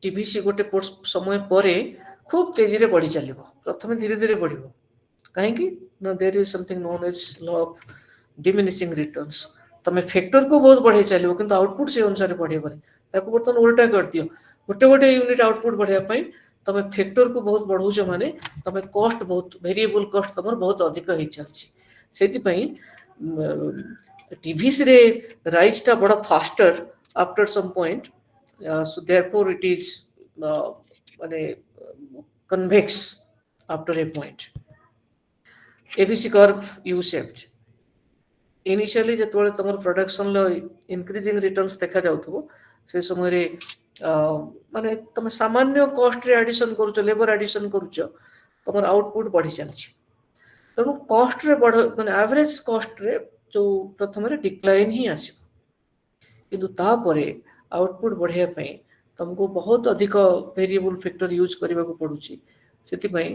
TVC गोटे समय परे खूब तेजी रे बढ़ी चलिबो प्रथमे धीरे धीरे बढ़िबो काहे कि ना there is something known as law of diminishing returns तमे फैक्टर को बहुत बढ़े चलिबो किंतु आउटपुट से अनुसार बढ़ेबो ताको बर्तन उल्टा कर दियो गोटे गोटे यूनिट आउटपुट बढ़िया पई तमे फैक्टर को बहुत बढ़ौ छ माने तमे कॉस्ट बहुत वेरिएबल कॉस्ट तमर बहुत अधिक होई चलछि सेति पई टीवीसी रे राइज ता बड़ा faster after some point so therefore it is माने convex after a point ABC curve U shaped initially जेतबेले तमर प्रोडक्शन लो इंक्रीजिंग रिटर्न्स देखा जाउथबो से समय रे माने तमे सामान्य कॉस्ट रे एडिशन करूछ लेबर एडिशन करूछ तमर आउटपुट बढ़ी चलछि तनु कॉस्ट रे बढ़ माने एवरेज कॉस्ट रे जो प्रथम रे डिक्लाइन ही आसी किंतु ता परे आउटपुट बढ़िया पई तुमको बहुत अधिक वेरिएबल फैक्टर यूज करबा को पडुछि सेति पई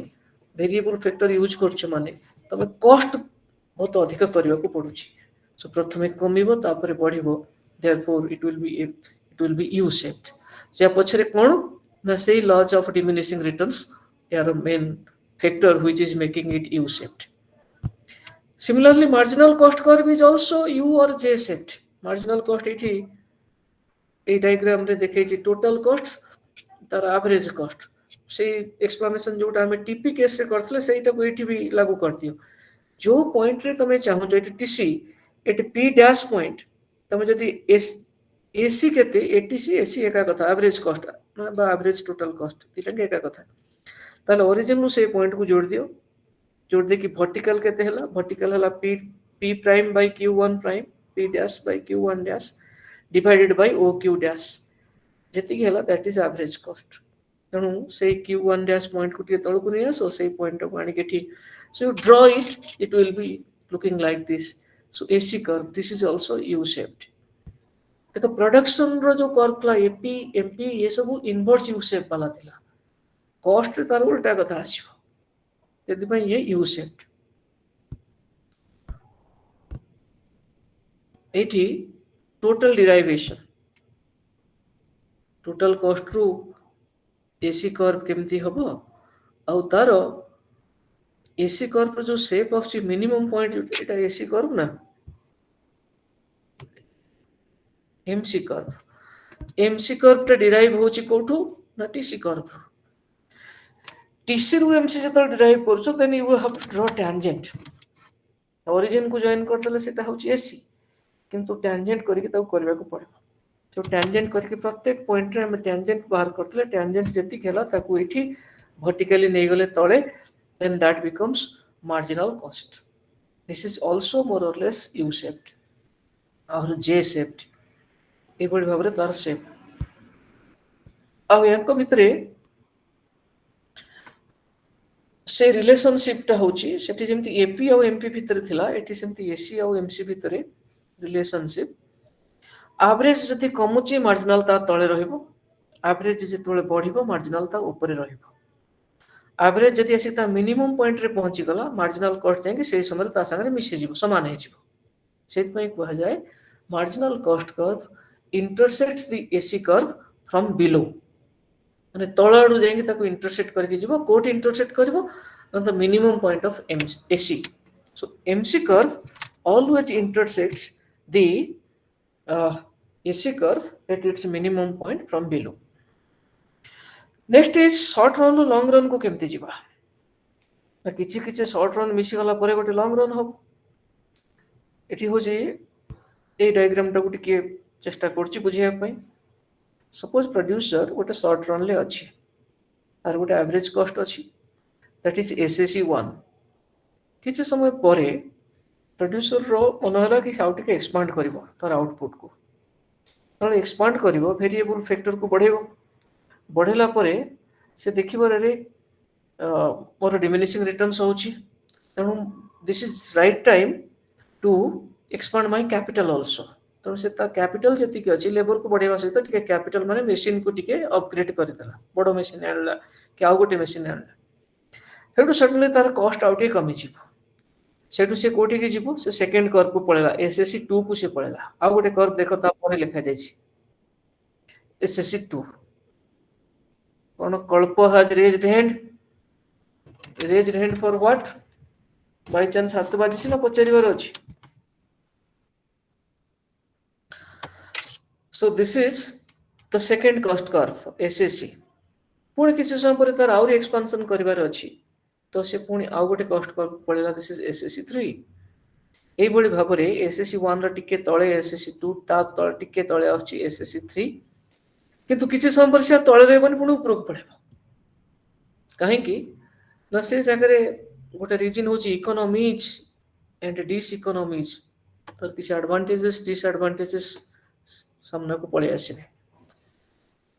वेरिएबल फैक्टर यूज करछ माने तमे कॉस्ट बहुत अधिक करबा को पडुछि सो प्रथमे कमिबो तापर बढ़िबो therefore it will be U shaped जे पछरे कोन ना सेही लॉज ऑफ डिमिनिशिंग रिटर्न्स यार main factor which is making it U shaped similarly marginal cost curve is also U or J shaped marginal cost इठी ए डायग्राम रे देखै छी टोटल कॉस्ट तार एवरेज कॉस्ट से एक्सप्लेनेशन जोटा हमें TP case से करथले सेटा को एठी भी लागू कर दियो जो पॉइंट रे तमे चाहो जो eighty TC eighty P dash point तमे जदी एसी केते एटीसी एसी एका कथा एवरेज कॉस्ट बा एवरेज टोटल कॉस्ट तीटा के एका कथा ताले ओरिजिन नु से पॉइंट को जोड़ दे कि वर्टिकल केते हला वर्टिकल हला P P prime by q1 prime P dash by q1 dash divided by o q dash ଯେତିକି ହେଲା that is average cost। ତେଣୁ ସେଇ Q1 dash point କୁ ଟିକେ ତଳକୁ ନେଇ ଆସ, ସେଇ ପଏଣ୍ଟକୁ ଆଣିକି ଏଠି, so you draw it will be looking like this। so AC curve, this is also U shaped। देखो प्रोडक्शन रो जो कर्व ଥିଲା एपी एमपी ये सब इनवर्स यू शेप वाला थिला, कॉस्ट रे तार उल्टा कथा आसीबो, यदि भाई ये यू शेप्ड। एठी टोटल डिराइवेशन, टोटल कॉस्ट रु एसी कर्व केमती हबो, आउ तार एसी कर्व जो शेप आछि मिनिमम पॉइंट, एटा एसी कर्व ना एमसी कर्व। एमसी कर्व टा डिराइव होची कोठू ना टीसी कर्व। टीसी रु एमसी जतल डिराइव करछो, then you have to draw tangent. Origin को जॉइन कर देले सेटा होची एसी, किंतु टेंजेंट करके ताऊ करबा को पड़े। तो टेंजेंट करके प्रत्येक पॉइंट रे हम टेंजेंट बाहर करतले, टेंजेंट जति खेला ताकू एठी वर्टिकली नै गले तळे, then that becomes marginal cost। this is also more or less U shaped और J shaped। ए बड़ी भाबरे तार शेप। आ यांको भितरे से रिलेशनशिप टा होची, सेठी जेमति एपी और एमपी भितरे थिला, एठी सेमति एसी और एमसी भितरे रिलेशनशिप। एवरेज जति कमुची मार्जिनल ता तळे रहिबो, एवरेज जेतोले बढ़िबो मार्जिनल ता ऊपर रहिबो। एवरेज जति आसी ता मिनिमम पॉइंट रे पहुंची गला, मार्जिनल कॉस्ट जाके सेही समय ता संगे मिसि जिवो, समान हे जिवो। सेति पई कहै जाय marginal cost curve intersects the AC curve from below। माने तळ आडू जाके ताको इंटरसेक्ट करके जिवो, कोट इंटरसेक्ट करबो the minimum point of AC। so MC curve always intersects the AC curve at its minimum point from below। next is short run रो long run को केमति जिबा, ना किछि किछि short run मिसि गला परे गोटे long run हो। एठी हो जे ए डायग्राम टाको टिके चेष्टा करछि बुझिया पई। सपोज प्रोड्यूसर गोटे शॉर्ट रन ले अछि, आर गोटे एवरेज कॉस्ट अछि, दैट इज SSC1। किछि समय परे प्रोड्यूसर रो मन होला कि आउ टिके एक्सपांड करिवो तार आउटपुट को, तळे एक्सपांड करिवो, वेरिएबल फैक्टर को बढ़ेबो, बढ़ेला परे से देखिबो रे मोर डिमिनिशिंग रिटर्न्स होछि, तेणु this is right time to expand my capital also. तो से ता कैपिटल जति के अछि लेबर को बढ़ेवा सहित टिके कैपिटल माने मशीन को टिके अपग्रेड करि देला, बडो मशीन आनला कि आउ गोटे मशीन आनला, हेडु सडनली तार कॉस्ट आउट कमी जिवो। सेटु से कोठी के जिवो, से सेकंड कर्व को पळेला, SSC2 को से पळेला। आउ गोटे कर्व देखो ता परे लिखा जायछि SSC2। कोन कल्प has raised hand for what, by chance हाथ बाजिछि ना पचारिबार अछि। So this is the second cost curve SSC। पुणी किसी समय पर तार आउरी एक्सपांशन करिवार अछि, तो से पुणी आउ गोटे कॉस्ट कर्व पळेला, दिस इज SSC3। एई बळी भाबरे SSC1 र टिके तळे SSC2, ता तळे टिके तळे अछि SSC3, किंतु किछि समय पर से तळे रहबनि पुणी ऊपर को पळेबो। काहे कि ना से जगरे गोटे रीजन होची इकोनॉमीज एंड डिसइकोनॉमीज, तो किछि एडवांटेजेस डिसएडवांटेजेस सामना को पळे आसीबे,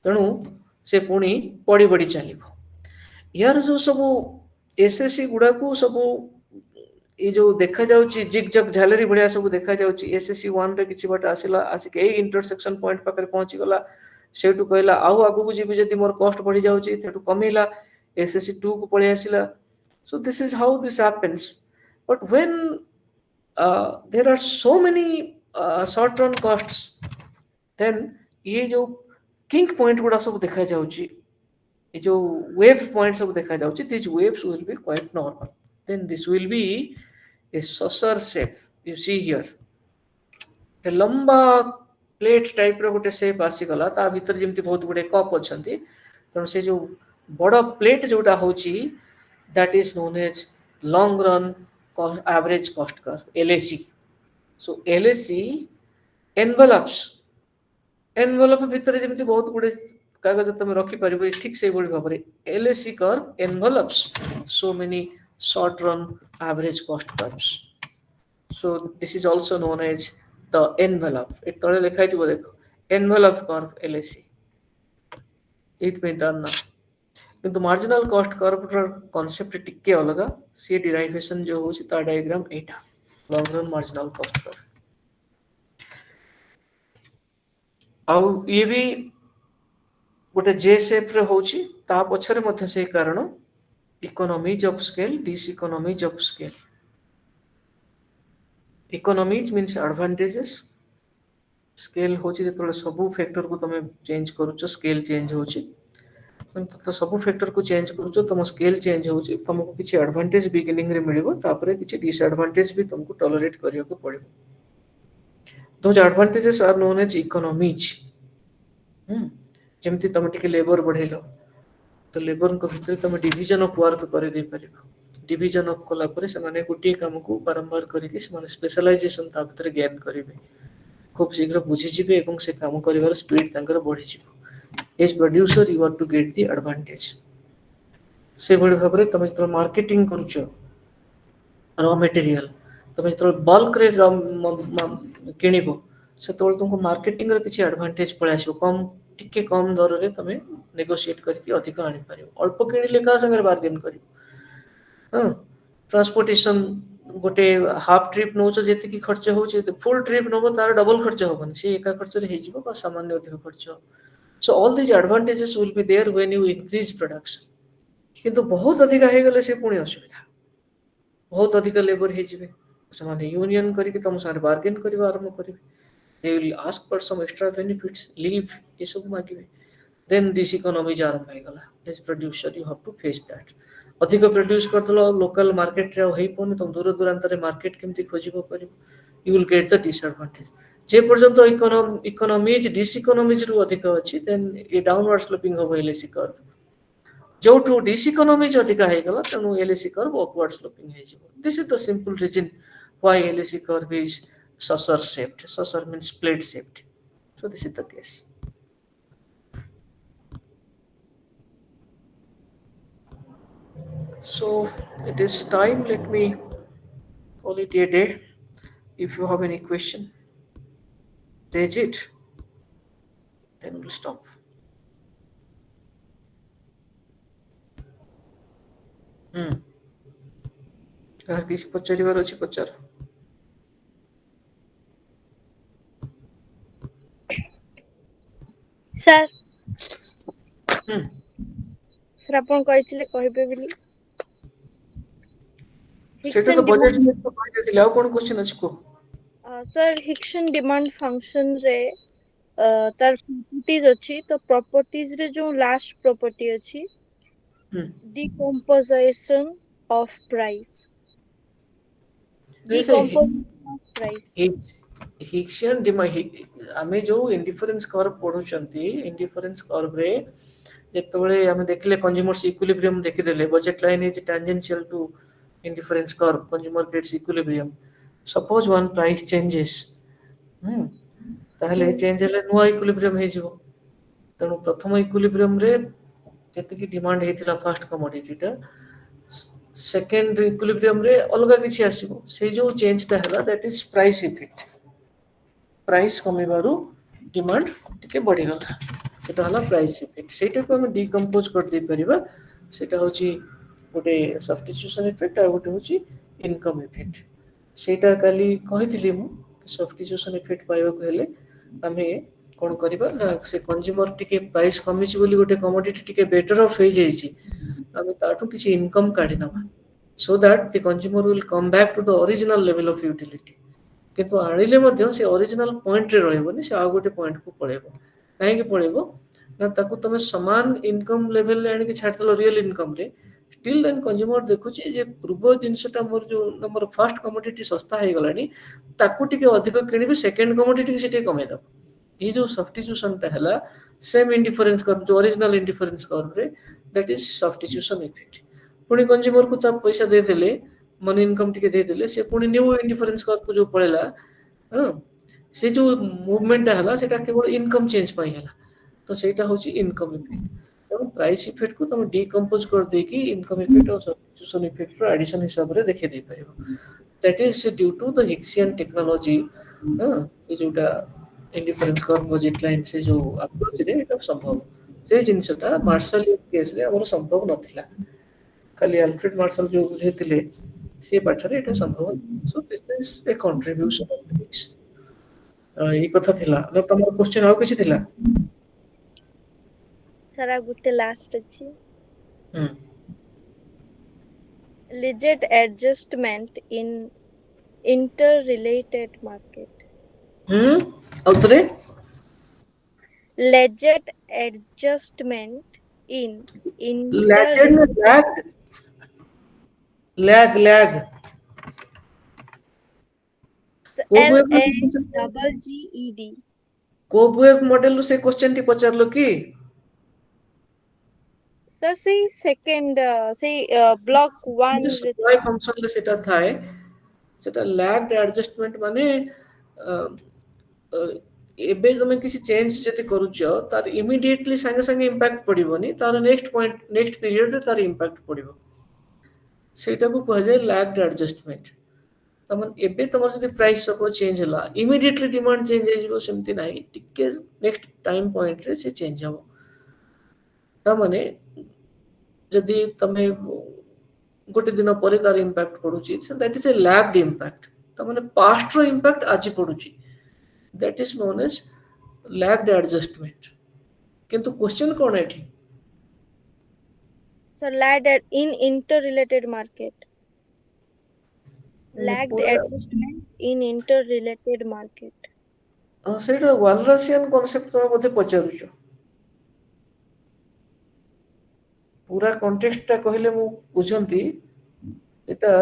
तेणु से पुणी पड़ी बड़ी चलिबो। यार जो सब एसएससी गुडा को सब ये जो देखा जाउची जिग जग झालरी भलिया सब देखा जाउची, SSC1 रे किछि बाट आसिला, आसिके ए इंटरसेक्शन पॉइंट पाकर पहुंची गला, सेटु कहला आउ आगु को जिबि जदि मोर कॉस्ट बढ़ी जाउची, तेटु कमिला, SSC2 को पळे आसिला। So this is how this happens. But when there are so many short run costs, then ये जो किंग पॉइंट गुडा सब देखा जाउची, ये जो वेव पॉइंट सब देखा जाउची, this waves will be quite normal, then this will be a saucer shape you see here। A लंबा प्लेट टाइप रो गोटे शेप आसी गला, ता भीतर जेमति बहुत गुडे कप अछंती, तन से जो बड़ प्लेट जोटा होची, that is known as long run average cost curve LAC। सो LAC एनवेलप भीतर जेमति बहुत गुडे कागज तुम रखी पारिबो, ठीक से बड़ी भाबरे LAC curve envelopes so many short run average cost curves। so this is also known as the envelope। एक तळे लिखा दिबो देखो envelope curve LAC। ଏଇଥିପାଇଁ ତାର ନା। କିନ୍ତୁ ମାର୍ଜିନାଲ କଷ୍ଟ କର୍ଭର କନसेप्ଟ ଟିକେ ଅଲଗା। ସେ ଡିରାଇଭେସନ ଯୋଉ ହଉଛି ତା ଡାଇଗ୍ରାମ ଏଇଟା ଲଙ୍ଗ ରନ୍ ମାର୍ଜିନାଲ କଷ୍ଟ କର୍ଭ। ଆଉ ଇଏ ବି ଗୋଟେ ଜେ ସେପ୍ ରେ ହଉଛି, ତା ପଛରେ ମଧ୍ୟ ସେଇ କାରଣ economies of scale, diseconomies of scale. Economies means advantages, scale ହଉଛି ଯେତେବେଳେ ସବୁ ଫ୍ୟାକ୍ଟରକୁ ତମେ ଚେଞ୍ଜ କରୁଛ, ସ୍କେଲ ଚେଞ୍ଜ ହଉଛି। ତ ସବୁ ଫ୍ୟାକ୍ଟରକୁ ଚେଞ୍ଜ କରୁଛ, ତମ ସ୍କେଲ ଚେଞ୍ଜ ହଉଛି, ତମକୁ କିଛି ଆଡଭାଣ୍ଟେଜ ବିଗିନିଂରେ ମିଳିବ, ତାପରେ କିଛି ଡିସଆଡଭାଣ୍ଟେଜ ବି ତମକୁ ଟଲରେଟ୍ କରିବାକୁ ପଡିବ। Those advantages are known as economies. ଯେମିତି ତମେ ଟିକେ ଲେବର ବଢେଇଲ, ତ ଲେବରଙ୍କ ଭିତରେ ତମେ ଡିଭିଜନ ଅଫ ୱାର୍କ କରିଦେଇ ପାରିବ। ଡିଭିଜନ ଅଫ୍ କଲା ପରେ ସେମାନେ ଗୋଟିଏ କାମକୁ ବାରମ୍ବାର କରିକି ସେମାନେ ସ୍ପେଶାଲାଇଜେସନ ତା ଭିତରେ ଗେନ୍ କରିବେ, ଖୁବ ଶୀଘ୍ର ବୁଝିଯିବେ ଏବଂ ସେ କାମ କରିବାର ସ୍ପିଡ ତାଙ୍କର ବଢିଯିବ। As producer you are to get the advantage. ସେଭଳି ଭାବରେ ତମେ ଯେତେବେଳେ ମାର୍କେଟିଂ କରୁଛ ର ମେଟେରିଆଲ, ତମେ ଯେତେବେଳେ ବଲ୍କରେ କିଣିବ, ସେତେବେଳେ ତୁମକୁ ମାର୍କେଟିଂର କିଛି ଆଡଭାଣ୍ଟେଜ ପଳେଇ ଆସିବ। ଟିକେ କମ ଦରରେ ତମେ ନେଗୋସିଏଟ କରିକି ଅଧିକ ଆଣିପାରିବ। ଅଳ୍ପ କିଣିଲେ କାହା ସାଙ୍ଗରେ ବାର୍ଗେନ କରିବ? ହଁ, ଟ୍ରାନ୍ସପୋର୍ଟେସନ ଗୋଟେ ହାଫ୍ ଟ୍ରିପ୍ ନଉଛ, ଯେତିକି ଖର୍ଚ୍ଚ ହଉଛି ଫୁଲ ଟ୍ରିପ୍ ନବ ତାର ଡବଲ ଖର୍ଚ୍ଚ ହବନି, ସେ ଏକା ଖର୍ଚ୍ଚରେ ହେଇଯିବ ବା ସାମାନ୍ୟ ଅଧିକ ଖର୍ଚ୍ଚ ହବ। So all these advantages will be there when you increase production. କିନ୍ତୁ ବହୁତ ଅଧିକା ହେଇଗଲେ ସେ ପୁଣି ଅସୁବିଧା। ବହୁତ ଅଧିକ ଲେବର ହେଇଯିବେ, ସେମାନେ ୟୁନିୟନ କରିକି ତମ ସାଙ୍ଗରେ ବାର୍ଗେନ କରିବା ଆରମ୍ଭ କରିବେ। They will ask for some extra benefits, leave, ଏସବୁ ମାଗିବେ। Then diseconomies ଆରମ୍ଭ ହେଇଗଲା। As producer you have to face that. ଅଧିକ ପ୍ରଡ୍ୟୁସ କରିଦେଲ, ଲୋକାଲ ମାର୍କେଟରେ ଆଉ ହେଇପାରୁନି, ତମ ଦୂର ଦୂରାନ୍ତରେ ମାର୍କେଟ କେମିତି ଖୋଜିବ କରିବ, you will get the disadvantage. ଯେ ପର୍ଯ୍ୟନ୍ତ ଇକୋନୋମିଜ ଡିସଇକୋନୋମିଜ ରୁ ଅଧିକ ଅଛି, ଦେନ୍ ଏ ଡାଉନୱାର୍ଡ ସ୍ଲୋପିଂ ହବ ଏଲଏସି କର୍ଭ। ଯୋଉଠୁ ଡିସଇକୋନୋମିଜ ଅଧିକା ହେଇଗଲା, ତେଣୁ ଏଲଏସି କର୍ଭ ଅପୱାର୍ଡ ସ୍ଲୋପିଂ ହେଇଯିବ। This is the simple reason why LAC curve is saucer shaped. Saucer means plate shaped. So this is the case. So it is time. Let me call it a day. If you have any question, raise it. Then we'll stop. କାହାର କିଛି ପଚାରିବାର ଅଛି ପଚାର। Sir ହୁଁ, sir ଆପଣ କହିଥିଲେ କହିବେ ବୋଲି। ସେଇଟା ତ ହିକ୍ସନ୍ ବଜେଟ୍ ଡିମାଣ୍ଡ କହିଦେଇଥିଲି, ଆଉ କଣ କ୍ୱେଶ୍ଚନ ଅଛି କୁହ। ସାର୍ ହିକ୍ସନ୍ ଡିମାଣ୍ଡ ଫଙ୍କସନ ରେ ତାର ପ୍ରପର୍ଟିଜ ଅଛି, ତ ପ୍ରପର୍ଟିଜ ରେ ଯୋଉ ଲାଷ୍ଟ ପ୍ରପର୍ଟି ଅଛି ହୁଁ, decomposition of price. Decomposition of price. ହିକ୍ସିଆନ ଆମେ ଯୋଉ ଇଣ୍ଡିଫରେନ୍ସ କର୍ଭ ପଢୁଛନ୍ତି, ଇଣ୍ଡିଫରେନ୍ସ କର୍ଭରେ ଯେତେବେଳେ ଆମେ ଦେଖିଲେ କଞ୍ଜ୍ୟୁମର୍ସ ଇକ୍ୱିଲିବ୍ରିୟମ ଦେଖିଦେଲେ, budget line is tangential to indifference curve, consumer gets equilibrium. Suppose one price changes, ତାହେଲେ ଚେଞ୍ଜ ହେଲେ ନୂଆ ଇକ୍ୱିଲିବ୍ରିୟମ ହେଇଯିବ। ତେଣୁ ପ୍ରଥମ ଇକ୍ୱିଲିବ୍ରିୟମରେ ଯେତିକି ଡିମାଣ୍ଡ ହେଇଥିଲା ଫାଷ୍ଟ କମୋଡିଟିଟା, ସେକେଣ୍ଡ ଇକ୍ୱିଲିବ୍ରିୟମରେ ଅଲଗା କିଛି ଆସିବ। ସେଇ ଯୋଉ ଚେଞ୍ଜଟା ହେଲା, that is price effect. Price କମିବାରୁ ଡିମାଣ୍ଡ ଟିକେ ବଢିଗଲା, ସେଟା ହେଲା ପ୍ରାଇସ୍ ଇଫେକ୍ଟ। ସେଇଟାକୁ ଆମେ ଡିକମ୍ପୋଜ କରିଦେଇ ପାରିବା। ସେଟା ହଉଛି ଗୋଟେ ସବଷ୍ଟିଚ୍ୟୁସନ ଇଫେକ୍ଟ, ଆଉ ଗୋଟେ ହଉଛି ଇନକମ୍ ଇଫେକ୍ଟ। ସେଇଟା କାଲି କହିଥିଲି ମୁଁ, ସବଷ୍ଟିଚ୍ୟୁସନ ଇଫେକ୍ଟ ପାଇବାକୁ ହେଲେ ଆମେ କଣ କରିବା ନା, ସେ କଞ୍ଜ୍ୟୁମର ଟିକେ ପ୍ରାଇସ୍ କମିଛି ବୋଲି ଗୋଟେ କମୋଡିଟି ଟିକେ ବେଟର ଅଫ୍ ହେଇଯାଇଛି, ଆମେ ତାଠୁ କିଛି ଇନକମ୍ କାଢି ନେବା, so that the consumer will come back to the original level of utility. କିନ୍ତୁ ଆଣିଲେ ମଧ୍ୟ ସେ ଅରିଜିନାଲ ପଏଣ୍ଟରେ ରହିବନି, ସେ ଆଉ ଗୋଟେ ପଏଣ୍ଟକୁ ପଳେଇବ। କାହିଁକି ପଳେଇବ ନା, ତାକୁ ତମେ ସମାନ ଇନକମ୍ ଲେଭେଲରେ ଆଣିକି ଛାଡ଼ିଦେଲ ରିଅଲ ଇନକମରେ, ଷ୍ଟିଲ୍ ଦେନ୍ କଞ୍ଜ୍ୟୁମର ଦେଖୁଛି ଯେ ପୂର୍ବ ଜିନିଷଟା ମୋର ଯୋଉ ଆମର ଫାଷ୍ଟ କମୋଡିଟି ଶସ୍ତା ହେଇଗଲାଣି, ତାକୁ ଟିକେ ଅଧିକ କିଣିବି, ସେକେଣ୍ଡ କମୋଡିଟିକି ସେ ଟିକେ କମେଇଦବ। ଏଇ ଯୋଉ ସବଷ୍ଟିଚ୍ୟୁସନଟା ହେଲା, ସେମ୍ ଇଣ୍ଡିଫରେନ୍ସ କର୍ଭ, ଯୋଉ ଅରିଜିନାଲ ଇଣ୍ଡିଫରେନ୍ସ କର୍ଭରେ, ଦ୍ୟାଟ୍ ଇଜ ସବଷ୍ଟିଚ୍ୟୁସନ ଇଫେକ୍ଟ। ପୁଣି କଞ୍ଜ୍ୟୁମରକୁ ତା ପଇସା ଦେଇଦେଲେ, ମନି ଇନକମ୍ ଟିକେ ଦେଇଦେଲେ, ସେ ପୁଣି ନ୍ୟୁ ଇଣ୍ଡିଫରେନ୍ସ କର୍ଭକୁ ଯୋଉ ପଳେଇଲା, ସେ ଯୋଉ ମୁଭମେଣ୍ଟଟା ହେଲା, ସେଟା କେବଳ ଇନକମ୍ ଚେଞ୍ଜ ପାଇଁ ହେଲା। ତ ସେଇଟା ହଉଛି ଇନକମ୍ ଇଫେକ୍ଟ। ତେଣୁ ପ୍ରାଇସ୍ ଇଫେକ୍ଟକୁ ତମେ ଡିକମ୍ପୋଜ କରିଦେଇକି ଇନକମ୍ ଇଫେକ୍ଟ ଆଉ ସବଷ୍ଟିଚ୍ୟୁସନ ଇଫେକ୍ଟର ଆଡିସନ ହିସାବରେ ଦେଖେଇ ଦେଇପାରିବ। That is due to the Hicksian technology. ସେ ଯୋଉଟା ଇଣ୍ଡିଫରେନ୍ସ କର୍ଭ, ବଜେଟ୍ ଲାଇନ, ସେ ଯୋଉ ଆପ୍ରୋଚରେ ଏଟା ସମ୍ଭବ। से जिनसटा मार्शल केस रे हमर संभव नथिला खाली अल्फ्रेड मार्शल जो बुझेतिले से पाठरे एटा संभव सो this is a contribution of this ये कथा थिला न तमर क्वेश्चन आउ किछि थिला ସାରା ଗୋଟେ ଲାଷ୍ଟ ଅଛି हम legit adjustment in interrelated market आउतरे legit adjustment in legend inter lag L A double G E D cobweb model से क्वेश्चन टी पचारलो की सर से सेकंड से ब्लॉक 1 जो सप्लाई फंक्शन ले सेटा थाए सेटा लैग्ड एडजस्टमेंट माने एबे तमे किसी चेंज जति करूछ तार इमीडिएटली संगे संगे इंपैक्ट पड़िबोनी तार नेक्स्ट पॉइंट नेक्स्ट पीरियड रे तार इंपैक्ट पड़िबो सेटा को कह जाय लैग्ड एडजस्टमेंट तमन एबे तमर जति प्राइस सपोज चेंज हला इमीडिएटली डिमांड चेंज हे जिवो सेमति नाही टिके नेक्स्ट टाइम पॉइंट रे से चेंज हबो तमने जदि तमे गोटे दिन पर तार इंपैक्ट पड़ुची that is a lagged impact तमने पास्ट रो इंपैक्ट आज पड़ुची that is known as lagged adjustment किंतु क्वेश्चन कोन एठी so lagged in interrelated market lagged adjustment in interrelated market सेटा वालरासियन कांसेप्ट तो बोधे पचारुछ पूरा कॉन्टेक्स्ट टा कहले मु बुझंती एटा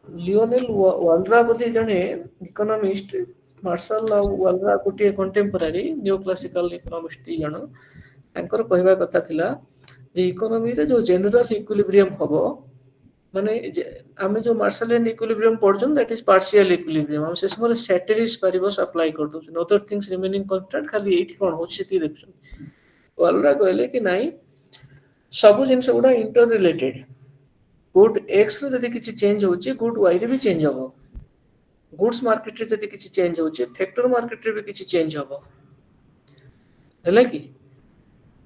लियोनेल वालरा बोधे जने इकोनॉमिस्ट मार्शल वालरा गोटे कंटेम्पोरारी न्यू क्लासिकल इकोनॉमिस्ट ती जण तांकर कहबा कथा थिला जे इकोनॉमी रे जो जनरल इक्विलिब्रियम हबो माने आमे जो मार्शलियन इक्विलिब्रियम पढछन दैट इज पार्शियल इक्विलिब्रियम हम से समय सेटेरिस परिबस अप्लाई कर दो अदर थिंग्स रिमेनिंग कांस्टेंट खाली एठी कोन होछि ती देखछन वालरा कहले कि नाही सब जिनस गुडा इंटर रिलेटेड गुड एक्स रे जदि किछि चेंज होछि गुड वाई रे भी चेंज होबो गुड्स मार्केट रे जदि किछि चेंज होछि फैक्टर मार्केट रे भी किछि चेंज होबो हैला कि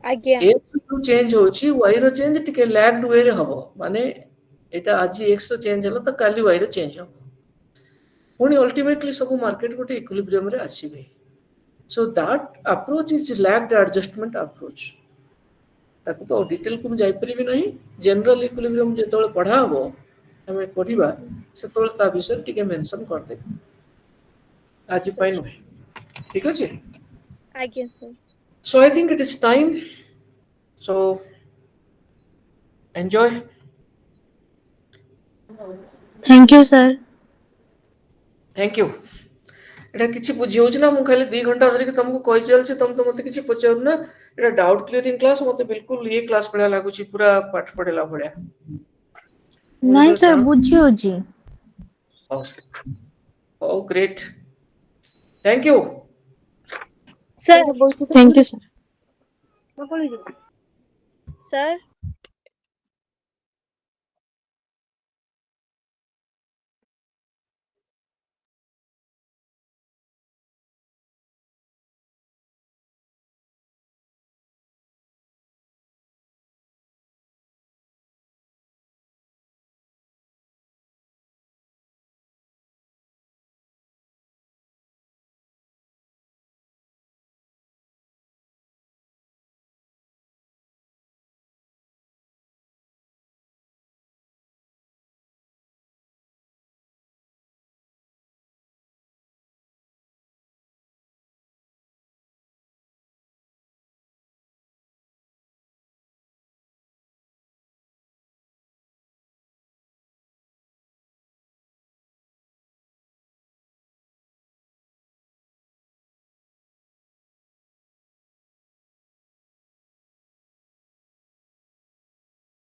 आज्ञा एक्स रो चेंज होछि वाई रो चेंज टिके लैग्ड वे रे होबो माने एटा आज एक्स रो चेंज हला त काली वाई रो चेंज होबो पुनी अल्टीमेटली सब मार्केट गोटे इक्विलिब्रियम रे आसीबे so that approach is lagged adjustment approach ताको तो डिटेल को जाई परिबे नहीं जनरल इक्विलिब्रियम जेतोले पढ़ा हबो हमें पढ़िबा सेतोले ता विषय टिके मेंशन कर दे आज पाइ न ठीक अछि आज्ञा sir so I think it is time so enjoy thank you sir thank you एटा किछि बुझि होछ ना मु खाली 2 घंटा धरि के तुमको कहि चल छी तुम तो मते किछि पचारु ना एटा डाउट क्लियरिंग क्लास मते बिल्कुल ये क्लास पढा लागु छी पूरा पाठ पढेला भलिया नहीं सर बुझी होजी Oh, great. Thank you. Sir thank you sir sir